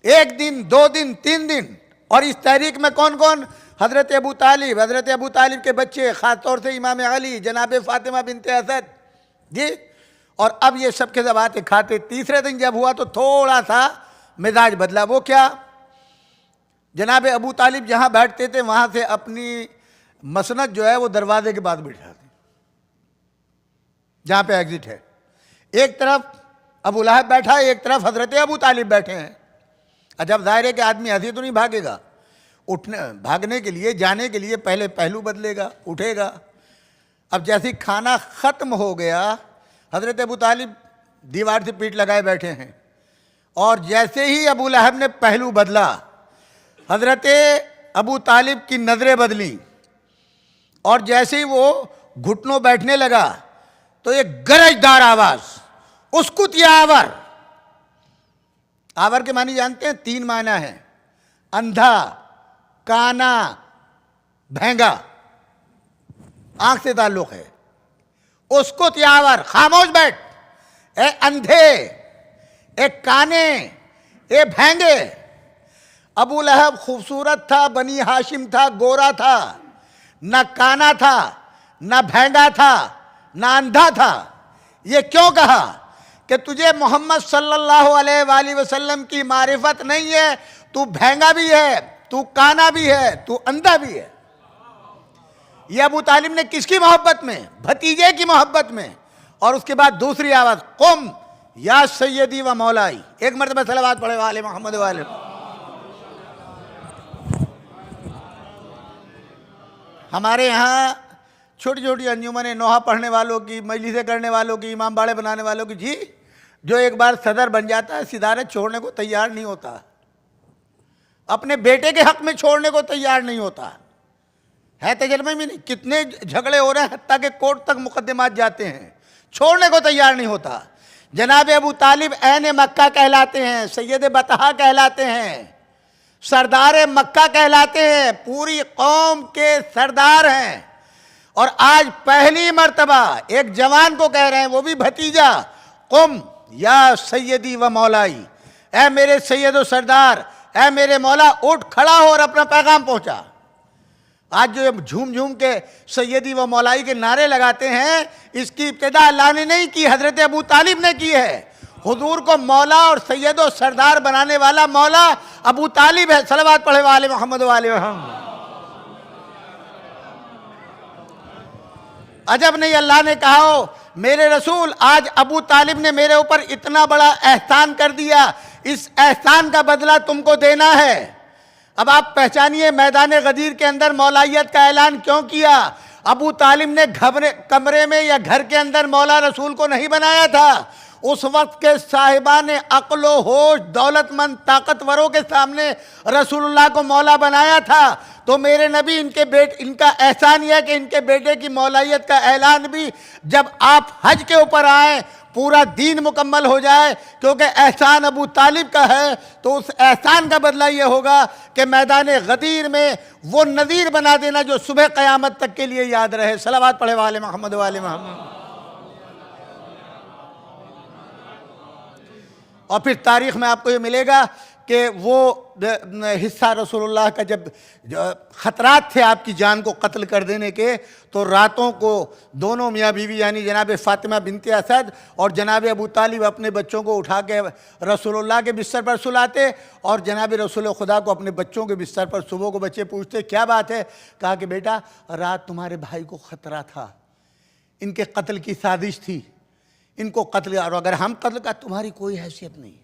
1 दिन, 2 दिन, 3 दिन। और इस तहरीक में कौन कौन? हजरत अबू तालिब के बच्चे, खास तौर से इमाम अली, जनाब फातिमा बिनते असद जी। और अब ये सब के सब आते खाते। तीसरे दिन जब हुआ तो थोड़ा सा मिजाज बदला। वो क्या? जनाब अबू तालिब जहां बैठते थे वहां से अपनी मसनद जो है वो दरवाजे के पास बिठाते, जहां पे एग्जिट है। एक तरफ अबू लहब बैठा है, एक तरफ हजरत अबू तालिब बैठे हैं। जब जाहिर है कि आदमी हंसी तो नहीं भागेगा, उठने भागने के लिए, जाने के लिए पहले पहलू बदलेगा, उठेगा। अब जैसे खाना ख़त्म हो गया, हज़रत अबू तालिब दीवार से पीठ लगाए बैठे हैं, और जैसे ही अबू लहब ने पहलू बदला, हज़रत अबू तालिब की नज़रें बदली, और जैसे ही वो घुटनों बैठने लगा तो एक गरजदार आवाज़, उसकुतिया आवर। आवर के मानी जानते हैं? 3 माना है, अंधा, काना, भैंगा, आंख से ताल्लुक है। उसको त्यावर, खामोश बैठ, ए अंधे, ए काने, ए भैंगे। अबू लहब खूबसूरत था, बनी हाशिम था, गोरा था, न काना था, न भैंगा था, न अंधा था। ये क्यों कहा कि तुझे मोहम्मद सल्लल्लाहु अलैहि वसल्लम की मारिफत नहीं है, तू भैंगा भी है, तू काना भी है, तू अंधा भी है। ये अबू तालिब ने किसकी मोहब्बत में? भतीजे की मोहब्बत में। और उसके बाद दूसरी आवाज, कुम या सैयदी व मौलाई। एक मरतबा सलावत पढ़े वाले मोहम्मद वाले। हमारे यहाँ छोटी छोटी अंजुमने नोहा पढ़ने वालों की, मजलिसें करने वालों की, इमाम बाड़े बनाने वालों की जी, जो एक बार सदर बन जाता है सिदारत छोड़ने को तैयार नहीं होता, अपने बेटे के हक में छोड़ने को तैयार नहीं होता है। तजर्बे में नहीं, कितने झगड़े हो रहे हैं, हत्ता के कोर्ट तक मुकदमात जाते हैं, छोड़ने को तैयार नहीं होता। जनाब अबू तालिब ऐन मक्का कहलाते हैं, सैयद बतहा कहलाते हैं, सरदार मक्का कहलाते हैं, पूरी कौम के सरदार हैं। और आज पहली मर्तबा एक जवान को कह रहे हैं, वो भी भतीजा, कुम या सैयदी व मौलाई, ऐ मेरे सैयद व सरदार, ऐ मेरे मौला, उठ खड़ा हो और अपना पैगाम पहुंचा। आज जो झूम झूम के सैयदी व मौलाई के नारे लगाते हैं, इसकी इब्तिदा अल्लाह ने नहीं की, हजरत अबू तालिब ने की है। हुजूर को मौला और सैयद व सरदार बनाने वाला मौला अबू तालिब है। सलावत पढ़े वाले मोहम्मद वाले मोहम्मद। अजब नहीं अल्लाह ने कहा हो मेरे रसूल आज अबू तालिब ने मेरे ऊपर इतना बड़ा एहसान कर दिया, इस एहसान का बदला तुमको देना है। अब आप पहचानिए मैदान गदीर के अंदर मौलाइयत का ऐलान क्यों किया। अबू तालिब ने कमरे में या घर के अंदर मौला रसूल को नहीं बनाया था। उस वक्त के साहिबान अक्ल होश दौलतमंद ताकतवरों के सामने रसूलुल्लाह को मौला बनाया था। तो मेरे नबी इनका एहसान यह है कि इनके बेटे की मौलाइयत का ऐलान भी जब आप हज के ऊपर आए पूरा दीन मुकम्मल हो जाए, क्योंकि एहसान अबू तालिब का है, तो उस एहसान का बदला ये होगा कि मैदान गदीर में वो नज़ीर बना देना जो सुबह क़यामत तक के लिए याद रहे। सलावत पढ़े वाले मोहम्मद वाले मोहम्मद। और फिर तारीख़ में आपको ये मिलेगा कि वो हिस्सा रसूलुल्लाह का जब ख़तरात थे आपकी जान को कत्ल कर देने के, तो रातों को दोनों मियाँ बीवी यानी जनाब फ़ातिमा बिनते असद और जनाब अबू तालिब अपने बच्चों को उठा के रसूलुल्लाह के बिस्तर पर सुलाते और जनाब रसूल खुदा को अपने बच्चों के बिस्तर पर। सुबह को बच्चे पूछते क्या बात है, कहा कि बेटा रात तुम्हारे भाई को ख़तरा था, इनके कत्ल की साजिश थी, इनको कत्ल, और अगर हम कत्ल का तुम्हारी कोई हैसियत नहीं,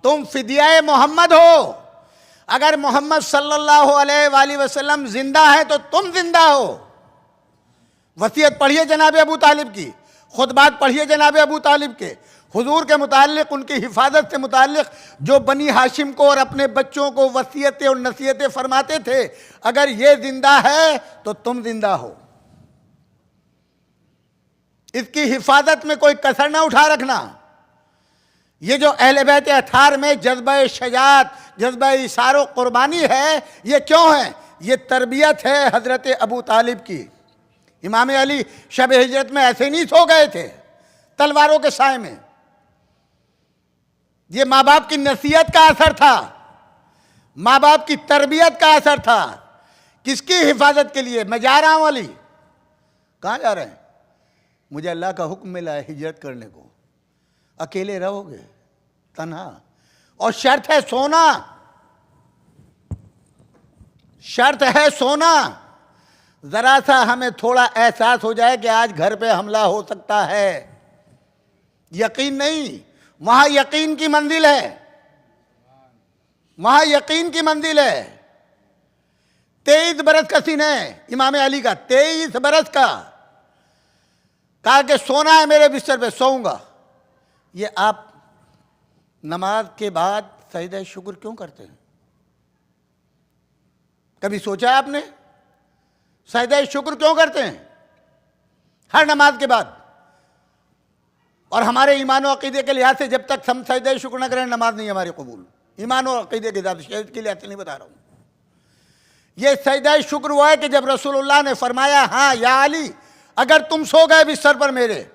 तुम फिदिया मोहम्मद हो। अगर मोहम्मद सल्लल्लाहु अलैहि वसल्लम जिंदा है तो तुम जिंदा हो। वसीयत पढ़िए जनाब अबू तालिब की, खुतबात पढ़िए जनाब अबू तालिब के, हुजूर के मुतालिक उनकी हिफाजत से मुतालिक जो बनी हाशिम को और अपने बच्चों को वसीयतें और नसीहतें फरमाते थे। अगर ये जिंदा है तो तुम जिंदा हो। इसकी हिफाजत में कोई कसर ना उठा रखना। ये जो अहले बैत अथार में जज्बा शजात, जज्बा इशारो कुर्बानी है, ये क्यों है? ये तरबियत है हजरत अबू तालिब की। इमाम अली शब हिजरत में ऐसे नहीं सो गए थे तलवारों के साए में। ये माँ बाप की नसीहत का असर था, माँ बाप की तरबियत का असर था। किसकी हिफाजत के लिए? मैं जा रहा हूं अली। कहाँ जा रहे हैं? मुझे अल्लाह का हुक्म मिला है हिजरत करने को। अकेले रहोगे, तन्हा, और शर्त है सोना, शर्त है सोना। जरा सा हमें थोड़ा एहसास हो जाए कि आज घर पे हमला हो सकता है, यकीन नहीं, वहां यकीन की मंजिल है, वहां यकीन की मंजिल है। 23 बरस का सीन है इमाम अली का, 23 बरस का। कहा कि सोना है मेरे बिस्तर पे, सोऊंगा। ये आप नमाज के बाद सजदा शुक्र क्यों करते हैं? कभी सोचा आपने? सजदा शुक्र क्यों करते हैं हर नमाज के बाद? और हमारे ईमान और अकीदे के लिहाज से जब तक हम सजदा शुक्र न करें नमाज नहीं हमारी कबूल। ईमान और अकीदे के लिहाज के लिहाज से नहीं बता रहा हूं। ये सजदा शुक्र हुआ है कि जब रसूलुल्लाह ने फरमाया, हाँ या अली अगर तुम सो गए बिस्तर पर मेरे,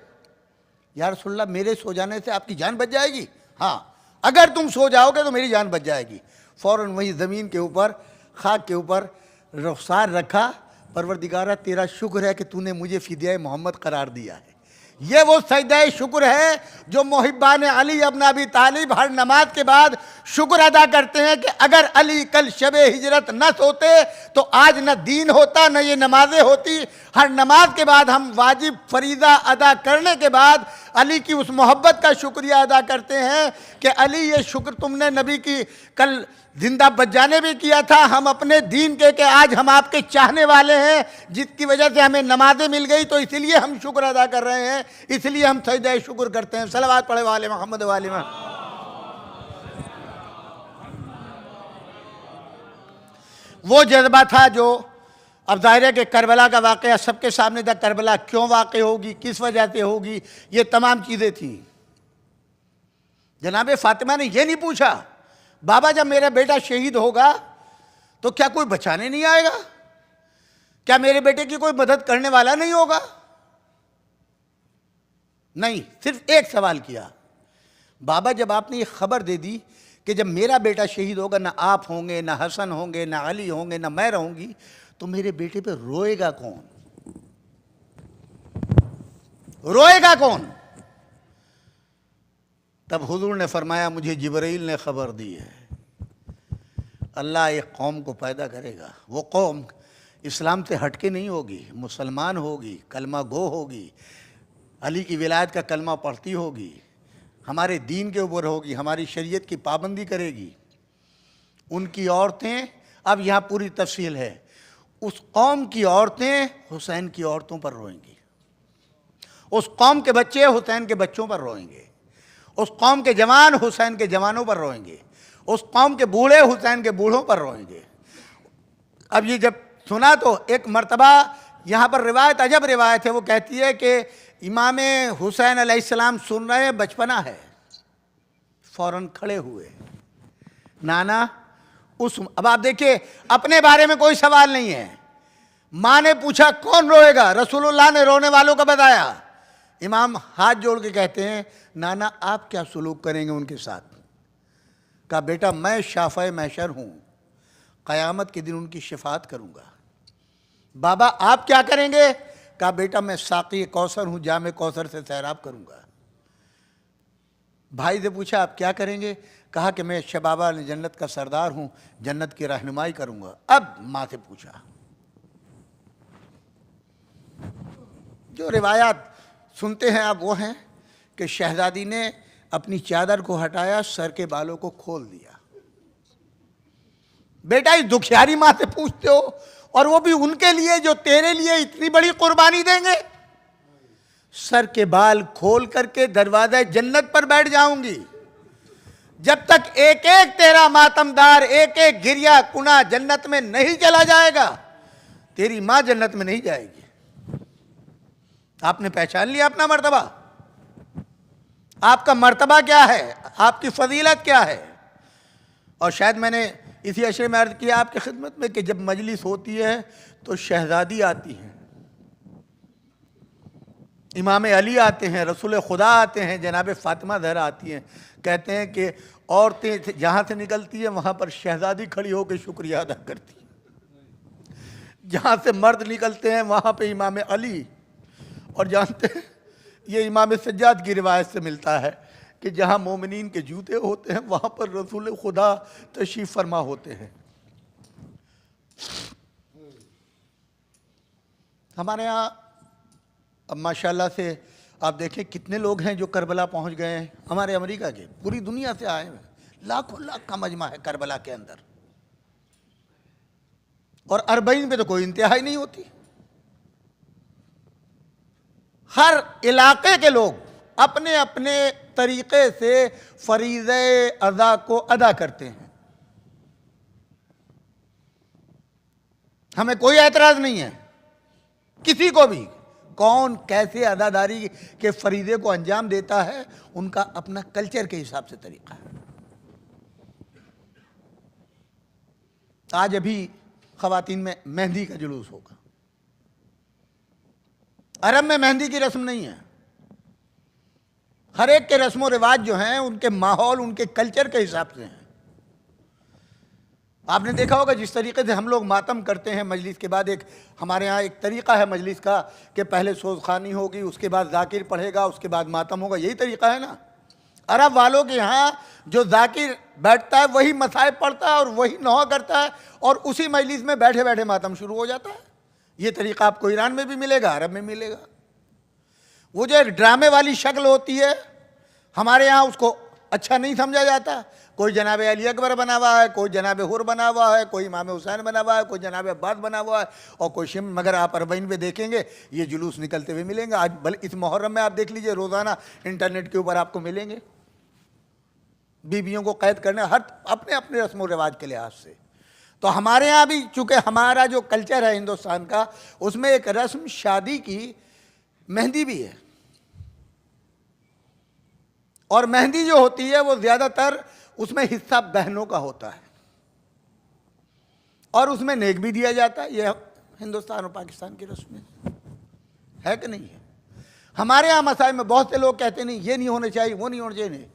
या रसूलुल्लाह मेरे सो जाने से आपकी जान बच जाएगी? हाँ, अगर तुम सो जाओगे तो मेरी जान बच जाएगी। फौरन वही ज़मीन के ऊपर, खाक के ऊपर रुखसार रखा, परवरदिगारा तेरा शुक्र है कि तूने मुझे फिदिया मोहम्मद करार दिया है। ये वो सजदा शुक्र है जो मुहिब्बान अली इब्न अबी तालिब हर नमाज के बाद शुक्र अदा करते हैं कि अगर अली कल शबे हिजरत न सोते तो आज न दीन होता, न ये नमाजें होती। हर नमाज के बाद हम वाजिब फरीज़ा अदा करने के बाद अली की उस मोहब्बत का शुक्रिया अदा करते हैं कि अली ये शुक्र तुमने नबी की कल जिंदा बच जाने भी किया था, हम अपने दीन के आज हम आपके चाहने वाले हैं, जिसकी वजह से हमें नमाजें मिल गई, तो इसलिए हम शुक्र अदा कर रहे हैं, इसलिए हम सजदा शुक्र करते हैं। सलावत पढ़े वाले मोहम्मद वाले में। वो जज्बा था जो अब जाहिर है कि करबला का वाक़या सबके सामने था। करबला क्यों वाक़ होगी, किस वजह से होगी, ये तमाम चीज़ें थी। जनाब फातिमा ने ये नहीं पूछा बाबा जब मेरा बेटा शहीद होगा तो क्या कोई बचाने नहीं आएगा, क्या मेरे बेटे की कोई मदद करने वाला नहीं होगा? नहीं, सिर्फ एक सवाल किया, बाबा जब आपने ये खबर दे दी कि जब मेरा बेटा शहीद होगा ना आप होंगे, ना हसन होंगे, ना अली होंगे, ना मैं रहूंगी, तो मेरे बेटे पे रोएगा कौन? रोएगा कौन? तब हुजूर ने फरमाया मुझे जिब्राइल ने खबर दी है, अल्लाह एक कौम को पैदा करेगा। वो कौम इस्लाम से हटके नहीं होगी, मुसलमान होगी, कलमा गो होगी, अली की विलायत का कलमा पढ़ती होगी, हमारे दीन के ऊपर होगी, हमारी शरीयत की पाबंदी करेगी, उनकी औरतें, अब यहाँ पूरी तफसील है, उस कौम की औरतें हुसैन की औरतों पर रोएंगी, उस कौम के बच्चे हुसैन के बच्चों पर रोएंगे, उस कौम के जवान हुसैन के जवानों पर रोएंगे, उस कौम के बूढ़े हुसैन के बूढ़ों पर रोएंगे। अब ये जब सुना तो एक मर्तबा यहाँ पर रिवायत, अजब रिवायत है, वो कहती है कि इमाम हुसैन अलैहिस्सलाम सुन रहे हैं, बचपना है, फौरन खड़े हुए, नाना उस, अब आप देखिए अपने बारे में कोई सवाल नहीं है, माँ ने पूछा कौन रोएगा, रसूलुल्लाह ने रोने वालों का बताया, इमाम हाथ जोड़ के कहते हैं नाना आप क्या सलूक करेंगे उनके साथ? कहा बेटा मैं शाफ़े महशर हूँ, क़यामत के दिन उनकी शिफात करूँगा। बाबा आप क्या करेंगे? कहा बेटा मैं साक़ी कौसर हूँ, जामे कौसर से सैराब करूँगा। भाई से पूछा आप क्या करेंगे? कहा कि मैं शबाबा जन्नत का सरदार हूँ, जन्नत की रहनुमाई करूँगा। अब माँ से पूछा, जो रिवायात सुनते हैं आप वो हैं कि शहजादी ने अपनी चादर को हटाया, सर के बालों को खोल दिया। बेटा इस दुखियारी माँ से पूछते हो, और वो भी उनके लिए जो तेरे लिए इतनी बड़ी कुर्बानी देंगे। सर के बाल खोल करके दरवाजा जन्नत पर बैठ जाऊंगी, जब तक एक एक तेरा मातमदार, एक एक गिरिया कुना जन्नत में नहीं चला जाएगा, तेरी माँ जन्नत में नहीं जाएगी। आपने पहचान लिया अपना मर्तबा? आपका मर्तबा क्या है, आपकी फजीलत क्या है? और शायद मैंने इसी अशरे में अर्ज किया आपकी खिदमत में कि जब मजलिस होती है तो शहजादी आती हैं, इमाम अली आते हैं, रसूल खुदा आते हैं, जनाब फातिमा ज़हरा आती हैं। कहते हैं कि औरतें जहाँ से निकलती हैं वहाँ पर शहजादी खड़ी होकर शुक्रिया अदा करती है, जहाँ से मर्द निकलते हैं वहाँ पे इमाम अली। और जानते हैं ये इमाम सज्जाद की रिवायत से मिलता है कि जहाँ मोमिनीन के जूते होते हैं वहाँ पर रसूल खुदा तशरीफ़ फरमा होते हैं। हमारे यहाँ अब माशाल्लाह से आप देखें कितने लोग हैं जो करबला पहुँच गए हैं, हमारे अमेरिका के, पूरी दुनिया से आए हैं, लाखों लाख का मजमा है करबला के अंदर, और अरबईन पे तो कोई इंतहा ही नहीं होती। हर इलाके के लोग अपने अपने तरीक़े से फरीज़े अज़ा को अदा करते हैं, हमें कोई एतराज़ नहीं है किसी को भी, कौन कैसे अदादारी के फरीज़े को अंजाम देता है उनका अपना कल्चर के हिसाब से तरीक़ा है। आज अभी ख़वातीन में मेहंदी का जुलूस होगा। अरब में मेहंदी की रस्म नहीं है, हर एक के रस्म व रिवाज जो हैं उनके माहौल, उनके कल्चर के हिसाब से हैं। आपने देखा होगा जिस तरीके से हम लोग मातम करते हैं मजलिस के बाद, एक हमारे यहाँ एक तरीक़ा है मजलिस का कि पहले सोज़खानी होगी, उसके बाद जाकिर पढ़ेगा, उसके बाद मातम होगा, यही तरीक़ा है ना। अरब वालों के यहाँ जो जाकिर बैठता है वही मसाइब पढ़ता है और वही नौहा करता है, और उसी मजलिस में बैठे बैठे मातम शुरू हो जाता है। ये तरीक़ा आपको ईरान में भी मिलेगा, अरब में मिलेगा। वो जो एक ड्रामे वाली शक्ल होती है हमारे यहाँ, उसको अच्छा नहीं समझा जाता। कोई जनाब अली अकबर बना हुआ है, कोई जनाब हुर बना हुआ है, कोई इमाम हुसैन बना हुआ है, कोई जनाब अब्बास बना हुआ है, और कोई शिम। मगर आप अरबईन में देखेंगे ये जुलूस निकलते हुए मिलेंगे। आज भले इस मुहर्रम में आप देख लीजिए, रोज़ाना इंटरनेट के ऊपर आपको मिलेंगे बीबियों को कैद करने, हर अपने अपने रस्म व रिवाज के लिहाज से। तो हमारे यहाँ भी चूँकि हमारा जो कल्चर है हिंदुस्तान का, उसमें एक रस्म शादी की मेहंदी भी है, और मेहंदी जो होती है वो ज़्यादातर उसमें हिस्सा बहनों का होता है, और उसमें नेक भी दिया जाता है। ये हिंदुस्तान और पाकिस्तान की रस्म है कि नहीं है? हमारे यहाँ मसाइल में बहुत से लोग कहते नहीं ये नहीं होना चाहिए, वो नहीं होना चाहिए। नहीं,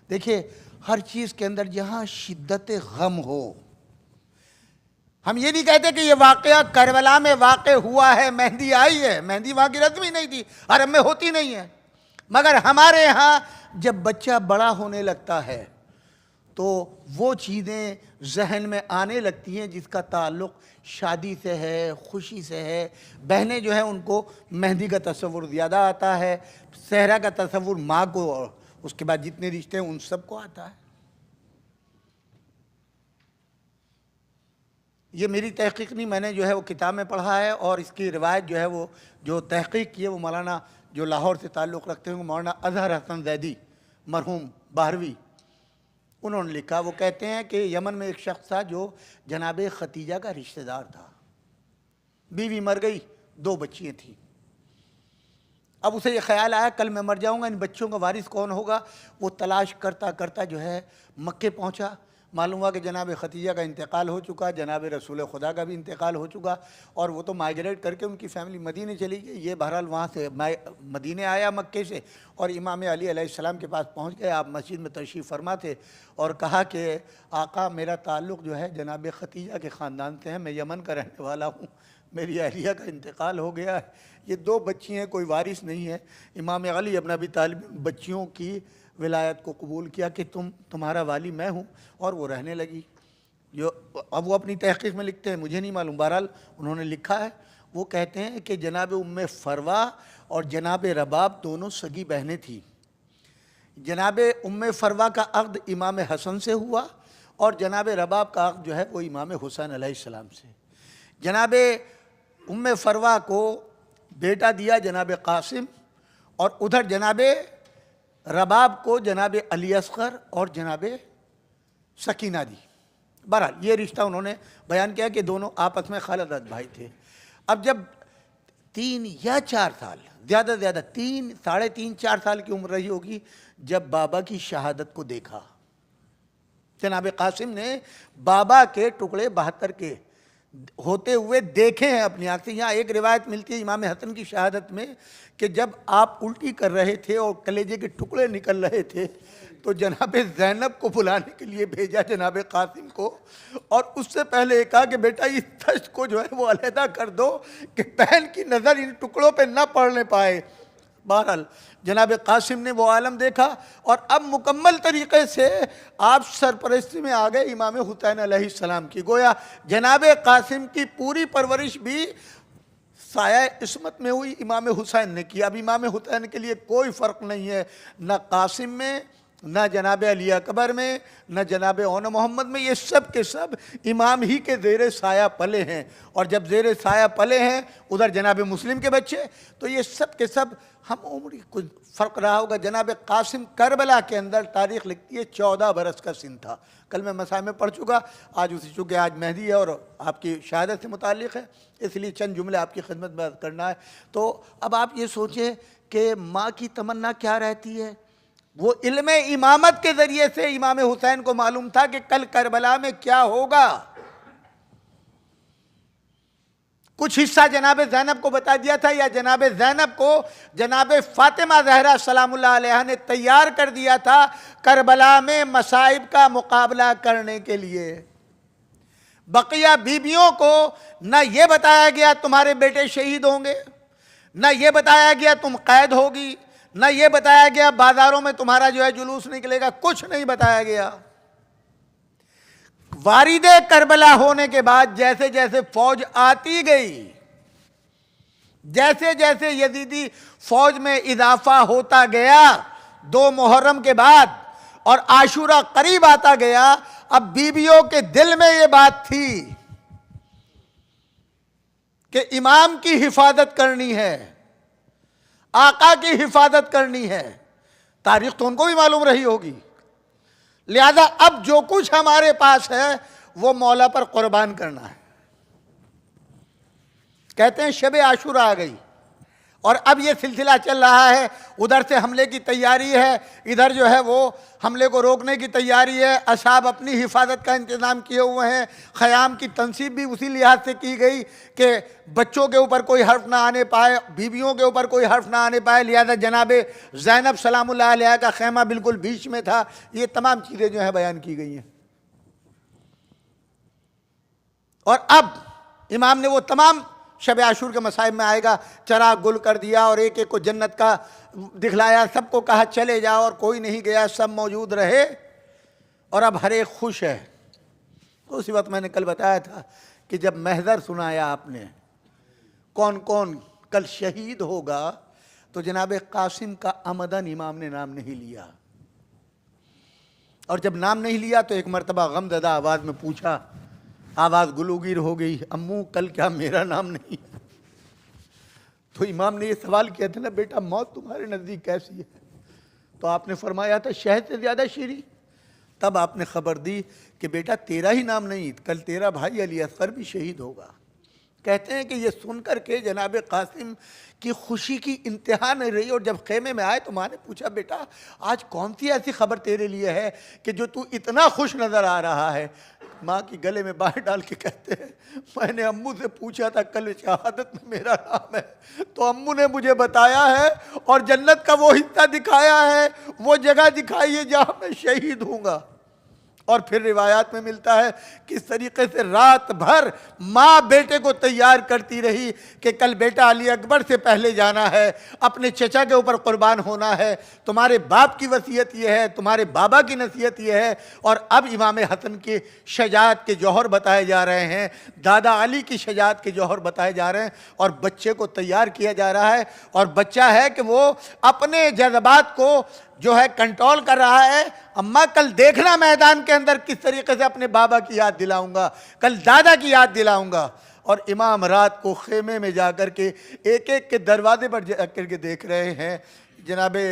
देखिए हर चीज़ के अंदर जहाँ शिद्दत गम हो, हम ये नहीं कहते कि ये वाक़या करबला में वाक़ हुआ है, मेहंदी आई है, मेहंदी वहाँ की रस्म ही नहीं थी, अरब में होती नहीं है। मगर हमारे यहाँ जब बच्चा बड़ा होने लगता है तो वो चीज़ें जहन में आने लगती हैं जिसका ताल्लुक़ शादी से है, खुशी से है। बहनें जो है उनको मेहंदी का तस्वुर ज़्यादा आता है, सहरा का तस्वुर माँ को, और उसके बाद जितने रिश्ते हैं उन सबको आता है। ये मेरी तहकीक नहीं, मैंने जो है वो किताब में पढ़ा है, और इसकी रिवायत जो है वो जो तहकीक की है वो मौलाना जो लाहौर से ताल्लुक़ रखते हैं मौलाना अज़हर हसन ज़ैदी मरहूम 12वीं, उन्होंने लिखा। वो कहते हैं कि यमन में एक शख्स था जो जनाब खतीजा का रिश्तेदार था। बीवी मर गई, 2 बच्चियाँ थीं। अब उसे ये ख्याल आया कल मैं मर जाऊँगा, इन बच्चों का वारिस कौन होगा। वो तलाश करता करता जो है मक्के पहुँचा। मालूम हुआ कि जनाब खतीजा का इंतकाल हो चुका, जनाब रसूल खुदा का भी इंतकाल हो चुका, और वो तो माइग्रेट करके उनकी फैमिली मदीने चली गई। ये बहरहाल वहाँ से मदीने आया मक्के से, और इमाम अली अलैहिस्सलाम के पास पहुँच गए। आप मस्जिद में तशरीफ़ फरमा थे, और कहा कि आका मेरा ताल्लुक़ जो है जनाब खतीजा के ख़ानदान से है, मैं यमन का रहने वाला हूँ, मेरी अहलिया का इंतकाल हो गया है, ये 2 बच्ची हैं, कोई वारिस नहीं है। इमाम अली इब्न अबी तालिब बच्चियों की विलायत को कबूल किया कि तुम्हारा वाली मैं हूँ, और वो रहने लगी। जो अब वो अपनी तहक़ीक़ में लिखते हैं, मुझे नहीं मालूम, बहरहाल उन्होंने लिखा है। वो कहते हैं कि जनाब उम्मे फ़रवा और जनाब रबाब दोनों सगी बहनें थीं। जनाब उम्मे फ़रवा का अक़्द इमाम हसन से हुआ, और जनाब रबाब का अक़्द जो है वो इमाम हुसैन अलैहिस्सलाम से। जनाब उम्मे फ़रवा को बेटा दिया जनाब कासिम, और उधर जनाब रबाब को जनाब अली असगर और जनाब सकीना दी। बहरहाल ये रिश्ता उन्होंने बयान किया कि दोनों आपस में खालाजाद भाई थे। अब जब 3 या 4 साल, ज़्यादा से ज़्यादा 3, साढ़े 3, 4 साल की उम्र रही होगी, जब बाबा की शहादत को देखा, जनाब कासिम ने बाबा के टुकड़े 72 के होते हुए देखे हैं अपनी आँख से। यहाँ एक रिवायत मिलती है इमाम हसन की शहादत में कि जब आप उल्टी कर रहे थे और कलेजे के टुकड़े निकल रहे थे, तो जनाब ज़ैनब को बुलाने के लिए भेजा जनाब कासिम को, और उससे पहले ये कहा कि बेटा इस तश्त को जो है वो अलहदा कर दो कि बहन की नज़र इन टुकड़ों पे ना पड़ने पाए। बहरहाल जनाब कासिम ने वो आलम देखा, और अब मुकम्मल तरीक़े से आप सरपरस्ती में आ गए इमाम हुसैन अलैहिस्सलाम की। गोया जनाब कासिम की पूरी परवरिश भी साया इस्मत में हुई, इमाम हुसैन ने की। अब इमाम हुसैन के लिए कोई फ़र्क नहीं है, न कासिम में, न जनाब अली अकबर में, न जनाब ओन मोहम्मद में। ये सब के सब इमाम ही के ज़ेर साया पले हैं, और जब ज़ेर साया पले हैं उधर जनाब मुस्लिम के बच्चे, तो ये सब के सब हम उम्र कुछ फ़र्क रहा होगा। जनाब कासिम करबला के अंदर तारीख़ लिखती है 14 बरस का सिन था। कल मैं मसाइल में पढ़ चुका, आज उसी चूँकि आज मेहदी है और आपकी शहादत से मुताल्लिक़ है, इसलिए चंद जुमले आपकी खिदमत में करना है। तो अब आप ये सोचें कि माँ की तमन्ना क्या रहती है। वो इल्म इमामत के ज़रिए से इमाम हुसैन को मालूम था कि कल करबला में क्या होगा। कुछ हिस्सा जनाब ज़ैनब को बता दिया था, या जनाब ज़ैनब को जनाब फ़ातिमा ज़हरा सलामुल्लाह अलैहा ने तैयार कर दिया था करबला में मसाइब का मुकाबला करने के लिए। बकिया बीबियों को न ये बताया गया तुम्हारे बेटे शहीद होंगे, न ये बताया गया तुम कैद होगी, न ये बताया गया बाजारों में तुम्हारा जो है जुलूस निकलेगा, कुछ नहीं बताया गया। वारिदे करबला होने के बाद जैसे जैसे फौज आती गई, जैसे जैसे यजीदी फौज में इजाफा होता गया 2 मुहर्रम के बाद, और आशूरा करीब आता गया, अब बीबियों के दिल में ये बात थी कि इमाम की हिफाजत करनी है, आका की हिफाजत करनी है। तारीख तो उनको भी मालूम रही होगी, लिहाजा अब जो कुछ हमारे पास है वो मौला पर कुर्बान करना है। कहते हैं शब आशूरा आ गई, और अब ये सिलसिला चल रहा है। उधर से हमले की तैयारी है, इधर जो है वो हमले को रोकने की तैयारी है। असाब अपनी हिफाजत का इंतज़ाम किए हुए हैं। ख़याम की तनसीब भी उसी लिहाज से की गई कि बच्चों के ऊपर कोई हर्फ ना आने पाए, बीवियों के ऊपर कोई हर्फ ना आने पाए। लिहाजा जनाब ज़ैनब सलामुल्लाह अलैहा का खैमा बिल्कुल बीच में था। ये तमाम चीज़ें जो है बयान की गई हैं। और अब इमाम ने वो तमाम शब आशूर के मसाइब में आएगा, चराग गुल कर दिया और एक एक को जन्नत का दिखलाया, सबको कहा चले जाओ, और कोई नहीं गया, सब मौजूद रहे। और अब हर एक खुश है। तो उसी वक्त मैंने कल बताया था कि जब महज़र सुनाया आपने कौन कौन कल शहीद होगा, तो जनाब कासिम का अमदन इमाम ने नाम नहीं लिया। और जब नाम नहीं लिया तो एक मरतबा गमज़दा आवाज़ में पूछा, आवाज़ गुलूगीर हो गई, अम्मू कल क्या मेरा नाम नहीं? तो इमाम ने ये सवाल किया था ना, बेटा मौत तुम्हारे नज़दीक कैसी है? तो आपने फरमाया था शहद से ज़्यादा शीरी। तब आपने खबर दी कि बेटा तेरा ही नाम नहीं, कल तेरा भाई अली असगर भी शहीद होगा। कहते हैं कि ये सुनकर के जनाब कासिम की खुशी की इंतहा नहीं रही, और जब खेमे में आए तो माँ ने पूछा, बेटा आज कौन सी ऐसी खबर तेरे लिए है कि जो तू इतना खुश नज़र आ रहा है? माँ की गले में बाहें डाल के कहते हैं, मैंने अम्मू से पूछा था कल शहादत में मेरा नाम है, तो अम्मू ने मुझे बताया है और जन्नत का वो हिस्सा दिखाया है, वो जगह दिखाई है जहाँ मैं शहीद हूँगा। और फिर रिवायात में मिलता है किस तरीके से रात भर माँ बेटे को तैयार करती रही कि कल बेटा अली अकबर से पहले जाना है, अपने चचा के ऊपर कुर्बान होना है, तुम्हारे बाप की वसीयत ये है, तुम्हारे बाबा की नसीहत ये है। और अब इमाम हसन के शजाअत के जौहर बताए जा रहे हैं, दादा अली की शजाअत के जौहर बताए जा रहे हैं, और बच्चे को तैयार किया जा रहा है। और बच्चा है कि वो अपने जज्बात को जो है कंट्रोल कर रहा है। अम्मा कल देखना मैदान के अंदर किस तरीके से अपने बाबा की याद दिलाऊंगा, कल दादा की याद दिलाऊंगा। और इमाम रात को खेमे में जाकर के एक एक के दरवाजे पर जाकर के देख रहे हैं। जनाबे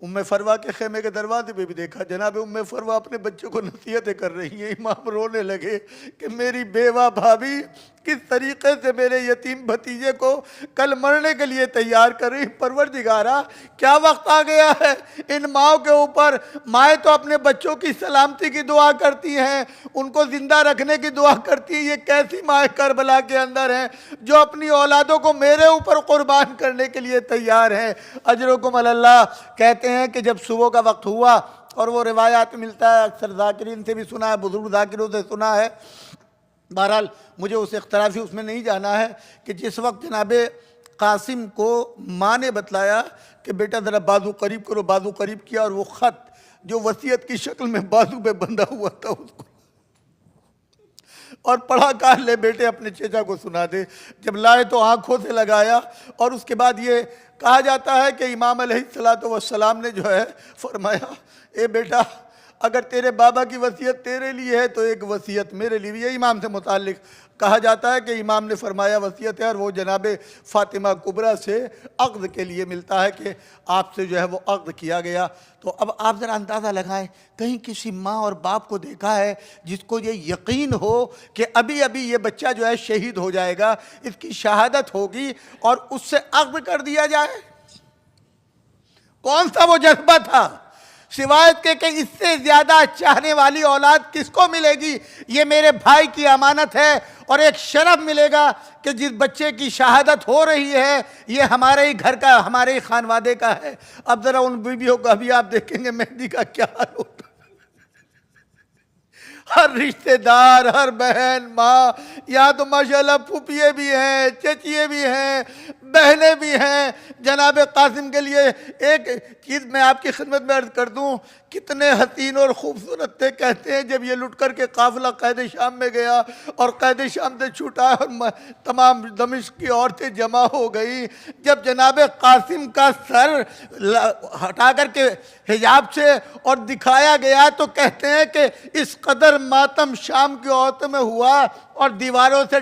उम्मे फरवा के खेमे के दरवाजे पे भी देखा, जनाब उम्मे फरवा अपने बच्चों को नसीहतें कर रही हैं। इमाम रोने लगे कि मेरी बेवा भाभी किस तरीके से मेरे यतीम भतीजे को कल मरने के लिए तैयार कर रही। परवरदिगारा क्या वक्त आ गया है इन माओं के ऊपर। माएँ तो अपने बच्चों की सलामती की दुआ करती हैं, उनको जिंदा रखने की दुआ करती हैं। ये कैसी माएँ करबला के अंदर हैं जो अपनी औलादों को मेरे ऊपर कुर्बान करने के लिए तैयार हैं। अजरुकुम अल्लाह। कहते हैं कि जब सुबह का वक्त हुआ, और वो रिवायात मिलता है, अक्सर जाकिरीन से भी सुना है, बुजुर्ग जाकिरों से सुना है, बहरहाल मुझे उस इख्तलाफी उसमें नहीं जाना है, कि जिस वक्त जनाबे कासिम को माँ ने बतलाया कि बेटा ज़रा बाजू करीब करो, बाजू करीब किया, और वो ख़त जो वसीयत की शक्ल में बाजू पे बंधा हुआ था उसको और पढ़ा, कहा ले बेटे अपने चेचा को सुना दे। जब लाए तो आंखों से लगाया, और उसके बाद ये कहा जाता है कि इमाम अलैहिस्सलातु वस्सलाम ने जो है फरमाया, ए बेटा अगर तेरे बाबा की वसीयत तेरे लिए है तो एक वसीयत मेरे लिए भी। ये इमाम से मुताल्लिक कहा जाता है कि इमाम ने फरमाया वसीयत है, और वो जनाबे फ़ातिमा कुबरा से अक़्द के लिए मिलता है कि आपसे जो है वो अक़्द किया गया। तो अब आप ज़रा अंदाज़ा लगाएं, कहीं किसी माँ और बाप को देखा है जिसको ये यकीन हो कि अभी अभी ये बच्चा जो है शहीद हो जाएगा, इसकी शहादत होगी, और उससे अक़्द कर दिया जाए? कौन सा वो जज्बा था सिवाय के कि इससे ज़्यादा चाहने वाली औलाद किसको मिलेगी? ये मेरे भाई की अमानत है, और एक शरफ मिलेगा कि जिस बच्चे की शहादत हो रही है ये हमारे ही घर का, हमारे ही खानवादे का है। अब ज़रा उन बीवियों का भी आप देखेंगे मेहंदी का क्या हाल होता है। हर रिश्तेदार, हर बहन, माँ, यहाँ तो माशाल्लाह फूफिये भी हैं, चचिए भी हैं, बहनें भी हैं। जनाब कासिम के लिए एक चीज़ मैं आपकी खिदमत में अर्ज़ कर दूँ, कितने हसीन और ख़ूबसूरत थे। कहते हैं जब ये लुट कर के काफ़िला कैद शाम में गया और कैद शाम से छूटा और तमाम दमिश्क की औरतें जमा हो गई, जब जनाब कासिम का सर हटा कर के हिजाब से और दिखाया गया तो कहते हैं कि इस कदर मातम शाम की औरतों में हुआ और दीवारों से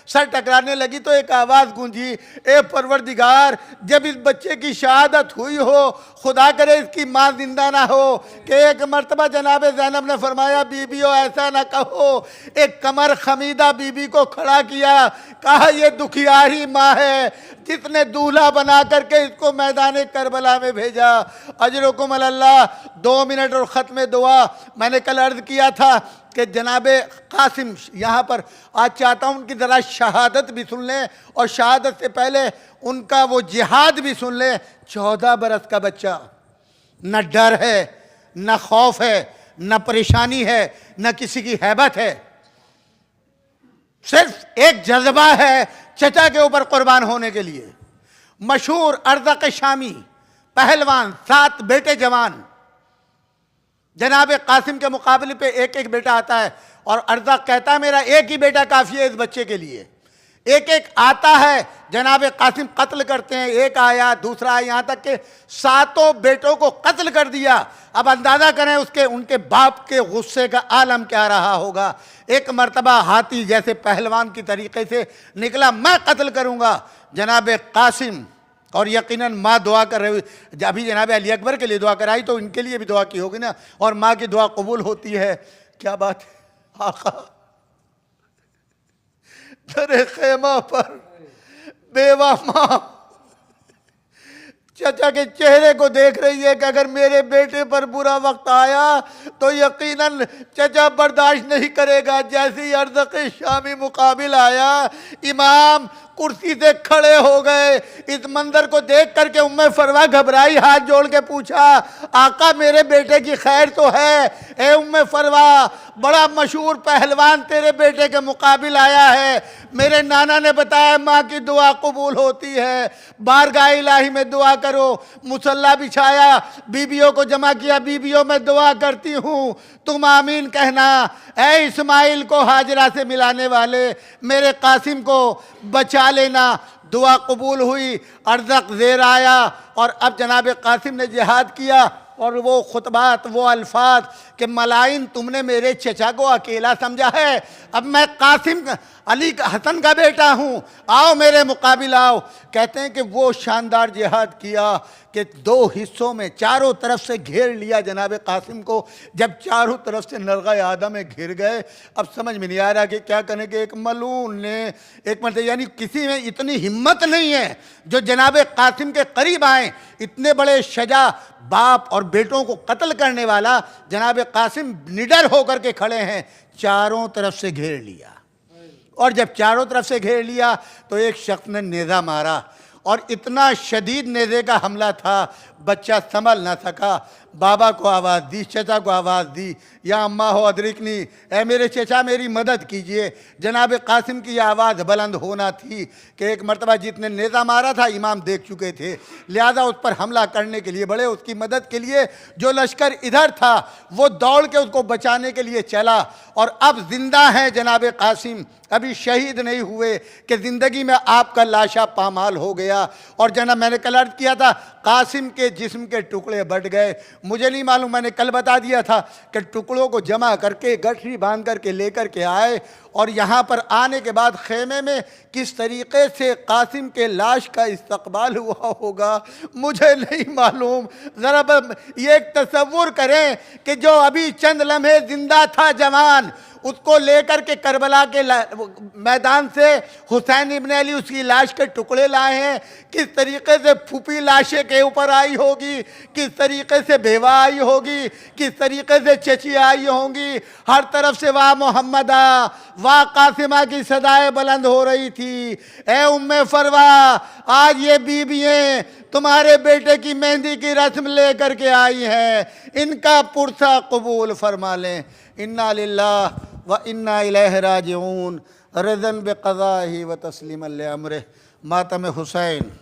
सर टकराने लगी, तो एक आवाज़ गूंजी, ए परवरदिगार जब इस बच्चे की शहादत हुई हो, खुदा करे इसकी माँ जिंदा ना हो। कि एक मर्तबा जनाब ज़ैनब ने फरमाया, बीबियों ऐसा ना कहो। एक कमर खमीदा बीबी को खड़ा किया, कहा ये दुखियारी माँ है जिसने दूल्हा बना करके इसको मैदान करबला में भेजा। अजरुकुम अल्लाह। 2 मिनट और ख़त्म दुआ। मैंने कल अर्ज़ किया था कि जनाबे कासिम यहाँ पर आज चाहता हूँ उनकी ज़रा शहादत भी सुन लें, और शहादत से पहले उनका वो जिहाद भी सुन लें। 14 बरस का बच्चा, न डर है, न खौफ है, न परेशानी है, न किसी की हैबत है, सिर्फ एक जज्बा है चचा के ऊपर कुर्बान होने के लिए। मशहूर अर्ज़क़ शामी, पहलवान, 7 बेटे जवान, जनाब कासिम के मुकाबले पे एक एक बेटा आता है और अर्ज़क कहता है मेरा एक ही बेटा काफ़ी है इस बच्चे के लिए। एक एक आता है, जनाब कासिम कत्ल करते हैं, एक आया दूसरा आया, यहाँ तक के 7 बेटों को कत्ल कर दिया। अब अंदाज़ा करें उसके उनके बाप के गुस्से का आलम क्या रहा होगा। एक मर्तबा हाथी जैसे पहलवान की तरीके से निकला, मैं कत्ल करूँगा जनाब कासिम, और यकीनन माँ दुआ कर रही, अभी जनाब अली अकबर के लिए दुआ कराई तो इनके लिए भी दुआ की होगी ना, और माँ की दुआ कबूल होती है। क्या बात है आका, दरे खेमा पर बेवा माँ चचा के चेहरे को देख रही है कि अगर मेरे बेटे पर बुरा वक्त आया तो यकीनन चचा बर्दाश्त नहीं करेगा। जैसे ही अर्ज़क़ शामी मुकाबिल आया, इमाम कुर्सी से खड़े हो गए। इस मंजर को देख करके उम्मे फरवा घबराई, हाथ जोड़ के पूछा आका मेरे बेटे की खैर तो है? ए उम्मे फरवा, बड़ा मशहूर पहलवान तेरे बेटे के मुकाबिल आया है। मेरे नाना ने बताया माँ की दुआ कबूल होती है, बारगाह इलाही में दुआ करो। मुसल्ला बिछाया, बीबियों को जमा किया, बीबियों में दुआ करती हूँ तुम आमीन कहना। ए इस्माइल को हाजरा से मिलाने वाले, मेरे कासिम को बचा लेना। दुआ कबूल हुई, अर्ज़क ज़ेर आया, और अब जनाब कासिम ने जिहाद किया। और वो खुतबात, वो अल्फाज कि मलाइन तुमने मेरे चचा को अकेला समझा है, अब मैं कासिम अली हसन का बेटा हूँ, आओ मेरे मुकाबिल आओ। कहते हैं कि वो शानदार जिहाद किया कि 2 हिस्सों में चारों तरफ से घेर लिया जनाब कासिम को। जब चारों तरफ से नरगा आदम में घिर गए, अब समझ में नहीं आ रहा कि क्या करें कि एक मलून ने एक मतलब यानी किसी में इतनी हिम्मत नहीं है जो जनाब कासिम के करीब आए। इतने बड़े शजा बाप और बेटों को कत्ल करने वाला जनाब कासिम निडर होकर के खड़े हैं, चारों तरफ से घेर लिया। और जब चारों तरफ से घेर लिया तो एक शख्स ने नेज़ा मारा, और इतना शदीद नेज़े का हमला था बच्चा संभल ना सका। बाबा को आवाज़ दी, चचा को आवाज़ दी, या अम्मा हो अदरिकनी, ए मेरे चचा मेरी मदद कीजिए। जनाब कासिम की आवाज़ बुलंद होना थी कि एक मरतबा जितने नेज़ा मारा था इमाम देख चुके थे, लिहाजा उस पर हमला करने के लिए बड़े, उसकी मदद के लिए जो लश्कर इधर था वो दौड़ के उसको बचाने के लिए चला। और अब जिंदा हैं जनाब कासिम, अभी शहीद नहीं हुए कि ज़िंदगी में आपका लाशा पामाल हो गया। और जनाब मैंने कल अर्ज़ किया था कासिम के जिस्म के टुकड़े बढ़ गए। मुझे नहीं मालूम, मैंने कल बता दिया था कि टुकड़ों को जमा करके गठरी बांध करके लेकर के आए, और यहाँ पर आने के बाद खेमे में किस तरीक़े से कासिम के लाश का इस्तकबाल हुआ होगा मुझे नहीं मालूम। ज़रा ये एक तसव्वुर करें कि जो अभी चंद लम्हे ज़िंदा था जवान, उसको लेकर के करबला के मैदान से हुसैन इब्न अली उसकी लाश के टुकड़े लाए हैं। किस तरीके से फूफी लाशे के ऊपर आई होगी, किस तरीके से बेवा आई होगी, किस तरीके से चची आई होंगी। हर तरफ से वाह मोहम्मदा वाह कासिमा की सदाएं बुलंद हो रही थी। ए उम्मे फरवा, आज ये बीबियाँ तुम्हारे बेटे की मेहंदी की रस्म लेकर के आई हैं, इनका पुरसा कबूल फरमा लें। इन्ना लिल्लाह व इन्ना इलैहि राजिऊन, रज़न बिक़ज़ाही व तस्लीमन लिअम्रिह। मातम हुसैन।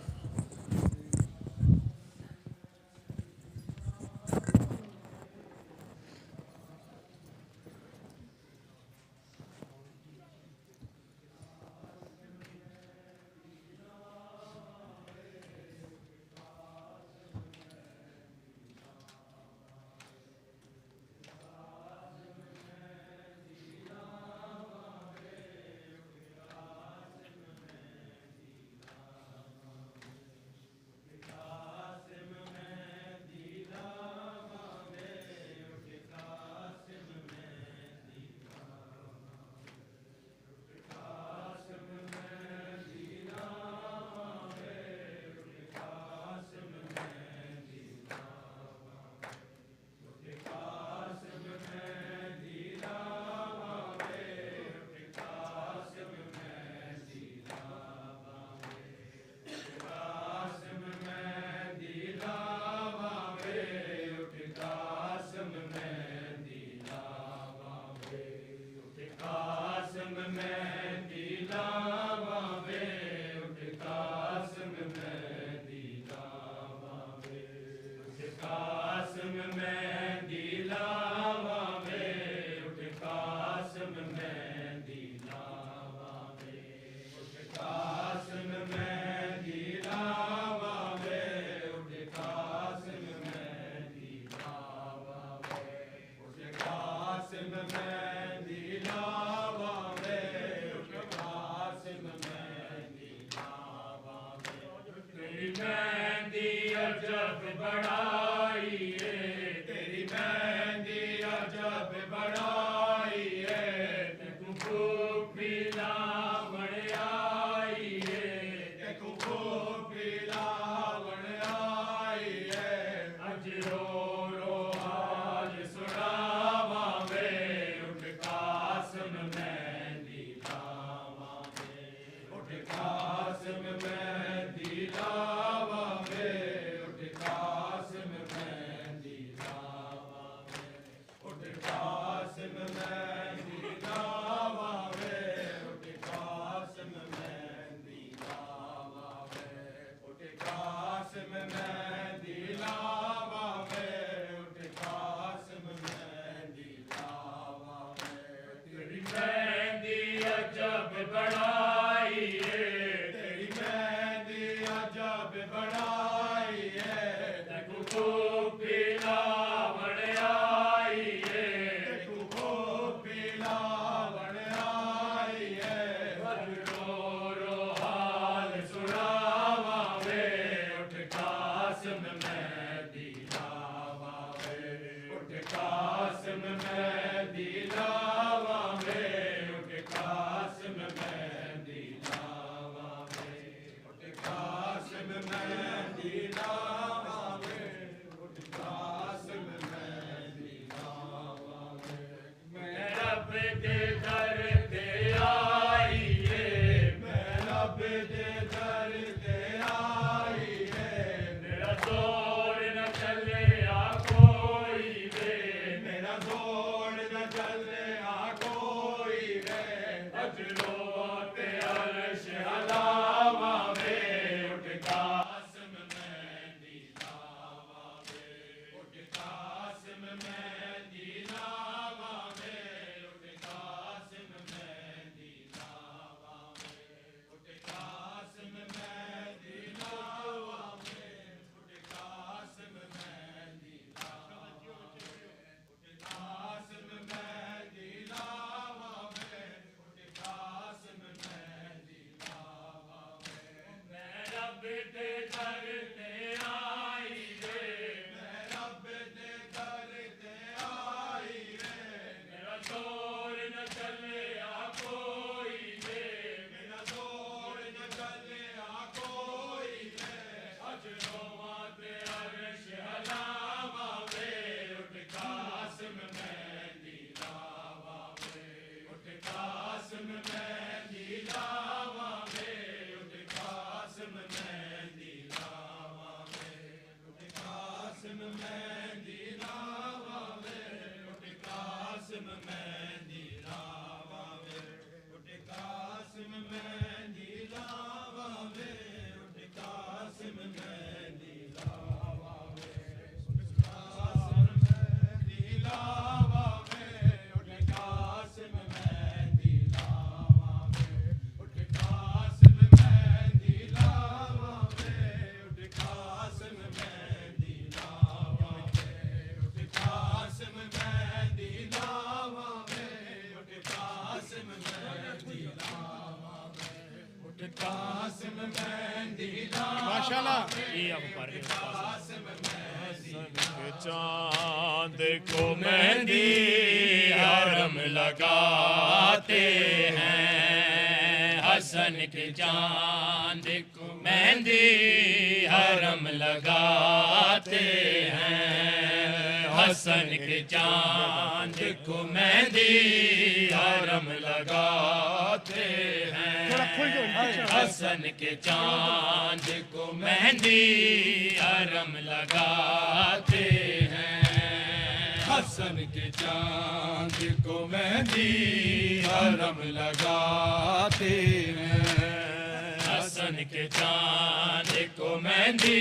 चांद को मेहंदी हरम लगाते हैं, हसन के चांद को मेहंदी हरम लगाते हैं, हसन के चांद को मेहंदी हरम लगाते हैं, हसन के चांद को मेहंदी हरम लगाते हैं, हसन के चांद को मेहंदी हरम लगाते हैं, हसन के चांद को मेहंदी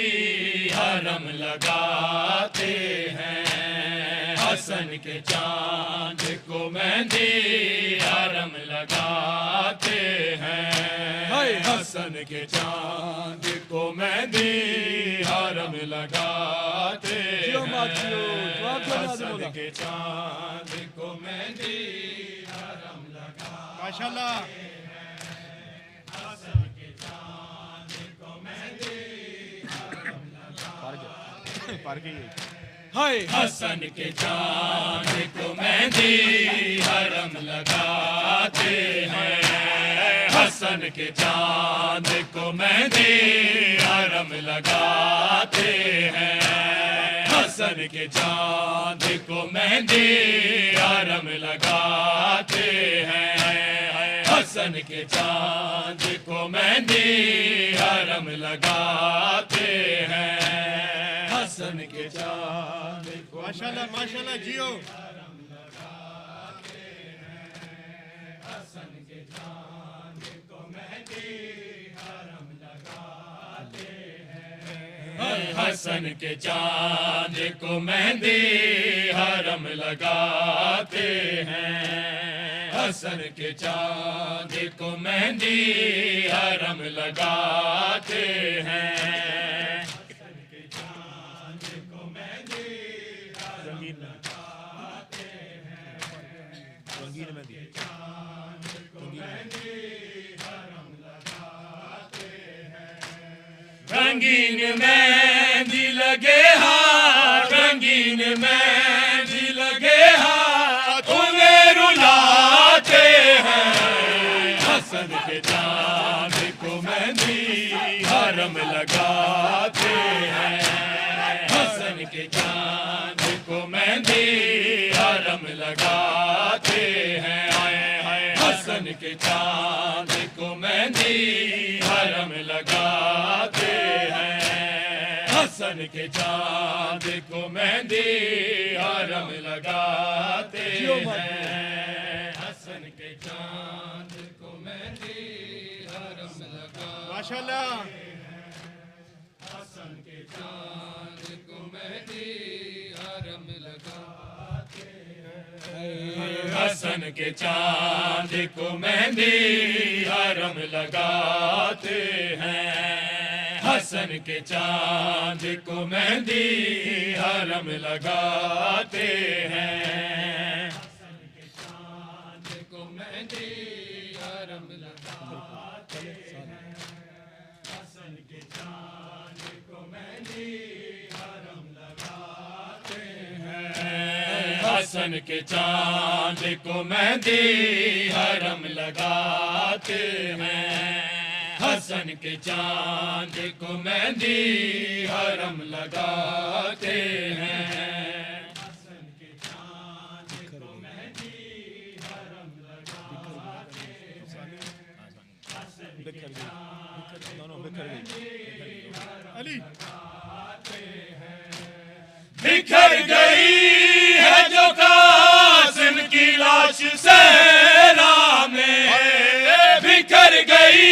हरम लगाते हैं, हसन के चांद को मेहंदी हरम लगाते हैं, हसन के चांद को मेहंदी हरम लगाते हैं, हसन के चांद को मेहंदी हरम लगाते हैं, हसन के चांद को मेहंदी हरम लगाते हैं। हाय हसन के चांद को मेहंदी हरम लगाते हैं, हसन के चांद को मेहंदी हरम लगाते हैं, हसन के चांद को मेहंदी हरम लगाते हैं, हसन के चांद को मेहंदी हरम लगाते हैं, हसन के चांद को माशाल्लाह माशाल्लाह जियो हसन के चांद को मेहंदी हरम लगाते हैं, हसन के चांद को मेहंदी हरम लगाते हैं, हसन के चांद को मेहंदी हरम लगाते हैं, रंगीन मेहंदी लगे हाथ, रंगीन मेहंदी लगे हाथ, उन्हें रुलाते हैं, हसन के चांद को मेहंदी हरम लगाते हैं, हसन के चांद को मेहंदी हरम लगाते हैं, हसन के चांद को मेहंदी हरम लगाते हैं, हसन के चांद को मेहंदी हरम लगाते हैं, हसन के चांद को मेहंदी हरम लगाते माशाल्लाह, हसन के चांद को मेहंदी हरम लगाते हैं, हसन के चांद को मेहंदी हरम लगाते हैं, हसन के चांद को मेहंदी हरम लगाते हैं, हसन के चांद को मेहंदी हरम लगाते हैं, हसन के चांद को मेहंदी हरम लगाते हैं, हसन के चांद को मेहंदी हरम लगाते हैं, हसन के चांद को मेहंदी हरम लगाते हैं, हसन के चांद को मेहंदी हरम लगाते हैं, हसन के चांद को मेहंदी हरम लगाते हैं, बिखर गई है जो कासिम की लाश सहरा में, बिखर गई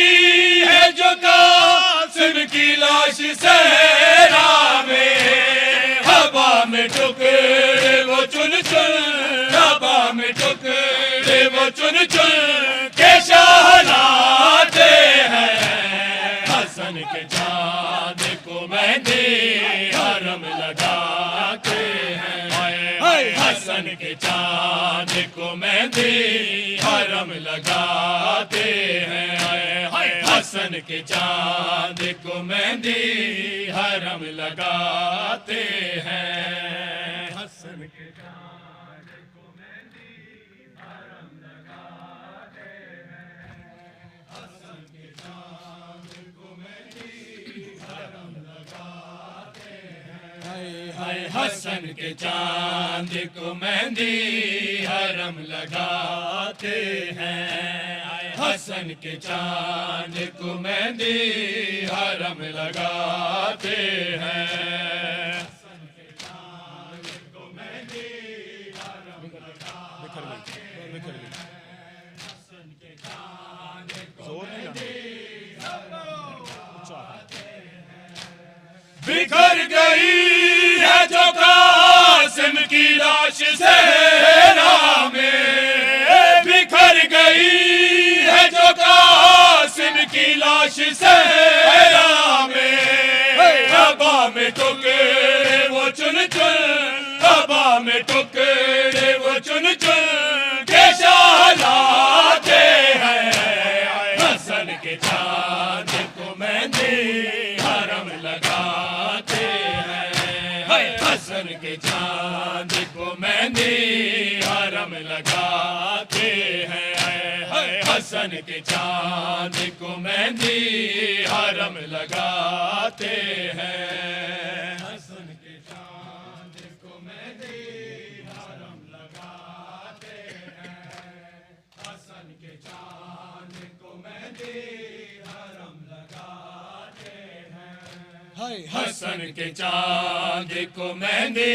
है जो कासिम की लाश सहरा में, हवा में टुकड़े वो चुन चुन, हवा में टुकड़े वो चुन चुन के शहनाते हैं, हसन के चांद को मेहंदी हरम लगाते हैं, हसन के चांद को मेहंदी हरम लगाते हैं, हसन के चांद को मेहंदी हरम लगाते हैं, हसन के चांद को मेहंदी हरम लगाते हैं, हसन के चांद को मेहंदी हरम लगाते हैं, हसन के चांद को मेहंदी हरम लगाते हैं, हसन के चांद को मेहंदी हरम लगाते हैं, हसन के चांद को मेहंदी हरम लगाते हैं, हसन के चांद को मेहंदी हरम लगाते हैं, बिखर गई है जो कासिम की लाश सहरा में, बिखर गई है जो कासिम की लाश सहरा में, हवा में टुकड़े वो चुन चुन, हवा में टुकड़े वो चुन चुन के शहनाते हैं, हसन के चांद को मेहंदी हरम लगाते हैं, हसन के चांद को मेहंदी हरम लगाते हैं, हसन के चांद को मेहंदी हरम लगाते हैं, हसन के चांद को मेहंदी हरम लगाते हैं, हसन के चांद को मेहंदी हरम लगाते हैं, हसन के चांद को मेहंदी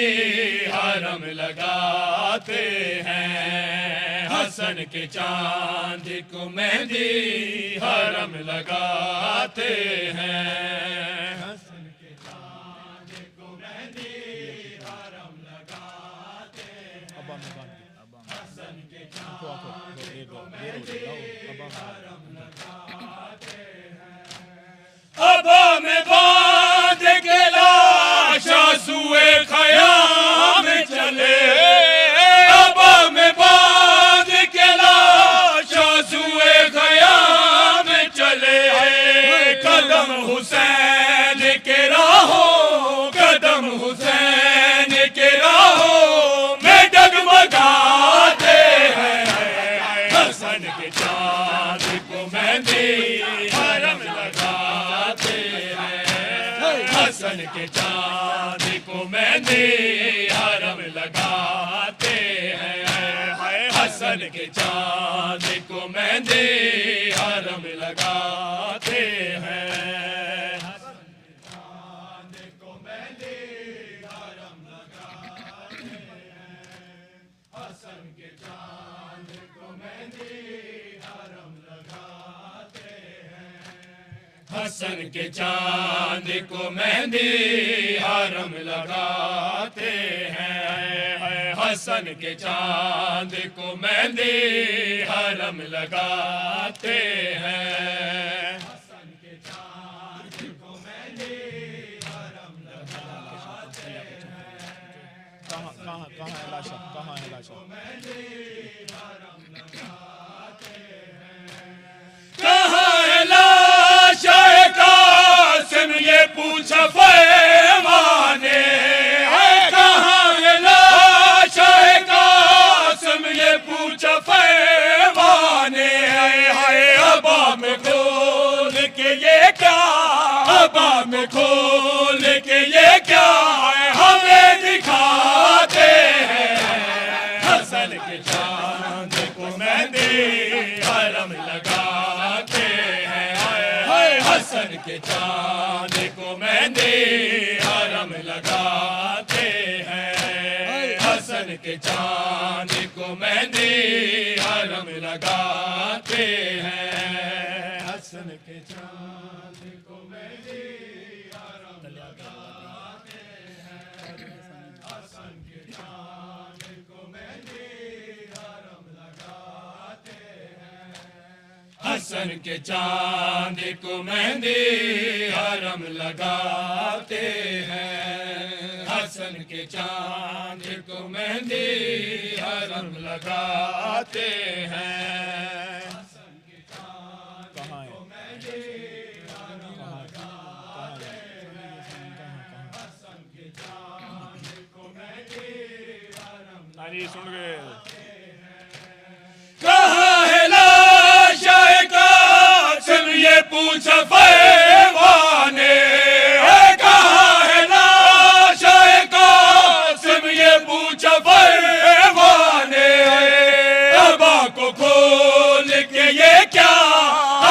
हरम लगाते हैं, हसन के चांद को मेहंदी हरम लगाते हैं, हसन के चांद को मेहंदी हरम लगाते हैं, हसन के चांद को मेहंदी हरम लगाते हैं, अबा में बांध के लाश आंसुए ख़याम चले, अबा में बांध के लाश आंसुए ख़याम चले, कदम हुसैन के राहों, कदम हुसैन के राहों में डगमगाते हैं, हसन के चांद को मेहंदी हरम लगाते हैं, हसन के चांद को मेहंदी हरम लगाते हैं, हसन के चांद को मेहंदी हरम लगाते हैं, हसन के चांद को मेहंदी हरम लगाते हैं, हसन के चांद को मेहंदी हरम लगाते हैं, हसन के चांद को मेहंदी हरम लगाते हैं, हसन के चांद को मेहंदी हरम लगाते हैं, हसन के चांद को मेहंदी हरम लगाते हैं, कहाँ है लाशा, कहाँ है लाशा, कहाँ है लाशा कासिम ये पूछा फैमाने, कहाँ है लाशा कासिम ये पूछा फैमाने, अबा में खोल के ये क्या, अबा में खोल के ये क्या हमें दिखाते हैं, हसन के चांद को मेहंदी हरम लगाते हैं, हसन के चांद को मेहंदी हरम लगाते हैं, हसन के चांद को मेहंदी हरम लगाते हैं, हसन के चांद को मेहंदी हरम लगाते हैं, हसन के चांद को मेहंदी हरम लगाते हैं, हसन के चांद को मेहंदी हरम लगाते हैं, हसन के चांद को मेहंदी हरम लगाते हैं, हसन के चांद को मेहंदी हरम लगाते हैं, हसन के चांद को मेहंदी हरम लगाते हैं, कहाँ है लाशा कासिम ये पूछा फैमाने, कहाँ है लाशा कासिम ये पूछा फैमाने, अबा को खोल के ये क्या,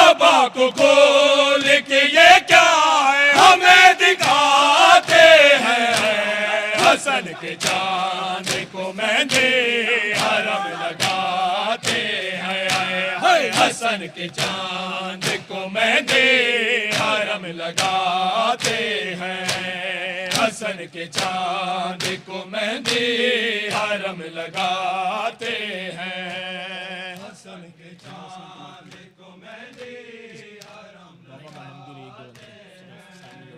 अबा को खोल के ये क्या हमें दिखाते हैं, हसन के चांद को मेहंदी हरम लगाते हैं, हसन के चांद को मेहंदी हरम लगाते हैं, हसन के चांद को मेहंदी हरम लगाते हैं, हसन के चांद को मेहंदी हरम लगाते हैं,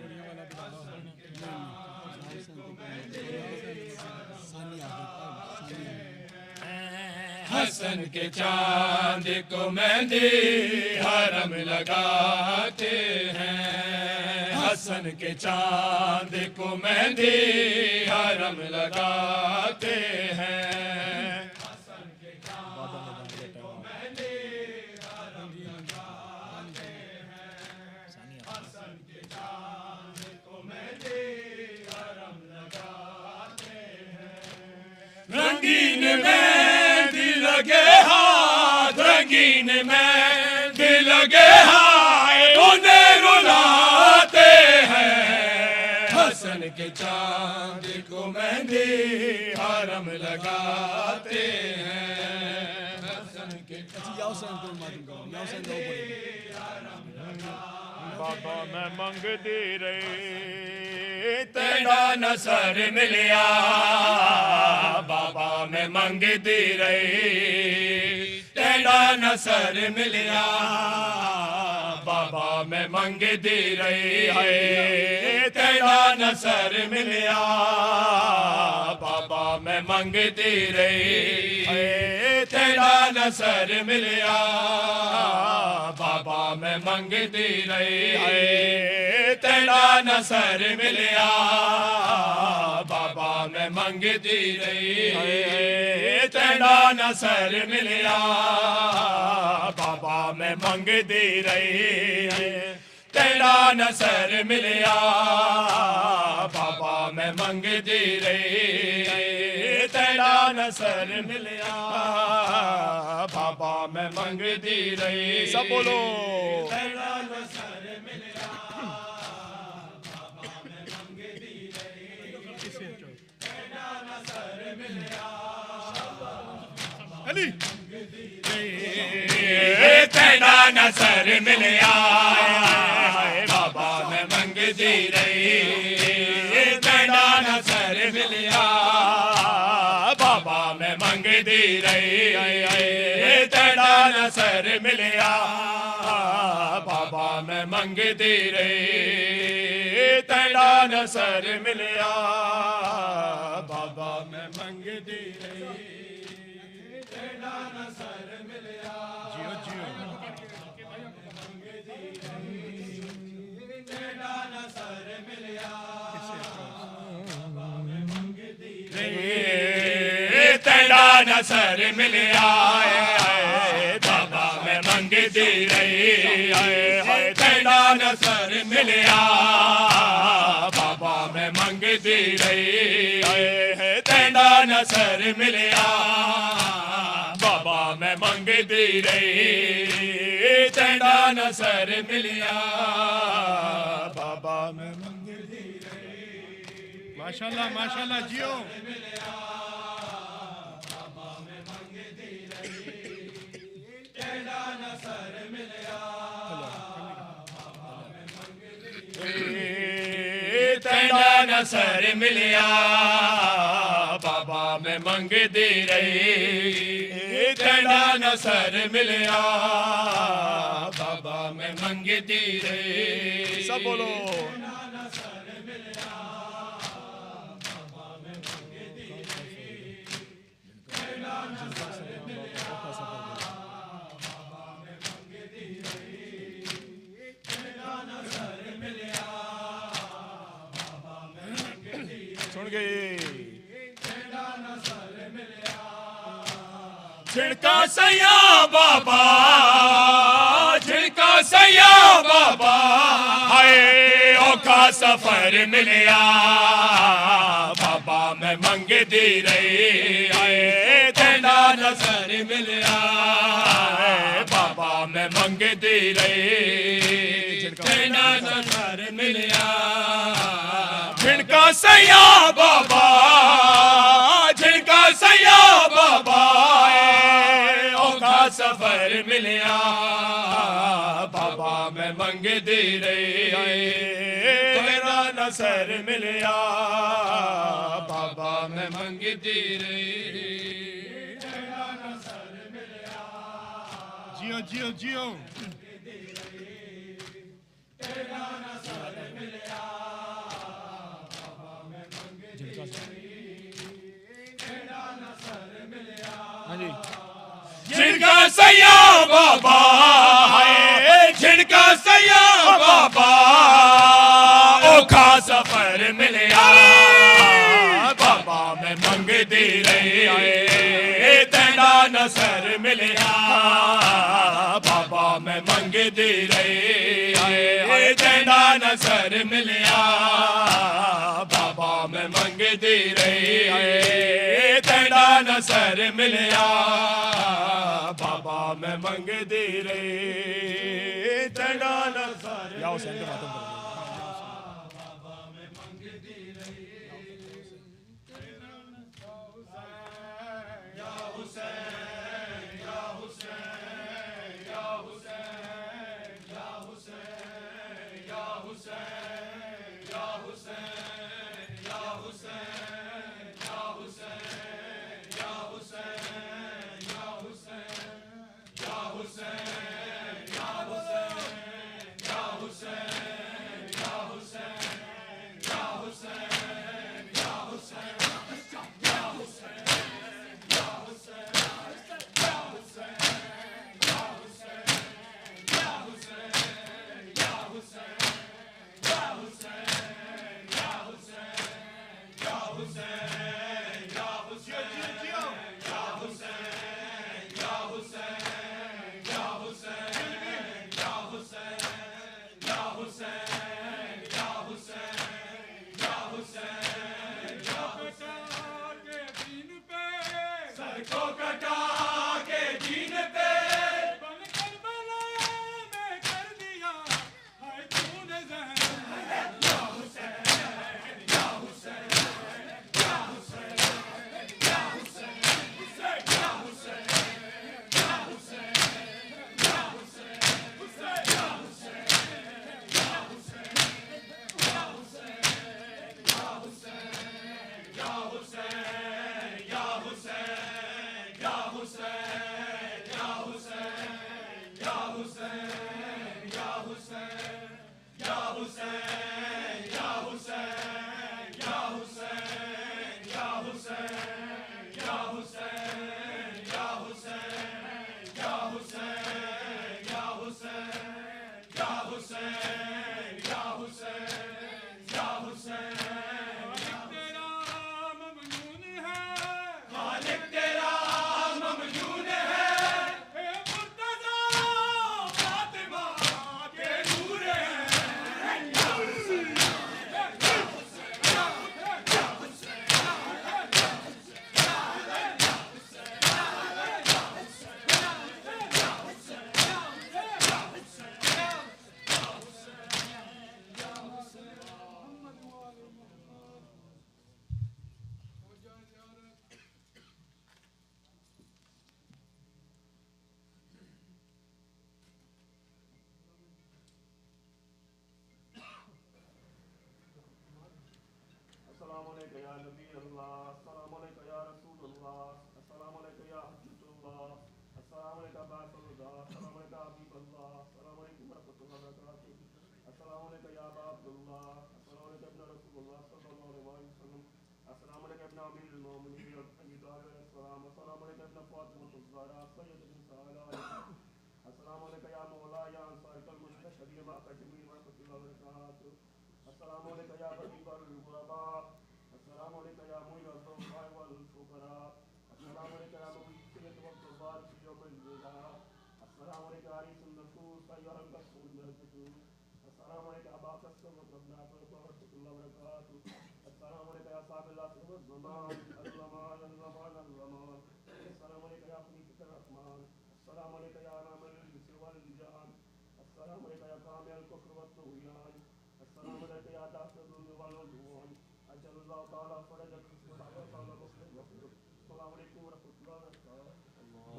हसन के चांद को मेहंदी हसन के चांद को मेहंदी हरम लगाते हैं, हसन के चांद को मेहंदी हरम लगाते हैं। हसन के चांद को मेहंदी हरम लगाते हैं। हसन के चांद को मेहंदी हरम लगाते हैं। रंगीन मेहंदी लगे हाथ, रंगीन मेहंदी लगे हाथ, उन्हें रुलाते हैं। हसन के चांद को मेहंदी हरम लगाते हैं। हसन के बाबा मैं मंगती रही तेरा नसर मिलिया, बाबा मैं मंगती रही तेरा नसर मिलिया, बाबा मैं मंगती रही है तेरा नसर मिलिया, बाबा मैं मंगती रही है तेरा नसर मिलिया, बाबा मैं मंगती रही है तेरा नसर मिलिया, बाबा मैं मंगती रही है तेरा नसर मिलिया, बाबा मैं मंगती रही है तेरा नसर मिलिया, बाबा मैं मंगती रही है तेरा नसर मिलिया, बाबा मैं मंगती रही। सब बोलो तेरा नसर मिलिया, बाबा मैं मंगती रही तेरा नसर मिलिया, अली तेरा नसर मिलिया, बाबा मैं मंगती रही तेरा नसर मिलिया, बाबा मैं मंगती रही तेरा नसर मिलिया, बाबा मैं मंगती रही तेरा नसर मिलिया, बाबा मैं मंगती रही तेरा नसर मिलिया। जियो जियो तेरा नसर मिलिया, तेरा नसर मिलिया, बाबा मैं मंगती रही तेरा नसर मिलिया, बाबा मैं मंगती रही तेरा नसर मिलिया, बाबा मैं मंगती रही तेरा नसर मिलिया, बाबा मैं मंगती रही। माशाल्लाह माशाल्लाह जियो। बाबा मैं मंगती रही तेरा नसर मिलिया, बाबा मैं मंगती रही तेरा नसर मिलिया, बाबा मैं मंगती रही तेरा नसर मिलिया, बाबा मैं मंगती रही। सब बोलो सुन गए। झिड़का सैया बाबा, झिड़का सैया बाबा, हाय औखा सफर मिलिया, बाबा मैं मंगती रही हाय तेरा नसर मिलिया, बाबा मैं मंगती रही तेरा नसर मिलिया। झिड़का सैया बाबा, झिड़का सैया बाबा, औखा सफर मिलिया, बाबा मैं मंगती रही तेरा नसर मिलिया, बाबा मैं मंगती रही तेरा नसर मिलिया। जियो जियो जियो। तेरा नसर मिलिया, बाबा मैं मंगती रही तेरा नसर मिलिया। हाँ जी। झिड़का सैया बाबा है, झिड़का सैया बाबा, सफर मिलिया बाबा में मंगदी रही तेरा नसर मिलिया बाबा में मंगदी रही तेरा नसर मिलिया बाबा में मंगदी रही तेरा नसर मिलिया बाबा में मंगदी रही तेरा नसर या हुसैन के मातम पर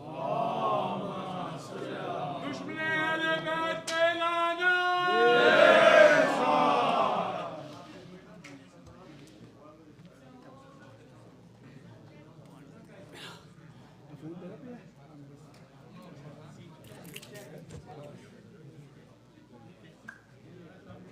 Allah